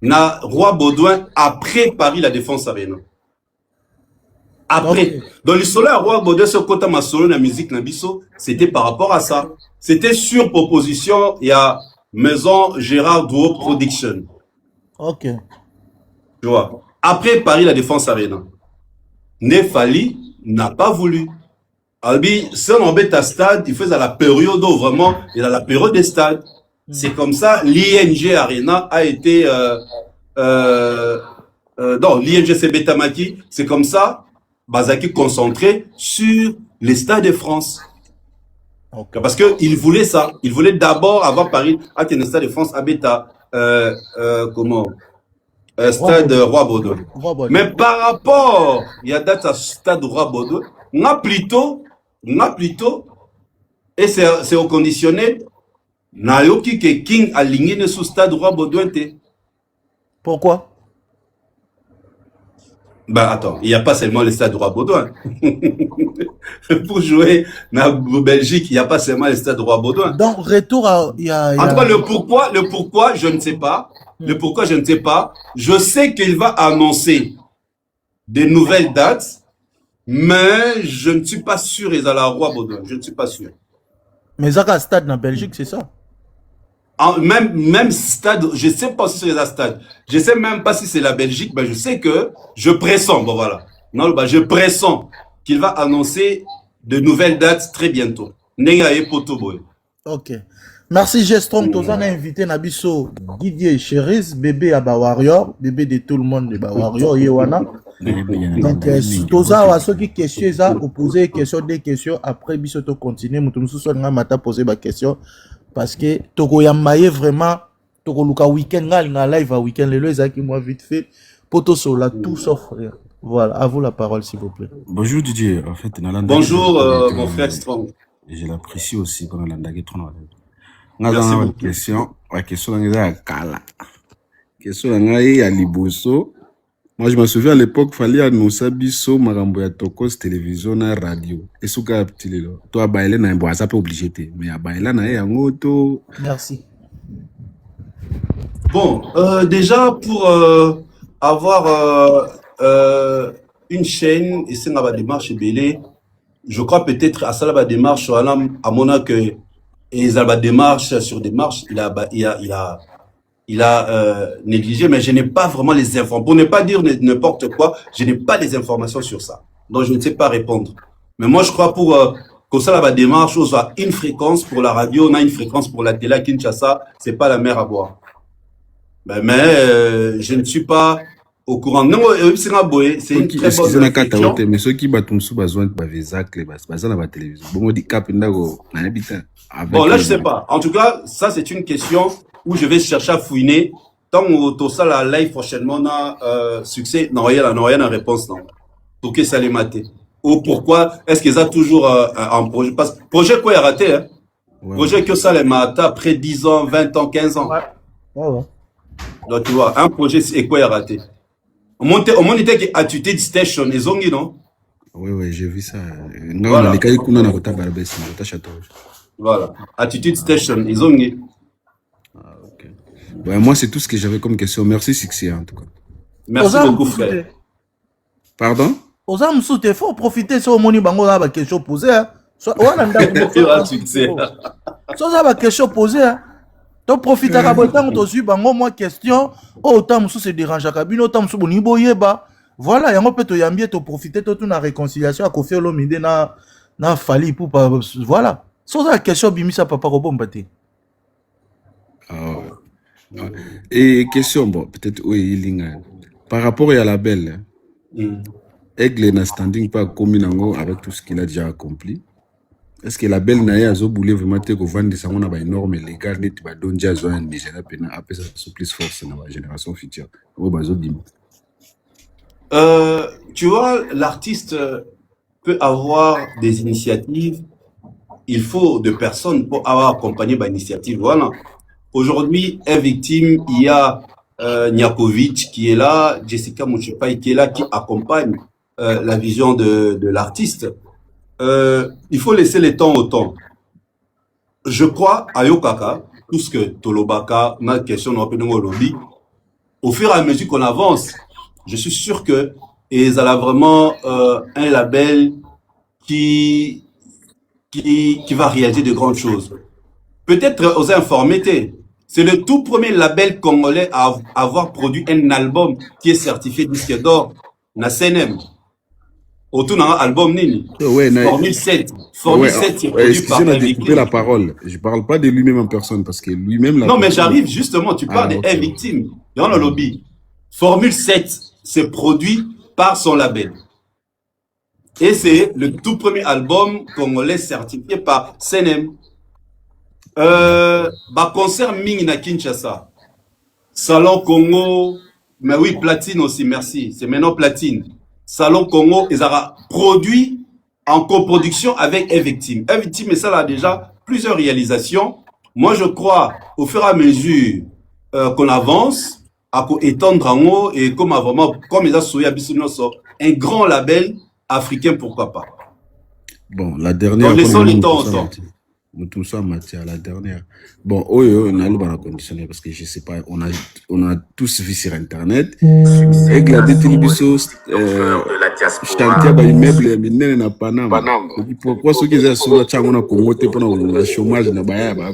na Roi Baudouin après Paris la Défense Arena. Après, dans le soleil à Roi Baudouin ce côté ma solo la musique na biso, c'était par rapport à ça. C'était sur proposition, il y a Maison Gérard Duo Production. Ok. Tu vois. Après Paris la Défense Arena. Ne Fally n'a pas voulu. Albi, si on embête à stade, il faisait à la période où vraiment, il a la période des stades. C'est comme ça, l'ING Arena a été, non, l'ING c'est Betamaki, c'est comme ça, Bazaki concentré sur les stades de France. Okay. Parce qu'il voulait ça. Il voulait d'abord avoir Paris, à le stade de France, à Beta, comment, Stade Roi Baudouin. Mais par rapport, il y a date à Stade Roi Baudouin, on a plutôt, et c'est au conditionnel, Nayoki que King aligné sous Stade Roi Baudouin. Pourquoi? Bah attends, il n'y a pas seulement le Stade Roi Baudouin. Pour jouer en Belgique, il n'y a pas seulement le Stade Roi Baudouin. Donc, retour à... En tout cas, le pourquoi, je ne sais pas. Le pourquoi, je ne sais pas. Je sais qu'il va annoncer des nouvelles dates, mais je ne suis pas sûr ils allaient à Roi Baudouin. Je ne suis pas sûr. Mais ça, un stade en Belgique, c'est ça? Même stade, je ne sais pas si c'est la stade. Je ne sais même pas si c'est la Belgique, mais je sais que je pressens, bon voilà. Non, bah, je pressens qu'il va annoncer de nouvelles dates très bientôt. Ok. Merci Gestron, tous on a invité Nabiso, Didier Cherise, bébé à Warrior, bébé de tout le monde de Warrior, Yewana. Donc, tous à ceux qui questions, ça, vous posez des questions, après, bisoto continuer, nous sommes en train poser des questions, parce que Togo Yamaye vraiment, Togo Luka week-end, live à week-end, les lois qui moi vite fait, poto sur la tout sauf rien. Voilà, à vous la parole s'il vous plaît. Bonjour Didier, en fait, bonjour mon frère Strong. Je l'apprécie aussi pendant l'andagé trop. Merci beaucoup. Question à Kala. Question à Liboso. Moi, je me souviens à l'époque, il fallait annoncer Bisso, Maramboya Tokos, télévision, radio. Et ce cas, toi, Baïlé, n'a pas obligé. Mais à Baïlé, n'a pas auto. Merci. Bon, déjà, pour avoir une chaîne, et c'est la démarche Belé, je crois peut-être à ça la démarche, à mon avis, que et la démarche sur démarche, il a négligé, mais je n'ai pas vraiment les informations. Pour ne pas dire n'importe quoi, je n'ai pas les informations sur ça. Donc, je ne sais pas répondre. Mais moi, je crois pour ça, la démarche, on a une fréquence pour la radio, on a une fréquence pour la télé à Kinshasa, c'est pas la mer à boire. Mais je ne suis pas au courant. Non, c'est une très bonne question. Mais ceux qui battent sous besoin de la télévision. Bon, là, je sais pas. En tout cas, ça, c'est une question où je vais chercher à fouiner. Tant que ça, la live prochainement, on a succès. Non, il y a une réponse, non. Pour que ça les mate. Ou pourquoi est-ce qu'ils ont toujours un projet? Parce que projet quoi est raté, hein? Ouais, projet que ça les mate après 10 ans, 20 ans, 15 ans. Ouais. Donc, tu vois, un projet, c'est quoi est raté? Au moins, était que Attitude Station, ils ont dit, non? Oui, j'ai vu ça. Voilà. Voilà. Attitude Station, ils ont dit. Okay. Ouais, moi, c'est tout ce que j'avais comme question. Merci, Sixi, en tout cas. Merci beaucoup, frère. Pardon? Aux hommes sous il faut profiter sur mon bango là, la question posée. Soit la question posée. Donc, profite à Kabotan, on suit bango, moi, question. Autant se dérange à cabine, autant sous boni boyeba. Voilà, et on peut te yambier, te profiter, toute une réconciliation à Kofi Olomide na fali pour pas. Voilà. Soit la question bimisa papa Robombate. Et question, bon, peut-être, oui, par rapport à la belle, Aigle n'a standing pas commun avec tout ce qu'il a déjà accompli. Est-ce que la belle n'a pas voulu vraiment te vendre des sangs à énorme légal net ba don jazo en Nigeria pena après ça sous plus force dans la génération future. Tu vois, l'artiste peut avoir des initiatives. Il faut de personnes pour avoir accompagné par initiative. Voilà. Aujourd'hui, est victime, il y a Niakovic qui est là, Jessica Mouchipai qui est là, qui accompagne la vision de l'artiste. Il faut laisser le temps au temps. Je crois à Yokaka, tout ce que Tolobaka, ma question au lobby, au fur et à mesure qu'on avance, je suis sûr que ils ont vraiment un label qui va réaliser de grandes choses. Peut-être aux informés, c'est le tout premier label congolais à avoir produit un album qui est certifié disque d'or, na CNM. Autour d'un album Nini. Formule 7. Formule 7 qui est produit par découper la parole. Je parle pas de lui-même en personne parce que lui-même. Non, mais j'arrive justement. Tu parles de victime. Dans le lobby. Formule 7, c'est produit par son label. Et c'est le tout premier album congolais certifié par CNM. Concert Ming na Kinshasa. Salon Congo, Mais oui, platine aussi, merci. C'est maintenant platine. Salon Congo, ils ont produit en coproduction avec Evictime. Evictime, ça là déjà plusieurs réalisations. Moi, je crois, au fur et à mesure qu'on avance, à étendre en haut et comme vraiment, comme ils ont souhaité un grand label africain, pourquoi pas. Bon, la dernière. Donc, laissons le temps au temps. Tout ça, Mathieu, la dernière. Bon, on a le conditionné parce que je sais pas, on a tous vu sur Internet. Et que la télévision, chantier, bah, immeuble, mais n'a pas Panama. Pourquoi ceux qui sont sur le Congo, pendant le chômage, n'a pas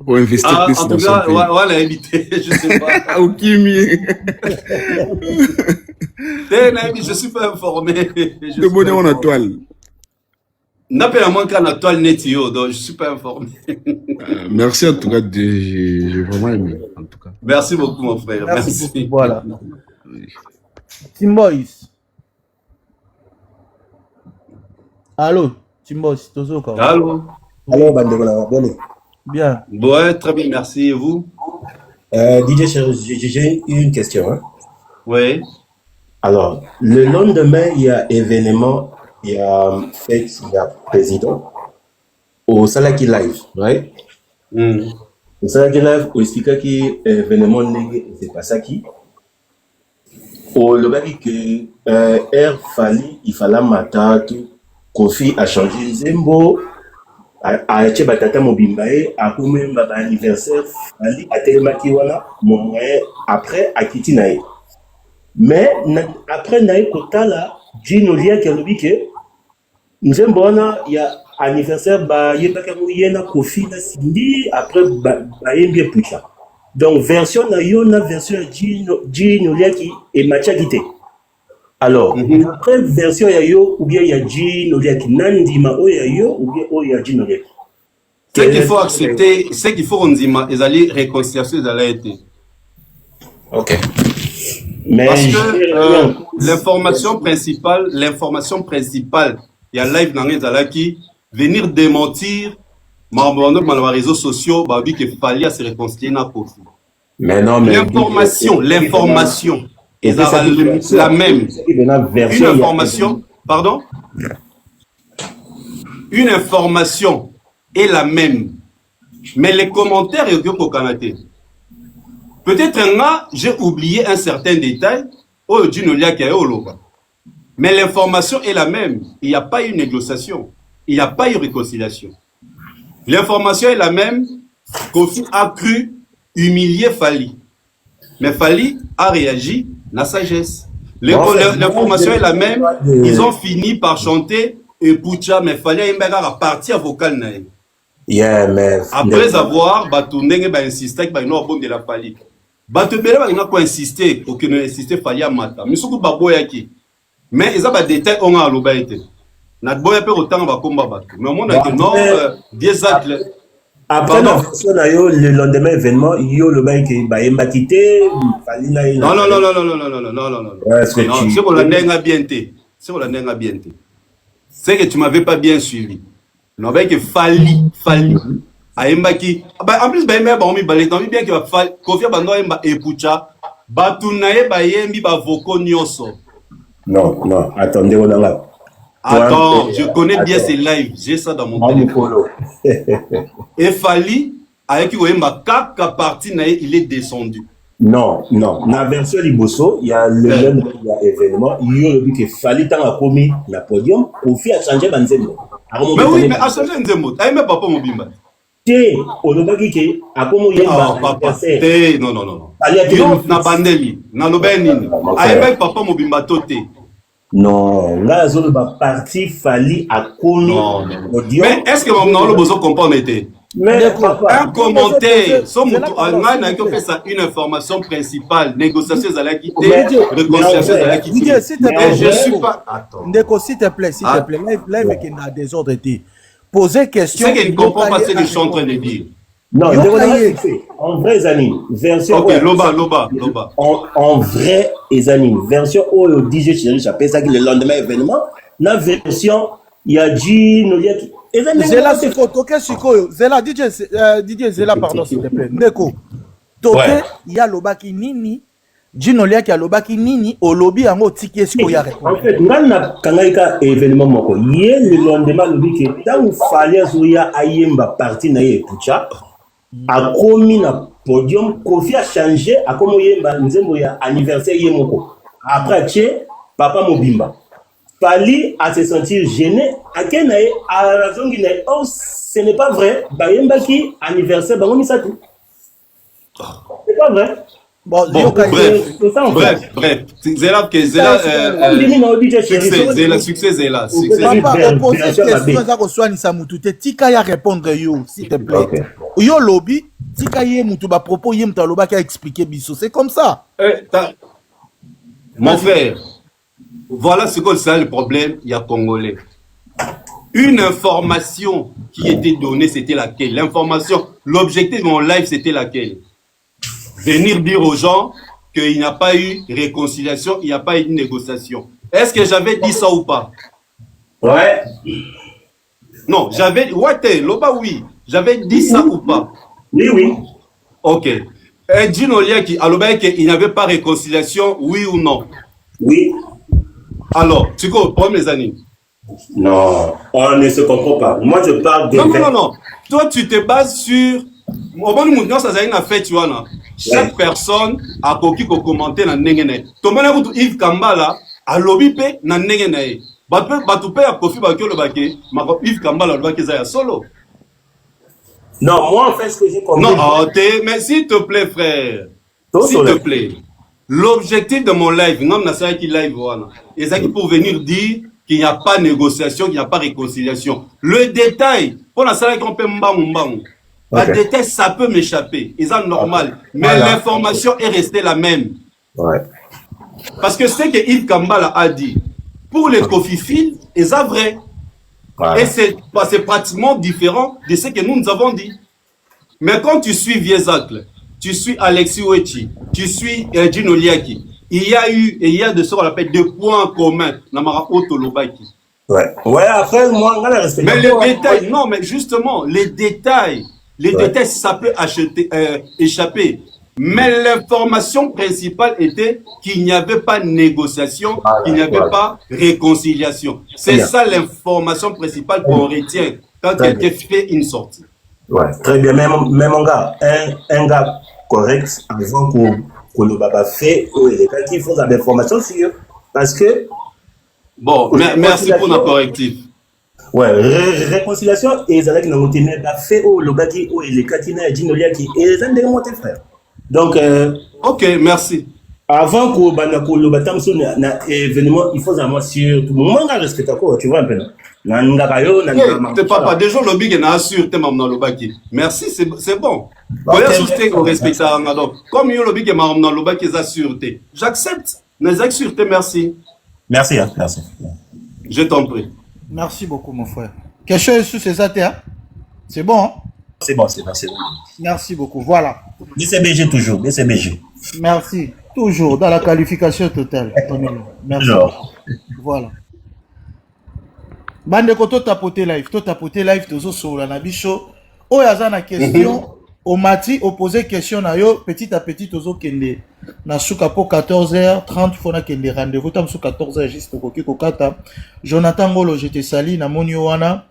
pour investir plus dans son pays. On l'a invité, je sais pas. Au Kimi. Je suis pas informé. De bonheur en toile. N'a pas moins qu'un toile netio, donc je suis pas informé. Merci en tout cas, j'ai vraiment aimé. En tout cas. Merci beaucoup mon frère. Merci. Voilà. Team Boys. Allô, Team Boys, Tozo quoi. Allô. Allô, Bandegola, bonne. Bien. Ouais, très bien, merci. Et vous? DJ, j'ai une question. Hein? Oui. Alors, le lendemain, il y a événement, il y a fête, il y a président au Salaki Live, right? Au Salaki Live, au speaker qui événement négué, c'est pas ça qui. Au lobby que Air Fali, il fallait mater, Kofi a changé Zembo. A été batata mobimbae a comme un anniversaire ali a télémaki wala mon après a quitté nae mais après nae kota là Gino lia qui a dit que nous mbona il y a anniversaire ba yebaka yena Kofi na Sindi après ba yembie pucha donc version na yona version Gino lia qui est matcha quitté. Alors, après version yayo ou bien ya Gino lia qui nandima o yayo ou bien o ya Gino lia. Ce qu'il faut accepter, ce qu'il faut ondima, ils allaient réconciliation, ils allaient être. Ok. Mais parce que l'information principale, il y a live dans les alaki venir démentir, dans les réseaux sociaux, babi que fallait se réconcilier na Kofi. Mais non, mais l'information. Et la même. Une information, pardon? Une information est la même. Mais les commentaires, peut-être là, j'ai oublié un certain détail. Mais l'information est la même. Il n'y a pas eu négociation. Il n'y a pas eu réconciliation. L'information est la même. Kofi a cru humilier Fali. Mais Fali a réagi. La sagesse. L'information est la même. Ils ont fini par chanter et Pucha, mais fallait à partir vocal. Yeah, mais après avoir batourné, insisté que nous avons de la Fali. Batubele va pas insister pour que nous insister Fali à Mata. Mais surtout baboyaki. Mais ils ont des détails on a l'obaïté. Notre boya peut autant va combat battre. Mais au monde a que non, des actes. Après le lendemain événement, yo le bain qui va embâtiter, Fali na. Non. C'est pour la nenga bien té. C'est pour la nenga bien té. C'est que tu m'avais pas bien suivi. Non, avec que Fali. Aembaki. En plus, ben on mi balé. Non, bien que Fali. Kofi bando emba epucha. Batunae ba yembi ba voko nyoso. Non, attendez, on a là. Attends, je connais bien ces lives. J'ai ça dans mon téléphone. Et Fali, avec Oemba, kaka partie il est descendu. Non. Dans la version Liboso, il y a le même événement. Il y a le que Fali tant a commis la podium. Kofi a changé Banzemo. Mais oui, mais a changé Banzemo. T'as même pas Mobimba. On a dit que a commis papa. Non. Na bandeli, na lobenini. A papa Mobimba toté. Non, là, ils ont parti Fali à commis. Mais est-ce que mon nom le besoin comprendre était? Mais un commentaire, une information principale, négociation à la quitter, réconciliation à la quitter. Je suis pas. Ndeko, s'il te plaît, live qui n'a des ordres été. Poser question. C'est qu'il ne comprend pas ce que je suis en train de dire. Non, en vrai, Zanine, version. Ok, Loba. En vrai, Zanine, version où le DJ Chéri, j'appelle ça le lendemain événement. La version, il y a Gino, Zela, c'est Toke Sikoyo. Zela, DJ Zela, pardon, s'il te plaît. Ndeko. Toke, il y a Loba qui nini. Gino Liaki alobaki nini olobi yango tiki esiko ya répondre. En fait, ngana kangaika événement moko. Yé le lendemain lobi que tant fallait zoya ayemba parti na ye pucha. A commis na podium, Kofi a changé, a comme yemba nzembo ya anniversaire yemoko. Après tché, papa Mobimba. Fali à se sentir gêné. À quel à la raison qu'il est, oh, ce n'est pas vrai. Bayemba qui anniversaire, bah on y ça tout. C'est pas vrai. Bon, bref. C'est là que c'est là. Succès. Papa, opposez question ça qu'on soit ni sa mutu te tika ya répondre yo, s'il te plaît. Okay. Yo lobby, tika ye mutu ba propos ye mutu loba qui a expliqué biso, c'est comme ça. Mon frère, voilà ce que c'est le problème, il y a Congolais. Une information qui était donnée, c'était laquelle? L'information, l'objectif de mon live, c'était laquelle? Venir dire aux gens qu'il n'y a pas eu réconciliation, il n'y a pas eu de négociation. Est-ce que j'avais dit ça ou pas? Ouais. Non, j'avais... Ouais, Loba, oui. J'avais dit ça ou pas? Oui. Ok. Gino Liaki, il n'y avait pas réconciliation, oui ou non? Oui. Alors, tu comprends mes amis? Non, on ne se comprend pas. Moi, je parle de... Non. Toi, tu te bases sur... Au moment où ça a fait, tu vois, chaque personne a coquille pour commenter dans Nengene. Ton bon Yves Kambala a lobby pe dans Nengene. Tu peux à Kofi Bakio le baquet, mais Yves Kambala le baquet ça solo. Non, moi, en fait, ce que j'ai compris... Non, mais s'il te plaît, frère. S'il te plaît. L'objectif de mon live, non, c'est qui live, voilà. Et ça qui pour venir dire qu'il n'y a pas de négociation, qu'il n'y a pas de réconciliation. Le détail, pour la salle qu'on peut mbang. Le détail, ça peut m'échapper. Et ça, normal. Mais l'information est restée la même. Ouais. Parce que ce que Yves Kambala a dit, pour les Kofi, et ça vrai. Voilà. Et c'est pratiquement différent de ce que nous avons dit. Mais quand tu suis Viezacle, tu suis Alexis Wechi, tu suis Gino Liaki, il y a eu, et il y a de ce qu'on appelle des points communs dans Mara Otolobaki. Ouais, après, moi, on a respecté. Mais les détails, non, mais justement, les détails, ça peut échapper. Mais l'information principale était qu'il n'y avait pas de négociation, qu'il n'y avait pas réconciliation. C'est ça l'information principale qu'on retient quand quelqu'un fait une sortie. Ouais, très bien. Mais mon gars, un gars correct, avant que le baba fait, il faut des informations sur. Parce que. Bon, merci pour notre correctif. Ouais, réconciliation, et ça qui n'a pas fait, le bagi, les katina, Ginolia qui est un des montés, frère. Donc. Ok, merci. Avant que le batam soit un événement, il faut savoir sur tout le monde respecte quoi, tu vois un peu. T'es papa, déjà le big n'a assuré t'es maman le baki. Merci, c'est bon. Voyez soutenir qu'on respecte ça donc. Comme yo le big maman dans le baki a sûreté. J'accepte. Les assuretés, merci. Merci, merci. Je t'en prie. Merci beaucoup mon frère. Quelque chose sur ces athées, c'est bon. Hein? C'est bon. Merci beaucoup. Voilà. BCBG toujours, BCBG. Merci. Toujours dans la qualification totale. Merci. Genre. Voilà. Bande koto tapoter live, tozo sur la nabicho. O yaza na question, o mati opposer question na yo petit à petit tozo kende. Na suka po 14h30 fona kende rendez-vous tam sou 14h juste koki kokata. Jonathan Ngolo je te sali na moni wana.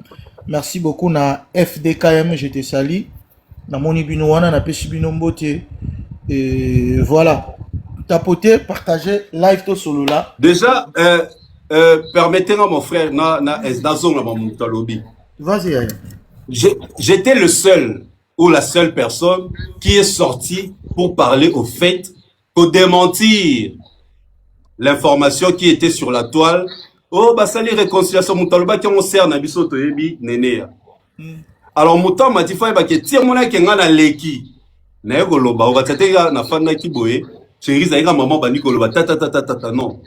Merci beaucoup na FDKM je te sali. Na moni bino wana na peshi bino mbote. Et voilà. Tapoter, partager live to solo là. Déjà permettez-moi mon frère Vas-y. J'étais le seul ou la seule personne qui est sortie pour parler au fait, pour démentir l'information qui était sur la toile. Oh bah ça les réconciliation Moutaloba qui on sert na biso toyebi nénéa. Alors Moutan m'a dit faut ba que tire mona kenga na leki. Na yekoloba o batata na fanda ki boye. Chérie zaïga maman bani koloba tata non.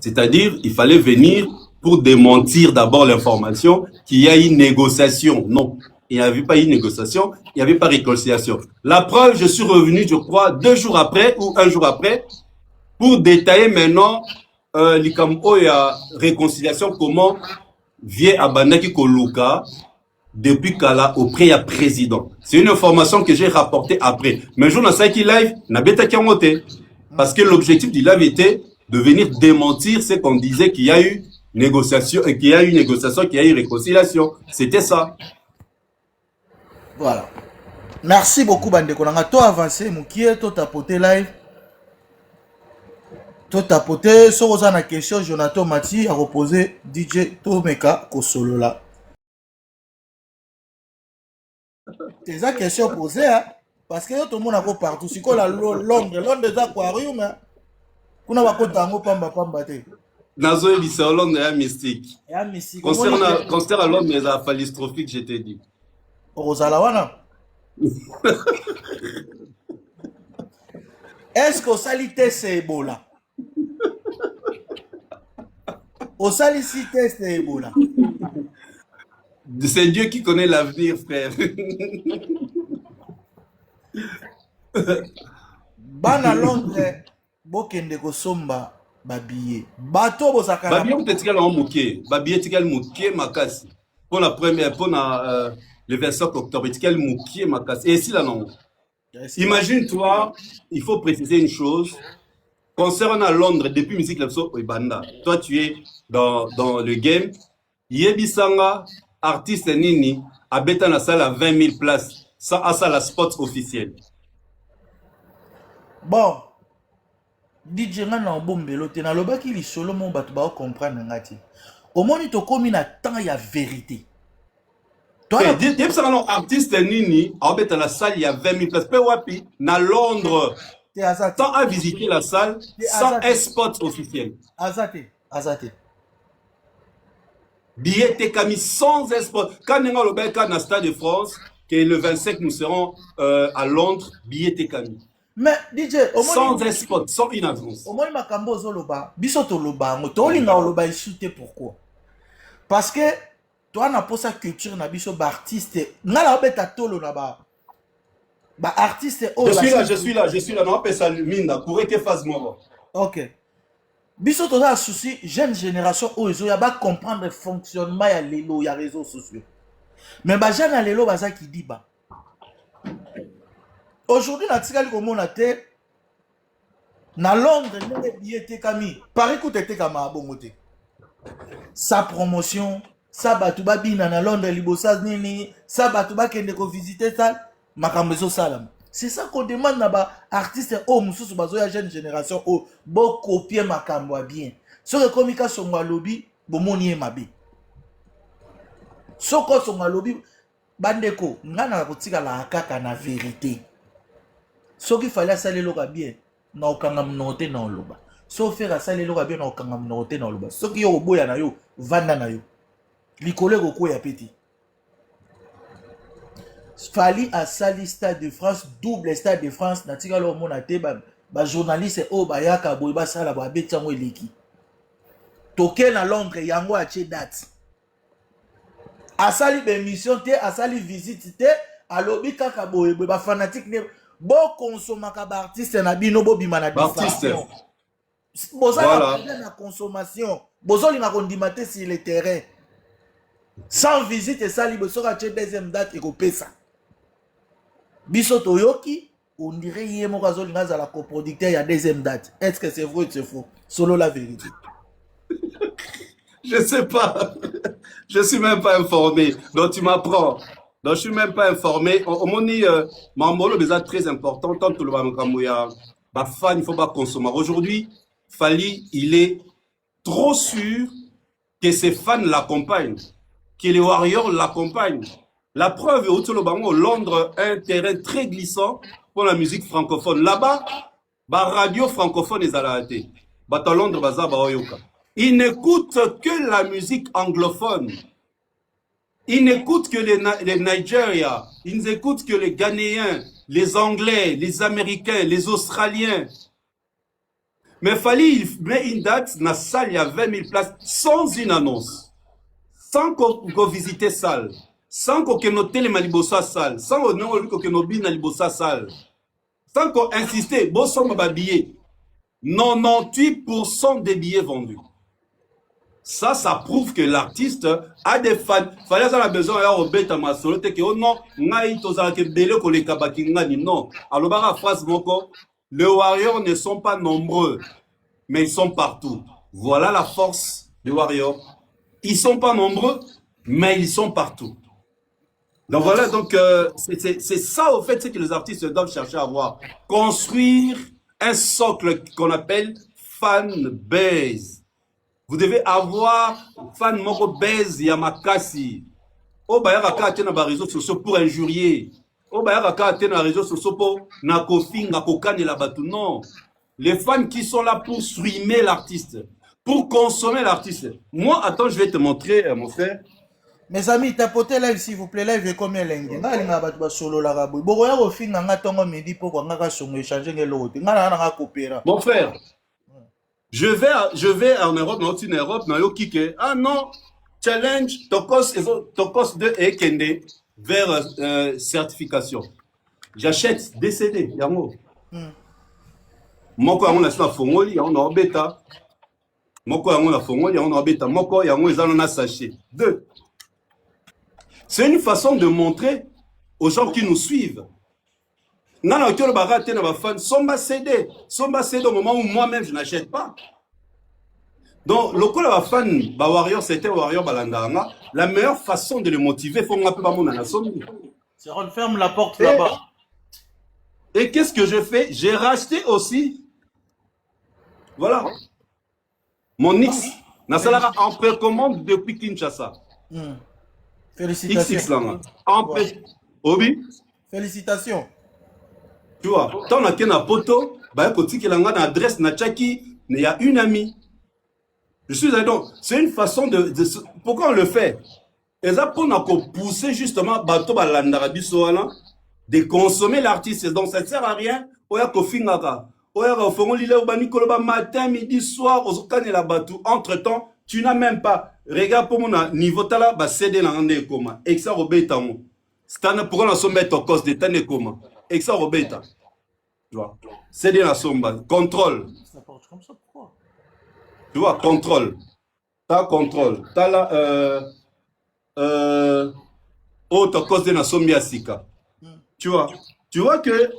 C'est-à-dire, il fallait venir pour démentir d'abord l'information qu'il y a une négociation. Non, il n'y avait pas eu négociation, il n'y avait pas réconciliation. La preuve, je suis revenu, je crois, 2 jours après ou 1 jour après, pour détailler maintenant l'Ikambo et la réconciliation, comment vient Abanaki Koluka depuis Kala auprès du président. C'est une information que j'ai rapportée après. Mais je ne sais qui live, n'a pas été. Parce que l'objectif du live était de venir démentir ce qu'on disait qu'il y a eu négociation, et qu'il y a eu négociation, qu'il y a eu réconciliation. C'était ça. Voilà. Merci beaucoup, Bandeko. On a tout avancé, Moukié, tout tapoté live. Tout tapoté. Sur la question, Jonathan Mati a reposé DJ Tomeka Kosolola. C'est la question posée, hein? Parce que tout le monde a partout. Si on a Londres des aquariums, on a pas de pamba pamba. Nazo et Londres est un mystique. Et un mystique. Concert à Londres, mais à phallistrophique, je t'ai dit. Rosalawana. Est-ce que Osali test Ebola? Osali si test Ebola. C'est Dieu qui connaît l'avenir, frère. Bana Londres, bokende kosomba babillet. Bato bosaka. Babillet peut-être qu'elle a mouké. Babillet qu'elle mouké makasi. Pour la première, pour le 25 octobre, qu'elle mouké makasi. Et ici là non. Imagine-toi, il faut préciser une chose. Concernant à Londres, depuis musique Lapso Banda, toi tu es dans le game. Yebisanga, artiste Nini, habite dans la salle à 20 000 places. Ça a ça la spot officielle. Bon, DJ Ngana Bombelo, tu n'as pas qu'il solo mon batba comprendre ngati. Au moins il te commis na temps il y a vérité. Toi dis ça non artiste Nini, habite dans la salle il y a 20 000 places. Pe wapi na Londres. Sans à visiter la salle, sans un spot officiel. Azate. Billet Tekami sans un spot. Quand nous avons le Stade de France, que le 25 nous serons à Londres, billet Tekami. Mais DJ, sans un spot, sans une avance. Au moins, Makambo Zoloba, Bisoto Loba, Motolinga Loba insulté pourquoi? Parce que toi, n'a pas sa culture, n'a biso artiste. N'a la bête à tolo là-bas. Bah artiste je suis là, non appelle ça minda pour que fasse moi. OK. Biso to da souci jeune génération ozo ya ba comprendre le fonctionnement ya lelo ya réseaux sociaux. Mais ba jeune à lelo baza qui dit ba. Aujourd'hui na tikali ko mona te na Londres ne billet te kami. Paris ko te kama bongo te. Sa promotion, sa batu ba bina na Londres libosa nini, sa batu ba kende ko visiter ça. C'est ça qu'on demande là-bas. Artistes, oh, moussous, bazoya jeune génération, oh, bon copier makambo bien. Ce que komika songa lobby, bon moni mabe. Soko songa lobby, bandeko, ngana kotika la kaka na vérité. Ce qu'il fallait saler loka bien, na okanga mnote na loba. So faire saler loka bien na okanga mnote na loba. Ce qui yo boya na yo, vanda na yo. Likole ko ya petit. Fali à sali Stade de France, double Stade de France, natika lo mona te ba journaliste o bayaka boy ba sala ba betango eleki. Toke na Londres yango a che date. A sali be mission te, a sali visite te, a lobi kaka boy ba fanatique ne bo consomaka ba artiste na bino bo bima na distraction. Bozala na consommation, bozoli na kondimate sur le terrain. Sans visite et sali bosoka che deuxième date et ko pesa. Biso Toyoki, on dirait hier mon gazolinga à la coproducteur il y a deuxième date. Est-ce que c'est vrai ou c'est faux? Selon la vérité. Je sais pas. Je suis même pas informé. Donc tu m'apprends. Donc je suis même pas informé. On m'a dit Mambolo déjà très important. Tant que le Bamkamouya, bah fan il faut pas consommer. Aujourd'hui, Fali il est trop sûr que ses fans l'accompagnent, que les Warriors l'accompagnent. La preuve est au Londres, un terrain très glissant pour la musique francophone. Là-bas, la radio francophone est à la hâte. À Londres, ils n'écoutent que la musique anglophone. Ils n'écoutent que les Nigériens. Ils n'écoutent que les Ghanéens, les Anglais, les Américains, les Australiens. Mais Fali, il met une date, dans la salle, il y a 20 000 places, sans une annonce. Sans qu'on visite la salle. Sans qu'on note les malibosa salle, sans qu'on note les malibosa salle, sans qu'on insiste, bon son billet, 98% des billets vendus. Ça prouve que l'artiste a des fans. Fallait ça la besoin d'avoir au bête à ma solo, que oh non, naï tozala que belé ko les kabaki ngani non. Alors bara phrase moko, Les Warriors ne sont pas nombreux, mais ils sont partout. Voilà la force des Warriors. Ils sont pas nombreux, mais ils sont partout. Donc voilà, donc c'est ça au fait, c'est que les artistes doivent chercher à avoir. Construire un socle qu'on appelle fan base. Vous devez avoir fan moko base yamakasi. Oh bah yaka ka tena ba réseaux sociaux pour injurier. Oh bah yaka ka tena réseaux sociaux pour na kofinga kokane la batu. Non. Les fans qui sont là pour streamer l'artiste, pour consommer l'artiste. Moi, attends, je vais te montrer, mon frère. Mes amis, tapotez live s'il vous plaît. Live est combien lingue? Nga linga batu ba solo la raboui. Boko ya kofinga nga tongo midi pour kwa nga ka songo échanger ngelo. Nga na nga kopera. Mon frère, je vais en Europe, non, en Europe, non, yo kike. Ah non, challenge, tokos de ekende vers certification. J'achète des CD, yango. Moko yango na sina fongoli, yango na obeta. Moko yango na fongoli, yango na obeta. Moko yango ezana na sachet. Deux. C'est une façon de montrer aux gens qui nous suivent. Nana okyo barate na ba fan somba CD au moment où moi-même je n'achète pas. Donc lokola ba fan ba warrior c'était warrior balandanga, la meilleure façon de le motiver faut ngape ba mona na sombi. C'est on ferme la porte là-bas. Et qu'est-ce que je fais? J'ai racheté aussi. Voilà. Mon X nasalara en précommande depuis Kinshasa. Félicitations. XX là. En Obi. Félicitations. Tu vois, tant on a qu'un poto, bah côté qu'il a une adresse na Tchaki, il y a une amie. Je suis donc, c'est une façon pourquoi on le fait? Et ça pour nous pousser justement bateau balandarabi soana de consommer l'artiste. Donc ça ne sert à rien. Oya kofingaka, oya kofongo lile ubani koloba matin, midi, soir, ozokane la bateau. Entre temps, tu n'as même pas. Regarde pour mon niveau tala ba CD na ngande koma. Exa robeta mo. Stana pourquoi on a somme ton cause de tane koma. Exa robeta. Tu vois, CD la somba, contrôle. Ça porte comme ça, pourquoi? Tu vois, contrôle. T'as contrôle. T'as là, oh, ton cause de la sombia sika. Tu vois que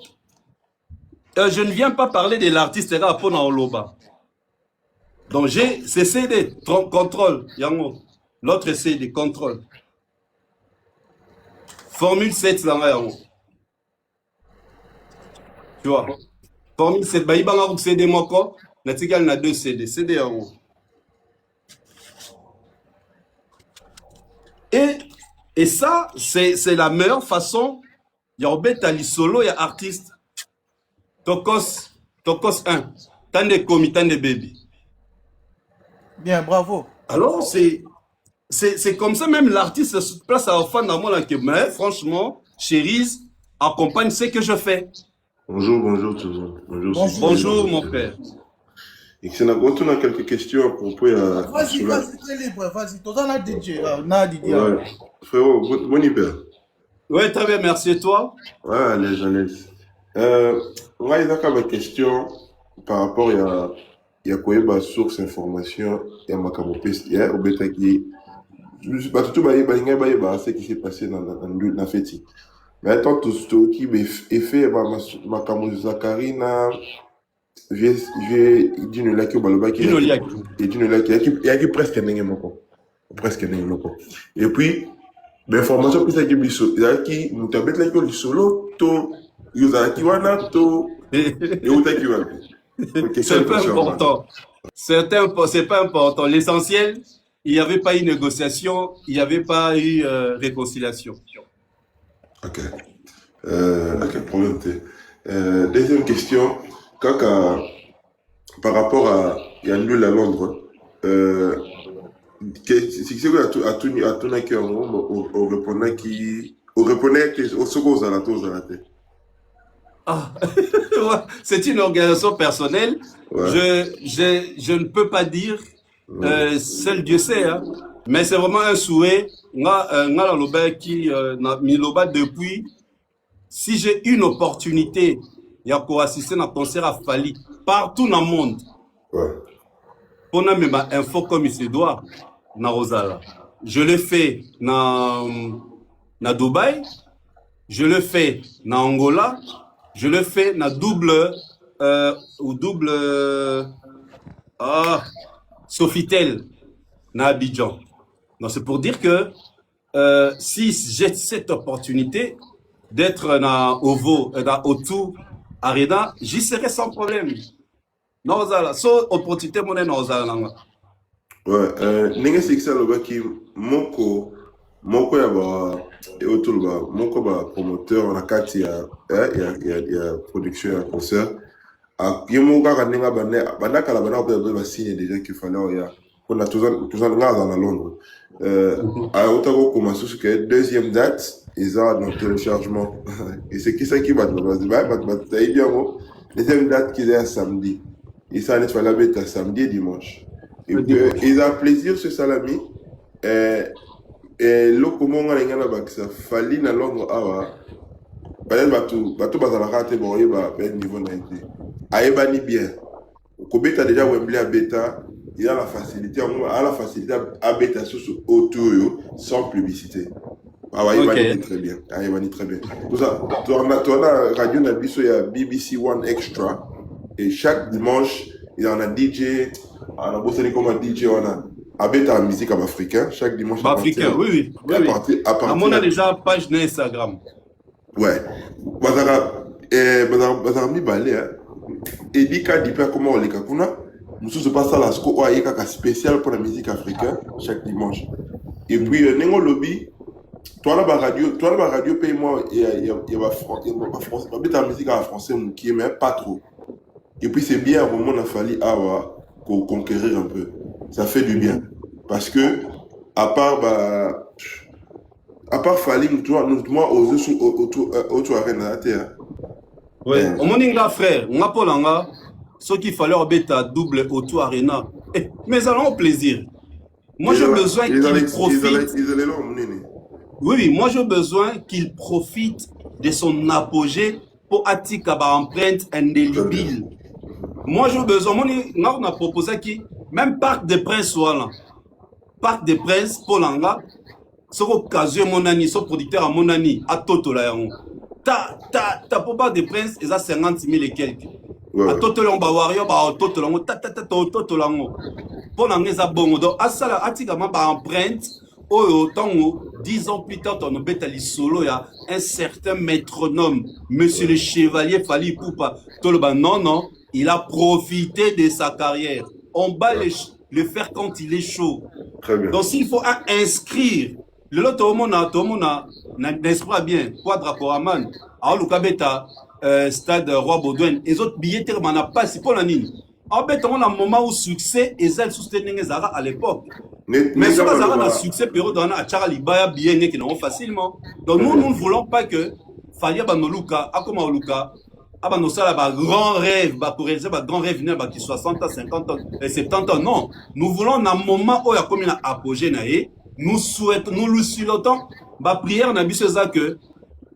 je ne viens pas parler de l'artiste là pour Oloba. Donc j'ai ces CD, contrôle, yango. L'autre CD, contrôle. Formule 7 là, yango. Tu vois, formule 7, bah, il va y CD moko, il a 2 CD, CD en haut. Et ça, c'est la meilleure façon. Il y a Obetali solo, il y a artiste. Tokos 1. Tant de commis, tant de baby. Bien, bravo. Alors, c'est comme ça, même l'artiste se place à offrir dans mon langue. Mais franchement, Cherise accompagne ce que je fais. Bonjour tout le monde. Bonjour mon père. Et que on a quelques questions à propos. Vas-y, très libre, vas-y. Toi, on a DJ. Ouais. Frérot, bon hiver. Ouais, très bien, merci. Et toi? Ouais, allez. Ouais, il y a une question par rapport à quoi il y a source information, il y a Makabopes, il y a Obeta qui. Je ne sais pas tout ce qui s'est passé dans la fête. Mais attends, tout ce qui est fait, ma camoufle Zakarina, j'ai dit une laque au baloba qui est presque un et puis, l'information que ça qui est qui nous t'habite là que solo, to, yuzaki wana, to, et où t'as qui va. C'est pas important. C'est pas important. L'essentiel, il n'y avait pas eu négociation, il n'y avait pas eu réconciliation. Ok. Problème. Deuxième question. Par rapport à Yanul à Londres, c'est que à tout cœur au répondant qui au répondant qui au second aux alentours. Ah, c'est une organisation personnelle. Ouais. Je ne peux pas dire. Seul Dieu sait, hein. Mais c'est vraiment un souhait. Depuis, si j'ai une opportunité, il y a pour assister à un concert à Fali, partout dans le monde. Ouais. Pour nous, même info comme il se doit, na Rosala. Je le fais na Dubaï, je le fais na Angola, je le fais na double au double Sofitel na Abidjan. Donc c'est pour dire que si j'ai cette opportunité d'être dans OVO, dans O2 Arena, j'y serai sans problème. Non, ça, so opportunité mon non ça là. Ouais, n'engage c'est que ça le gars qui moko ya ba et autour ba moko ba promoteur na kati ya production ya concert. A yemo ka nenga bana kala bana ba signe déjà qu'il fallait ya on a tous dans Londres. À Ottawa commence ce que deuxième date ils ont dans téléchargement et c'est qui ça qui va bien deuxième date qui est un samedi et ça il fallait mettre samedi et dimanche. Et ils ont plaisir ce salami et le comment on a gagné la ça fallait dans Londres bateau bazala raté bon il va ben niveau naïté aïbani bien Kobeta déjà Wembley à bêta il a la facilité à bêta sur autour sans publicité. Ah ouais, il va très bien. Ah, il va très bien. Tout ça, tu as radio Nabiso, il y a BBC One Extra. Et chaque dimanche, il y en a DJ. On a bossé comme un DJ, on a Abeta en musique africain. Chaque dimanche. Africain, oui. À mon a déjà page Instagram. Ouais. Bazara mi balé, hein. Et dit qu'à dit pas comment on les kakuna. Nous se passe à la sco ou à spécial pour la musique africaine chaque dimanche. Et puis, Nengo Lobby. Toi là, radio, paye-moi, il y a français, la musique en français, qui est même pas trop. Et puis c'est bien, au moment où il a fallu conquérir un peu. Ça fait du bien. Parce que, à part Fali, moi, autour arène à la terre. Ouais, au moment frère, on a pas l'anga, ce qu'il fallait en bêta double autour arena. Mais allons au plaisir. Moi, j'ai besoin qu'il profite. Oui, moi j'ai besoin qu'il profite de son apogée pour attirer ma empreinte indélébile. Moi j'ai besoin, on a proposé qui même Parc des Princes soit là. Parc des Princes pour l'anga, ce occasion mon ami, ce producteur à mon ami, à Toto là. Ta pour Parc des Princes, ils ont 50 000 et quelques. À Toto là, on va voir, Toto là, pour l'anga, ça bon. Donc, à ça là, attirer ma empreinte. Autant 10 ans plus tard, on a les solo, il y a un certain métronome, monsieur le chevalier Fali Poupa. Non, il a profité de sa carrière. On va le faire quand il est chaud. Très bien. Donc s'il faut inscrire, le lot, tout le monde n'est-ce pas bien, Quadra Poraman, alors le Kabeta, Stade Roi Baudouin, les autres billets, on n'a pas, c'est pour la ligne. En fait, on a un moment où succès, et ça, soutenir les Zara à l'époque. Mais ça va un succès période dans la Charlie Baya bien qui n'ont facilement. Donc nous ne voulons pas que Falia Banoluka, Akoma Oluka, Abanosala ba grand rêve, pour réaliser ba grand rêve qui 60 ans, 50 ans, 70 ans. Non, nous voulons un moment où il y a comme une apogée naïe. Nous souhaitons, nous le souhaitons, ba prière n'a bis ça que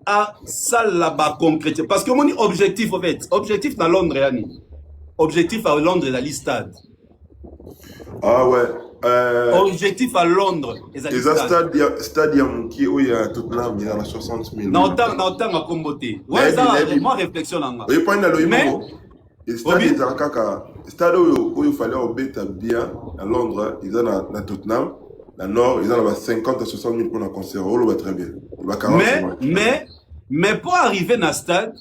à ça là-bas concrètement. Parce que mon objectif en fait, objectif dans Londres Réani. Objectif à Londres la stade. Ah ouais. Objectif à Londres. Et ça, stade qui il y a tout là, il y a 60 000. Non, tant à comboter. Ouais, ça, moi, réflexion là. Oui, pas le mais. Et stade où il fallait obéir bien à Londres, ils ont à Tottenham, à Nord, ils ont 50 à 60 000 pour un concert. On va très bien. Mais pour arriver dans le stade,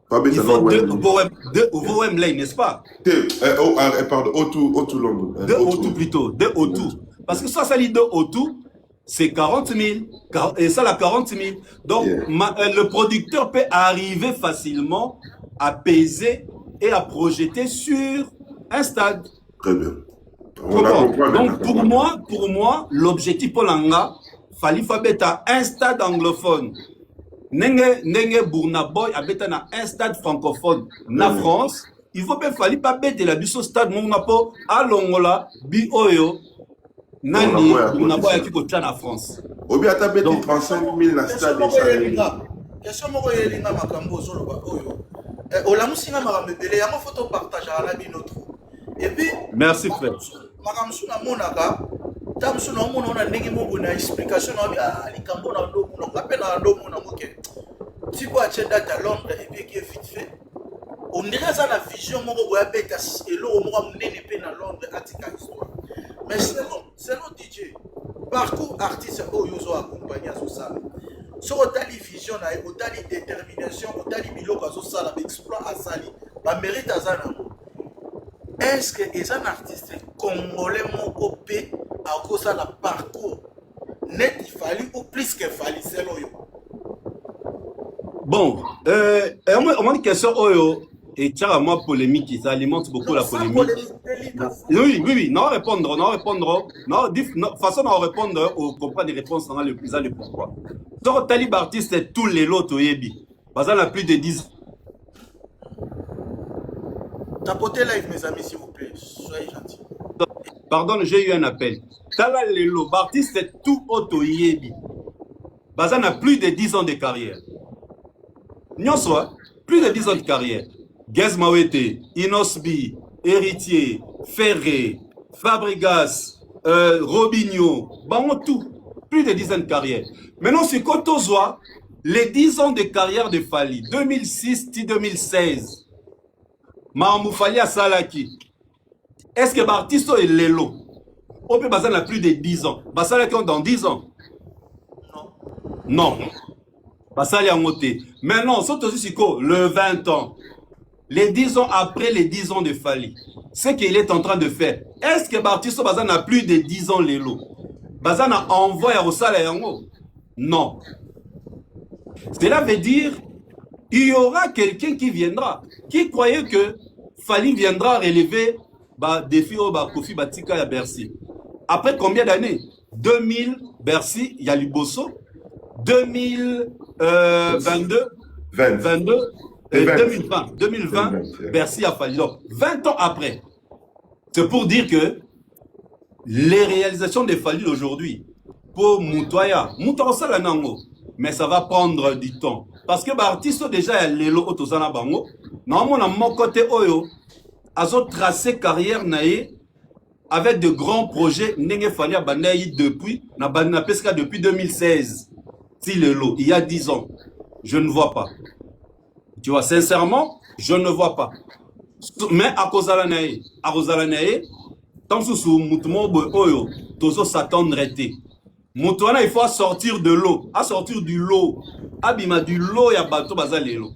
il faut deux Wembley, n'est-ce pas? Pardon, O2 Londres. Deux O2 plutôt, deux O2. Parce que ça lit deux O2, c'est 40 000. Et ça, la 40 000. Donc, le producteur peut arriver facilement à peser et à projeter sur un stade. Très bien. Donc, pour moi, l'objectif pour l'anga, fallait faire un stade anglophone. Nenge Bournaboy habite dans un stade francophone na France. Il faut pas falloir pas bête la biso stade mon napo à Longola bi oyo nani Bournaboy qui coach en France. Obi ata bête 35 000 na stade question moko yelinga makambo zolo ba oyo olamu singa makambo belé yango photo partage à la binotro. Et puis merci frère. Makambo na monaka Tamsu na mona na ndenge moko na explication na likambo na ndo mona ngape na ndo mona moke. Si quoi tu date à Londres et puis qui est vite fait. on dirait ça la vision moko boya beta elo moko munene pe na Londres atika histoire mais selon DJ parcours artiste oyo zo accompagner so ça so otali vision na otali détermination otali biloko azo sala exploit asali ba mérite azana. Est-ce que les artistes congolais moko pe a cause la parcours net il fallait ou plus que fallait c'est loyo. Bon, on m'a dit question oyo et tiens à moi polémique, ça alimente beaucoup la polémique. Oui, non répondre. Non, façon de répondre au comprendre des réponses dans le plus le pourquoi. Donc talib artiste tous les lots yebi. Parce qu'on a plus de 10. Tapotez live mes amis s'il vous plaît, soyez gentils. Pardon, j'ai eu un appel. Tala les lots artiste tout auto yebi. Parce qu'on a plus de 10 ans de carrière. Nyon soit plus de 10 ans de carrière. Gaz Mawete, Inosbi, Héritier, Ferré, Fabregas, Robinho, bon tout, plus de 10 ans de carrière. Maintenant, c'est Kotozoa, les 10 ans de carrière de Fali, 2006-2016. Mahamou Fali à Salaki. Est-ce que Bartisto est Lelo? On peut baser plus de 10 ans. Basalaki dans 10 ans? Non. Basali a monté. Maintenant, c'est aussi le 20 ans. Les 10 ans après les 10 ans de Fali, ce qu'il est en train de faire, est-ce que Bartisto Bazan a plus de 10 ans les lots? Bazan a envoyé au salaire en haut? Non. Cela veut dire il y aura quelqu'un qui viendra, qui croyait que Fali viendra relever défi au Kofi Batika à Bercy. Après combien d'années? 2000 Bercy, il y a Liboso. 2022, 2020, Bercy a fallu. Donc, 20 ans après, c'est pour dire que les réalisations des Fali d'aujourd'hui, pour Moutoya, mais ça va prendre du temps. Parce que l'artiste déjà, les lots autosana bango, normalement, à mon côté, Oyo, a tracé carrière naïe avec de grands projets, Nenge Fali a bandaï depuis 2016. Si le lot, il y a 10 ans, je ne vois pas. Tu vois, sincèrement, je ne vois pas. Mais à cause de la naïe, tant que sous Moutomo Oyo, Tozo s'attendre été. Moutouana, il faut sortir de l'eau, à sortir du lot. Abima du lot, il y a bateau bazar les lots.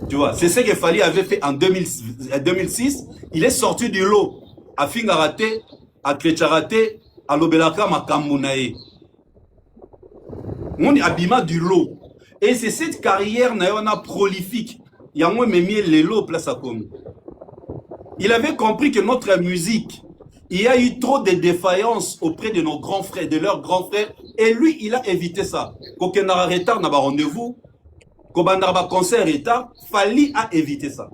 Tu vois, c'est ce que Fali avait fait en 2006. Il est sorti du lot. À Fingarate, à Krecharate, à Lobelaka, à Kamounae. On est abima du lot. Et c'est cette carrière prolifique. Il y a moins même les lots place à comme. Il avait compris que notre musique, il y a eu trop de défaillances auprès de nos grands frères, de leurs grands frères. Et lui, il a évité ça. Quand on a retard, on a rendez-vous. Quand on a un concert retard, Fali a évité ça.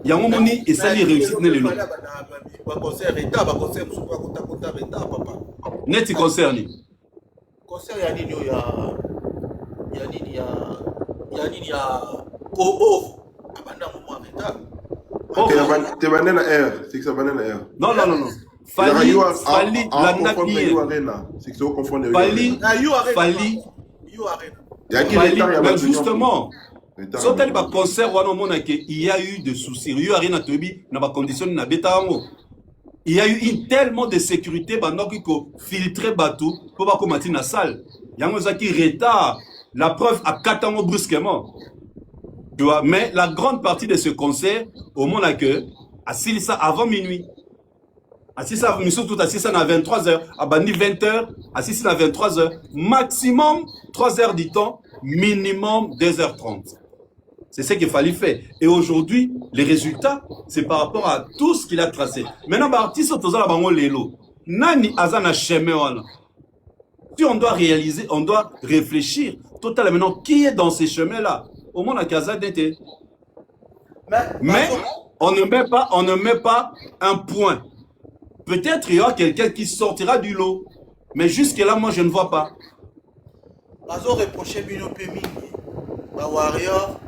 Il y a un moment et ça lui réussit les lots. Net concert. Concert ya nini ya ko abanda mo ameta te banana air c'est que ça banana air non Fali la nakni c'est que ça confondre Fali mais justement so tali ba concert wana mona que il y a eu des soucis il y a rien à tobi na ba condition na betango. Il y a eu tellement de sécurité pendant qu'il faut filtrer bateau pour pas commenter dans la salle. Il y a un qui retard. La preuve à 4 ans brusquement. Tu vois, mais la grande partie de ce concert, au moment que, à Silissa avant minuit. À Silissa, nous sommes tous à 23h, à Bandi 20h, à Silissa à 23h. Maximum 3 heures du temps, minimum 2h30. C'est ce qu'il fallait faire. Et aujourd'hui, les résultats, c'est par rapport à tout ce qu'il a tracé. Maintenant, l'artiste, Nani Azana Chemewana. Si on doit réaliser, on doit réfléchir totalement. Maintenant, qui est dans ces chemins-là? Au moins, la casa d'été. Mais on ne met pas un point. Peut-être il y aura quelqu'un qui sortira du lot. Mais jusque-là, moi, je ne vois pas. Bazo reproché Bino Pemi. Ba Warrior.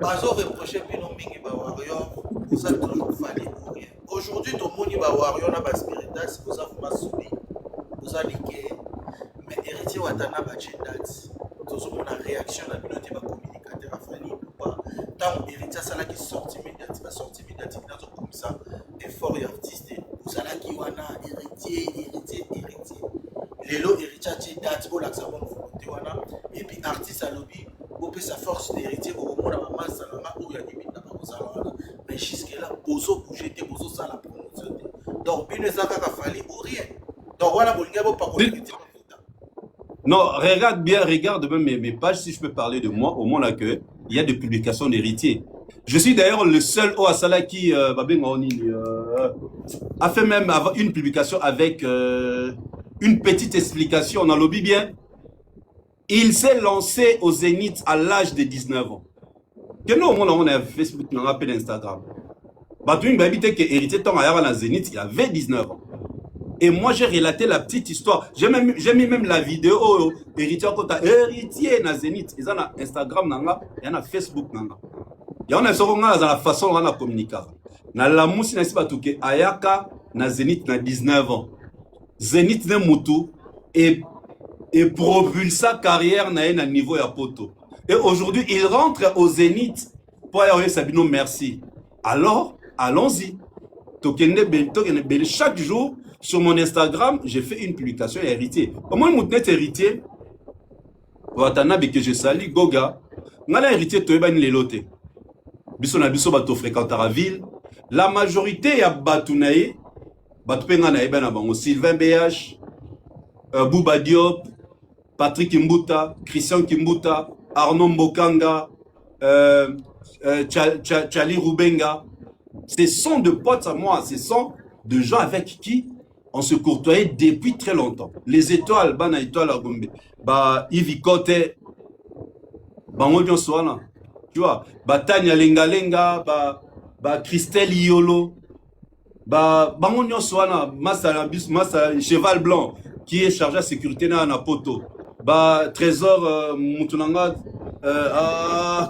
Bazo reproché Bino Mingi Ba Warrior. Ça toujours fallait pour rien. Aujourd'hui, tout le monde va Warrior na ba spiritas, vous avez pas soumis. Vous avez dit mais héritier Watana ba chez date. Tous on a réaction à pilote va communicateur à Fali ou pas. Tant héritier ça là qui sorti médiatique, comme ça. Effort et artiste. Vous allez qui wana héritier. Lelo héritier chez date pour l'accès bon volonté wana. Et puis artiste à lobby, pour peut sa force d'héritier pour au moins masse ça là où il y a des minutes dans ça là. Mais jusque là, bozo bouger, bozo ça la promotion. Donc bien ça qu'a Fali ou rien. Donc voilà pour le pas Non, regarde même mes pages, si je peux parler de moi, au moins là que il y a des publications d'héritiers. Je suis d'ailleurs le seul au Asala qui a fait même une publication avec une petite explication. On a lobby bien. Il s'est lancé au Zénith à l'âge de 19 ans. Que nous, on a Facebook, on a appelé Instagram. Batou, il m'a dit que héritier tant à Zénith, il avait 19 ans. Et moi, j'ai relaté la petite histoire. J'ai mis même la vidéo héritier na Zénith. Ils ont Instagram, il y en a Facebook. Il y en a la façon dont on a communiqué. Na la moussi na sibatuke ayaka na Zénith na 19 ans. Zénith ne mutu et propulse sa carrière na niveau ya poto. Et aujourd'hui, il rentre au Zénith pour aller Sabino merci. Alors, allons-y. Chaque jour, sur mon Instagram, j'ai fait une publication héritier. Au moins, mon héritier, Watanabe que je salue, Goga, ngala héritier toeba ni lelote. Biso na biso bato fréquentera ville. La majorité ya batu nae, batu penga na eba na bango Sylvain BH, Bouba Diop, Patrick Kimbuta, Christian Kimbuta, Arnaud Mbokanga, Chali Rubenga. Ce sont de potes à moi, ce sont de gens avec qui on se courtoyait depuis très longtemps. Les étoiles, Bana étoile à Gombe, Yves Kote, Bango Soana, tu vois, Tanya Lenga Lenga, Christelle Iolo, Bango Soana, Massa Cheval Blanc, qui est chargé de sécurité dans la poto, Trésor Moutounanga,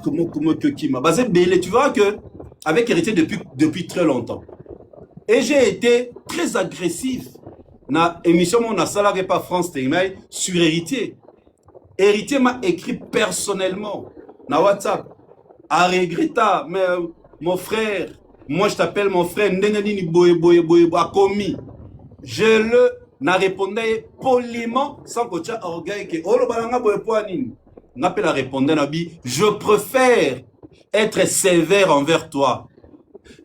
comment que Kima, tu vois que avec héritier depuis très longtemps. Et j'ai été très agressif dans l'émission on a salarié par France Témaï sur héritier. Héritier m'a écrit personnellement dans WhatsApp. À Regreta, mais mon frère, moi je t'appelle mon frère, je le n'a répondé poliment sans que tu aies orgueil que je préfère être sévère envers toi.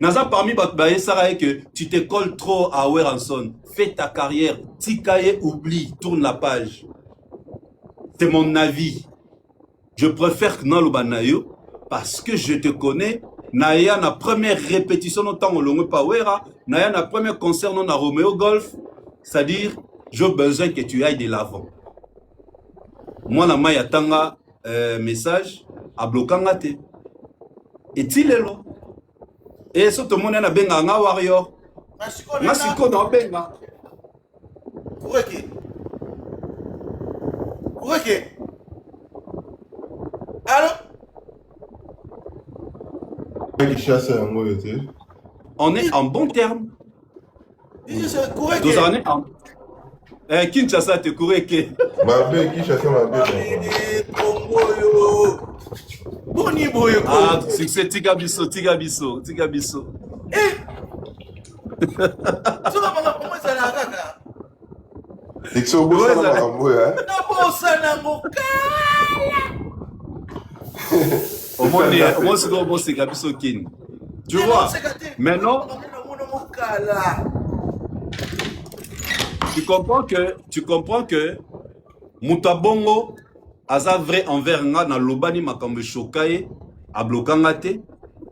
Naza parmi Batbaye Sarah que tu te colles trop à Weranson. Fais ta carrière. Tikaye oublie. Tourne la page. C'est mon avis. Je préfère que Nalubanayo parce que je te connais. Naya na première répétition non temps longue Powera. Naya na premier concert non à Romeo Golf. C'est-à-dire, j'ai besoin que tu ailles de l'avant. Moi na maya tanga message à blocangate. Et il est là. Et ce tout le monde a benga nga warrior. Masiko na benga. Kureke. Alors on est en bon terme. Kinshasa te Kureke. Ah, succès Tiga Bisso. Tu vas comment ça la kaka? Au moins c'est bon c'est Gabisso Kin. Tu vois? Maintenant tu comprends que Mutabongo aza vrai envers nga na lobani makambe chokaye a blokangate.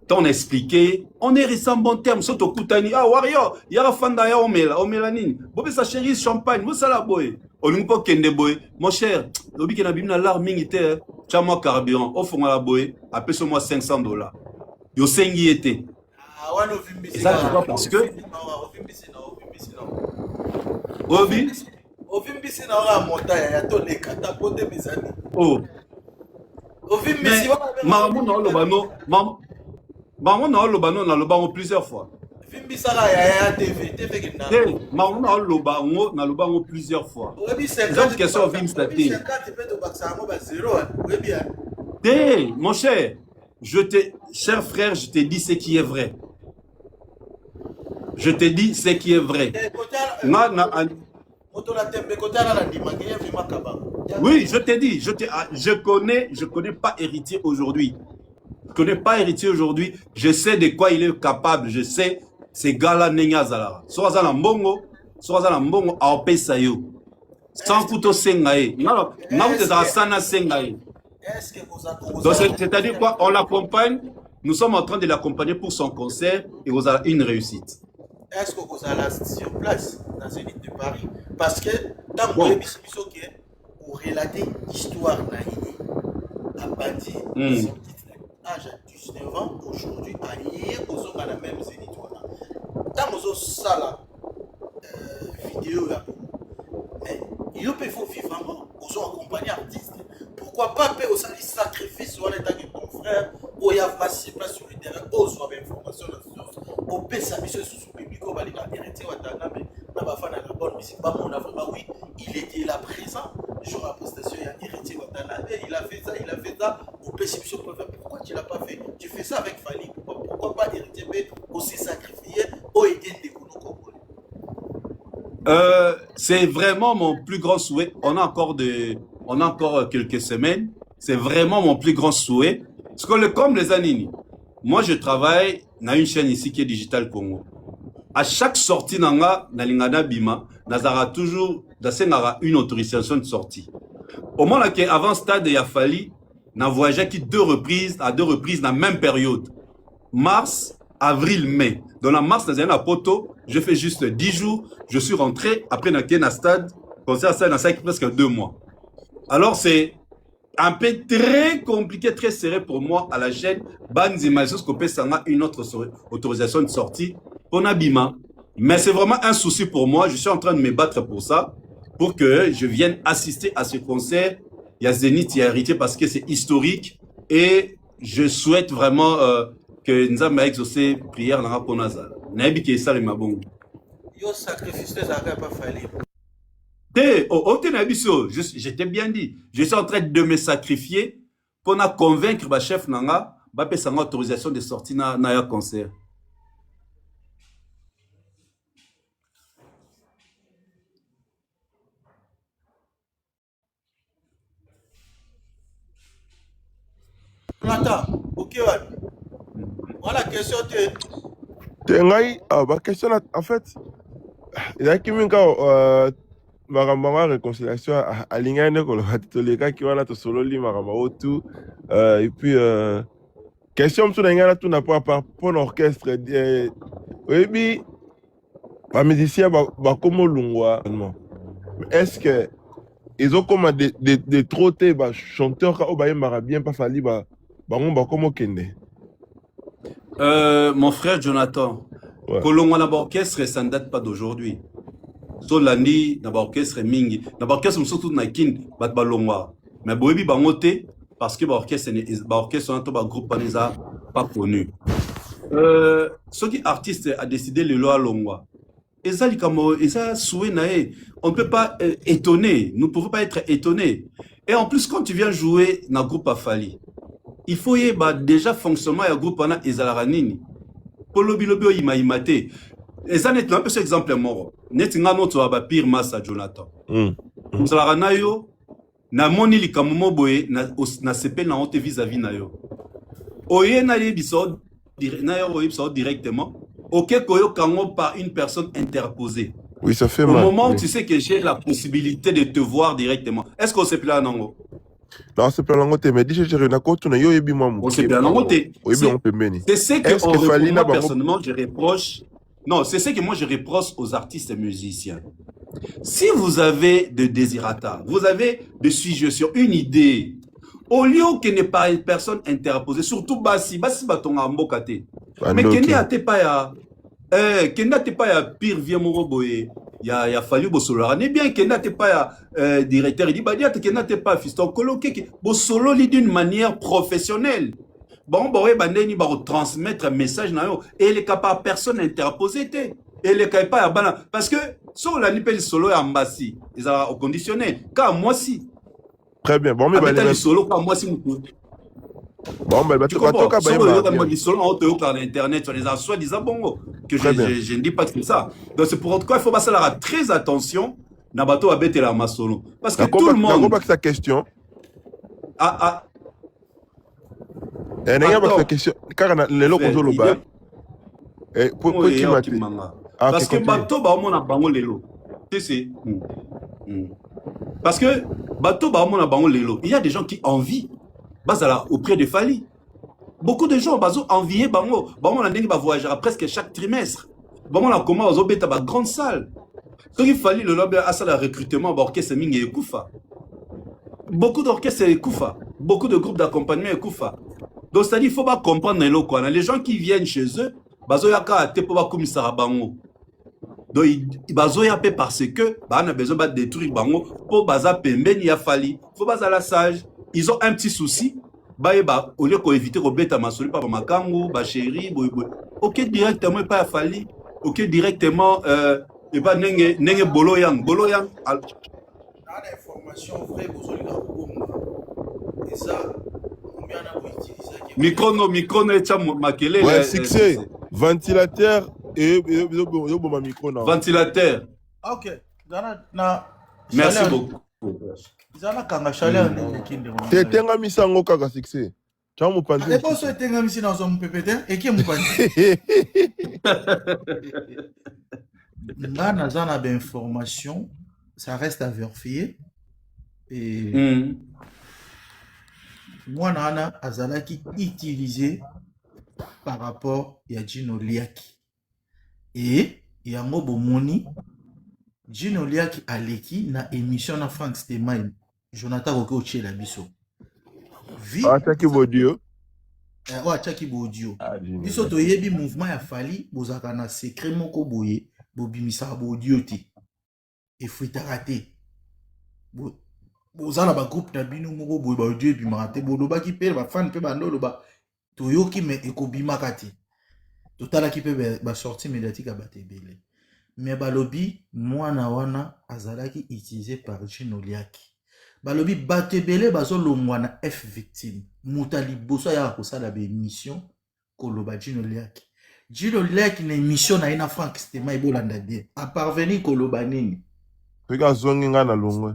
T'on expliqué, on est resté en bon terme. Soto Koutani, warrior, yara fanda ya omela nini. Bobe sa chérie champagne, vous ça la boy. Olimpo kende boy. Mon cher, lobi ki na bimna l'arming ite, tchama carburant, offre la boy, appelle moi $500. Yo sengi ete. Et ça tu vois parce que Obi Ovimbisi na ora montagne ya to le katapote misani. Oh. Ovimbisi Maman na lobano, maman na lobano na lobano plusieurs fois. Fimbisaka ya TV que na. Mauna loba plusieurs fois. Les autres questions vim staté. Mon cher, cher frère, je te dis ce qui est vrai. Je te dis ce qui est vrai. Oui, je te dis, je connais pas héritier aujourd'hui. Je connais pas héritier aujourd'hui. Je sais de quoi il est capable. Je sais ces gars-là n'enga zala. Soaza na mbongo a opesa yo. Sans couteau sengae. Non, vous êtes sana sengae. Donc c'est-à-dire quoi? On l'accompagne. Nous sommes en train de l'accompagner pour son concert et vous avez une réussite. Est-ce que vous allez sur place dans une île de Paris? Parce que dans le pour relater l'histoire à Bandi, âge à 19 ans, aujourd'hui, à hier, vous avez la même zénith. Dans nos salles vidéo, mais il faut vivre en mort, vous accompagner artistes. Pourquoi pas payer aussi les sacrifices sur les temps de ton frère, où il y a passé sur le terrain, où il y a information, au paie sa mission sur ce public, où il y a hérité Watana, mais n'a pas fait la bonne musique. Pas mon avouement, oui, il était là présent. Jour à prestation, il y a hérité Watana, il a fait ça, au paie sa mission. Pourquoi tu ne l'as pas fait? Tu fais ça avec Fali, pourquoi pas hérité, mais aussi sacrifié, où il était des Kounoko. C'est vraiment mon plus grand souhait. On a encore quelques semaines. C'est vraiment mon plus grand souhait. Parce que comme les Anini, moi je travaille dans une chaîne ici qui est Digital Congo. À chaque sortie nanga na lingana bima, nazara toujours d'assengara une autorisation de sortie. Au moment là avant stade il a fallu na voyagé qui à deux reprises dans la même période. Mars, avril, mai. Dans la mars, dans un poto, je fais juste 10 jours, je suis rentré, après dans un stade, concert ça dans presque 2 mois. Alors c'est un peu très compliqué, très serré pour moi à la chaîne. Banzima, une autre autorisation de sortie pour Nabima. Mais c'est vraiment un souci pour moi. Je suis en train de me battre pour ça, pour que je vienne assister à ce concert. Il y a Zénith, il y a Héritier parce que c'est historique et je souhaite vraiment que nous avons exaucé prière dans la Ponazal. Nabi qui est ça le mabon. Yo sacrifice ça n'a pas fallu. Je t'ai bien dit, je suis en train de me sacrifier pour convaincre le chef Nanga de faire une autorisation de sortie dans un concert. Attends, ok, voilà la question. Ma question, en fait, il y a qui m'a ma réconciliation à l'ingénieur que les gars qui vont là te solo li marama tout et puis question sur l'ingénieur tout n'a pas pour l'orchestre oui pas musicien bah comme lungwa est-ce que ils ont comme des trottés bah chanteurs au bah mara bien pas fallu bah on bah comme kende mon frère Jonathan Kolongwa na orchestre ça ne date pas d'aujourd'hui. So landi na orchestre mingi na orchestre surtout na kin bat balongwa mais boyebi bangote parce que orchestre na to ba groupe pas connu ce qui artiste a décidé le loi longwa eza likamo eza souhait nae on ne peut pas étonner, nous ne pouvons pas être étonnés et en plus quand tu viens jouer na groupe Afali il faut y déjà fonctionnement ya groupe na ezala nini polobi lobi imate. Et ça n'est un peu cet exemple mort. Netinga notre aba pire massa Jonathan. Msala na yo na moni likamumo boye na sepe na honte vis-à-vis na yo. Oye na l'épisode directement. OK koyo kango par une personne interposée. Oui, ça fait mal. Au moment où oui. tu sais que j'ai la possibilité de te voir directement. Est-ce qu'on s'est plaint non? Non, c'est pas l'angoté, mais dis je na kotu na yo ebi mamu. On s'est plaint l'angoté. Oui, bien on peut mener. C'est ce que moi personnellement je reproche. Non, c'est ce que moi je reproche aux artistes et musiciens. Si vous avez de désirata, vous avez de suggestions, une idée, au lieu qu'il n'y ait pas une personne interposée, surtout Bassi batonga mbokate. Mais Kende a te pas ya pire vieux moroboye. Ya fallu bosolo. N'est bien Kende a te pas ya directeur. Il dit bah Kende a te pas fiston coloqué bosolo d'une manière professionnelle. bon boye bandeni ba transmettre un message na yo et les capable personne interposé té et les pas ya bana parce que sur la nipe solo ya mbasi ils ont conditionné car moi si Très bien. Bon, mais bah solo car moi si bon, mais tu comprends solo solo en auto par internet sur les soi-disant bon que je ne dis pas que c'est ça. Donc c'est pourquoi il faut passer là très attention na bato abete la masolo parce que tout le monde sa question. Sa question car les locaux au loba et pour qui parce que bato ba mona bango lelo c'est parce que bato ba mona bango lelo il y a des gens qui envient bazala auprès de Fally beaucoup de gens bazo envier bango na ndenge ba voyager presque chaque trimestre bango na comment bazo beta ba grande salle donc il fallait le lobby à ça le recrutement d'orchestre mingi ekufa beaucoup d'orchestres ekufa beaucoup de groupes d'accompagnement ekufa donc c'est à dire il faut pas comprendre les gens qui viennent chez eux bazo yaka te po ba komisara bango donc bazo ya pe parce que ba na besoin de détruire bango pour baza pembeni ya Fally faut baza la sage ils ont un petit souci ba au lieu qu'on éviter ko beta masoli pa makangu ba chéri boy OK directement pas Fally OK directement et pas nenge bolo yang information vraie besoin et ça micro et tcha makele ouais succès ventilateur et micro non ventilateur OK na merci beaucoup zana kanga chaleur ne kinde mo te tenga misango kaka succès tcha mo pandi et poso tenga misina zo mpepete et qui mo pandi ngana zana ba information ça reste à vérifier et moi nana azalaki utilisé par rapport à Gino Liaki et yango bomoni Gino Liaki aleki na émission na Frank Steinmeier Jonathan Roko Chela biso ataki audio ataki audio biso to yebi mouvement ya Fally bozaka na secret moko boye bobimisa audio te et fuitaka te bozala ba groupe na bino moko boye ba audio bimaka te bolobaki pe ba fan pe bandolo ba toyoki me ekobimaka te totalaki pe ba sortie médiatique abate belé mais balobi mwana wana azalaki utilisé par Gino Liaki balobi batebele bazolongwa na F victime mutali boso ya kosala ba émission koloba Gino Liaki na émission na ina Frank Steinmeier bolanda bien a parvenir koloba nini peka zongi nga na longwe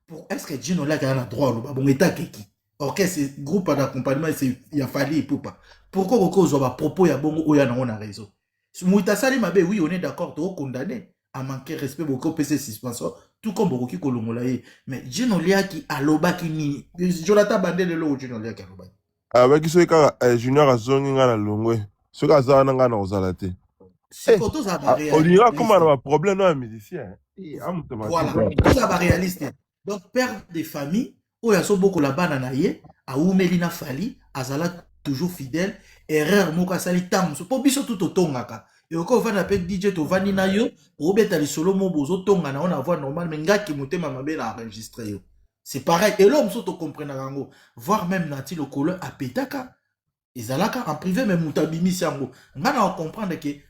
pour est-ce que Gino Liaki a droit koloba bon eta keki OK c'est groupe d'accompagnement c'est ya Fally et Poupa pourquoi Roko ba propos ya bongo oya na on a raison Mouita Sali Mabe, oui, on est d'accord, tu es condamné à manquer respect beaucoup PC suspension, tout comme Boroki Kolongolaye. Mais Gino Liaki a loba qui ni. Jonathan Bandel le Gino Liaki a loba. Avec ce cas, Junior a zongi nga na longwe. Ce cas, ça n'a pas osé. C'est pour tout ça, on dira comment on a un problème dans un musicien. Voilà, tout ça va réaliste. Donc, père de famille, où il y a beaucoup la bananaye, à Oumelina Fally, Azala toujours fidèle. Erreur moka sali tam so po biso tout otongaka et oko vana pe DJ to vani na yo robeta li solo mo bozo tonga na on a voix normal mais ngaki motema mabe na enregistrer yo c'est pareil et l'homme so to comprendre rango voir même nati le couleur a petaka ezalaka en privé même mutabimi sango ngana comprendre que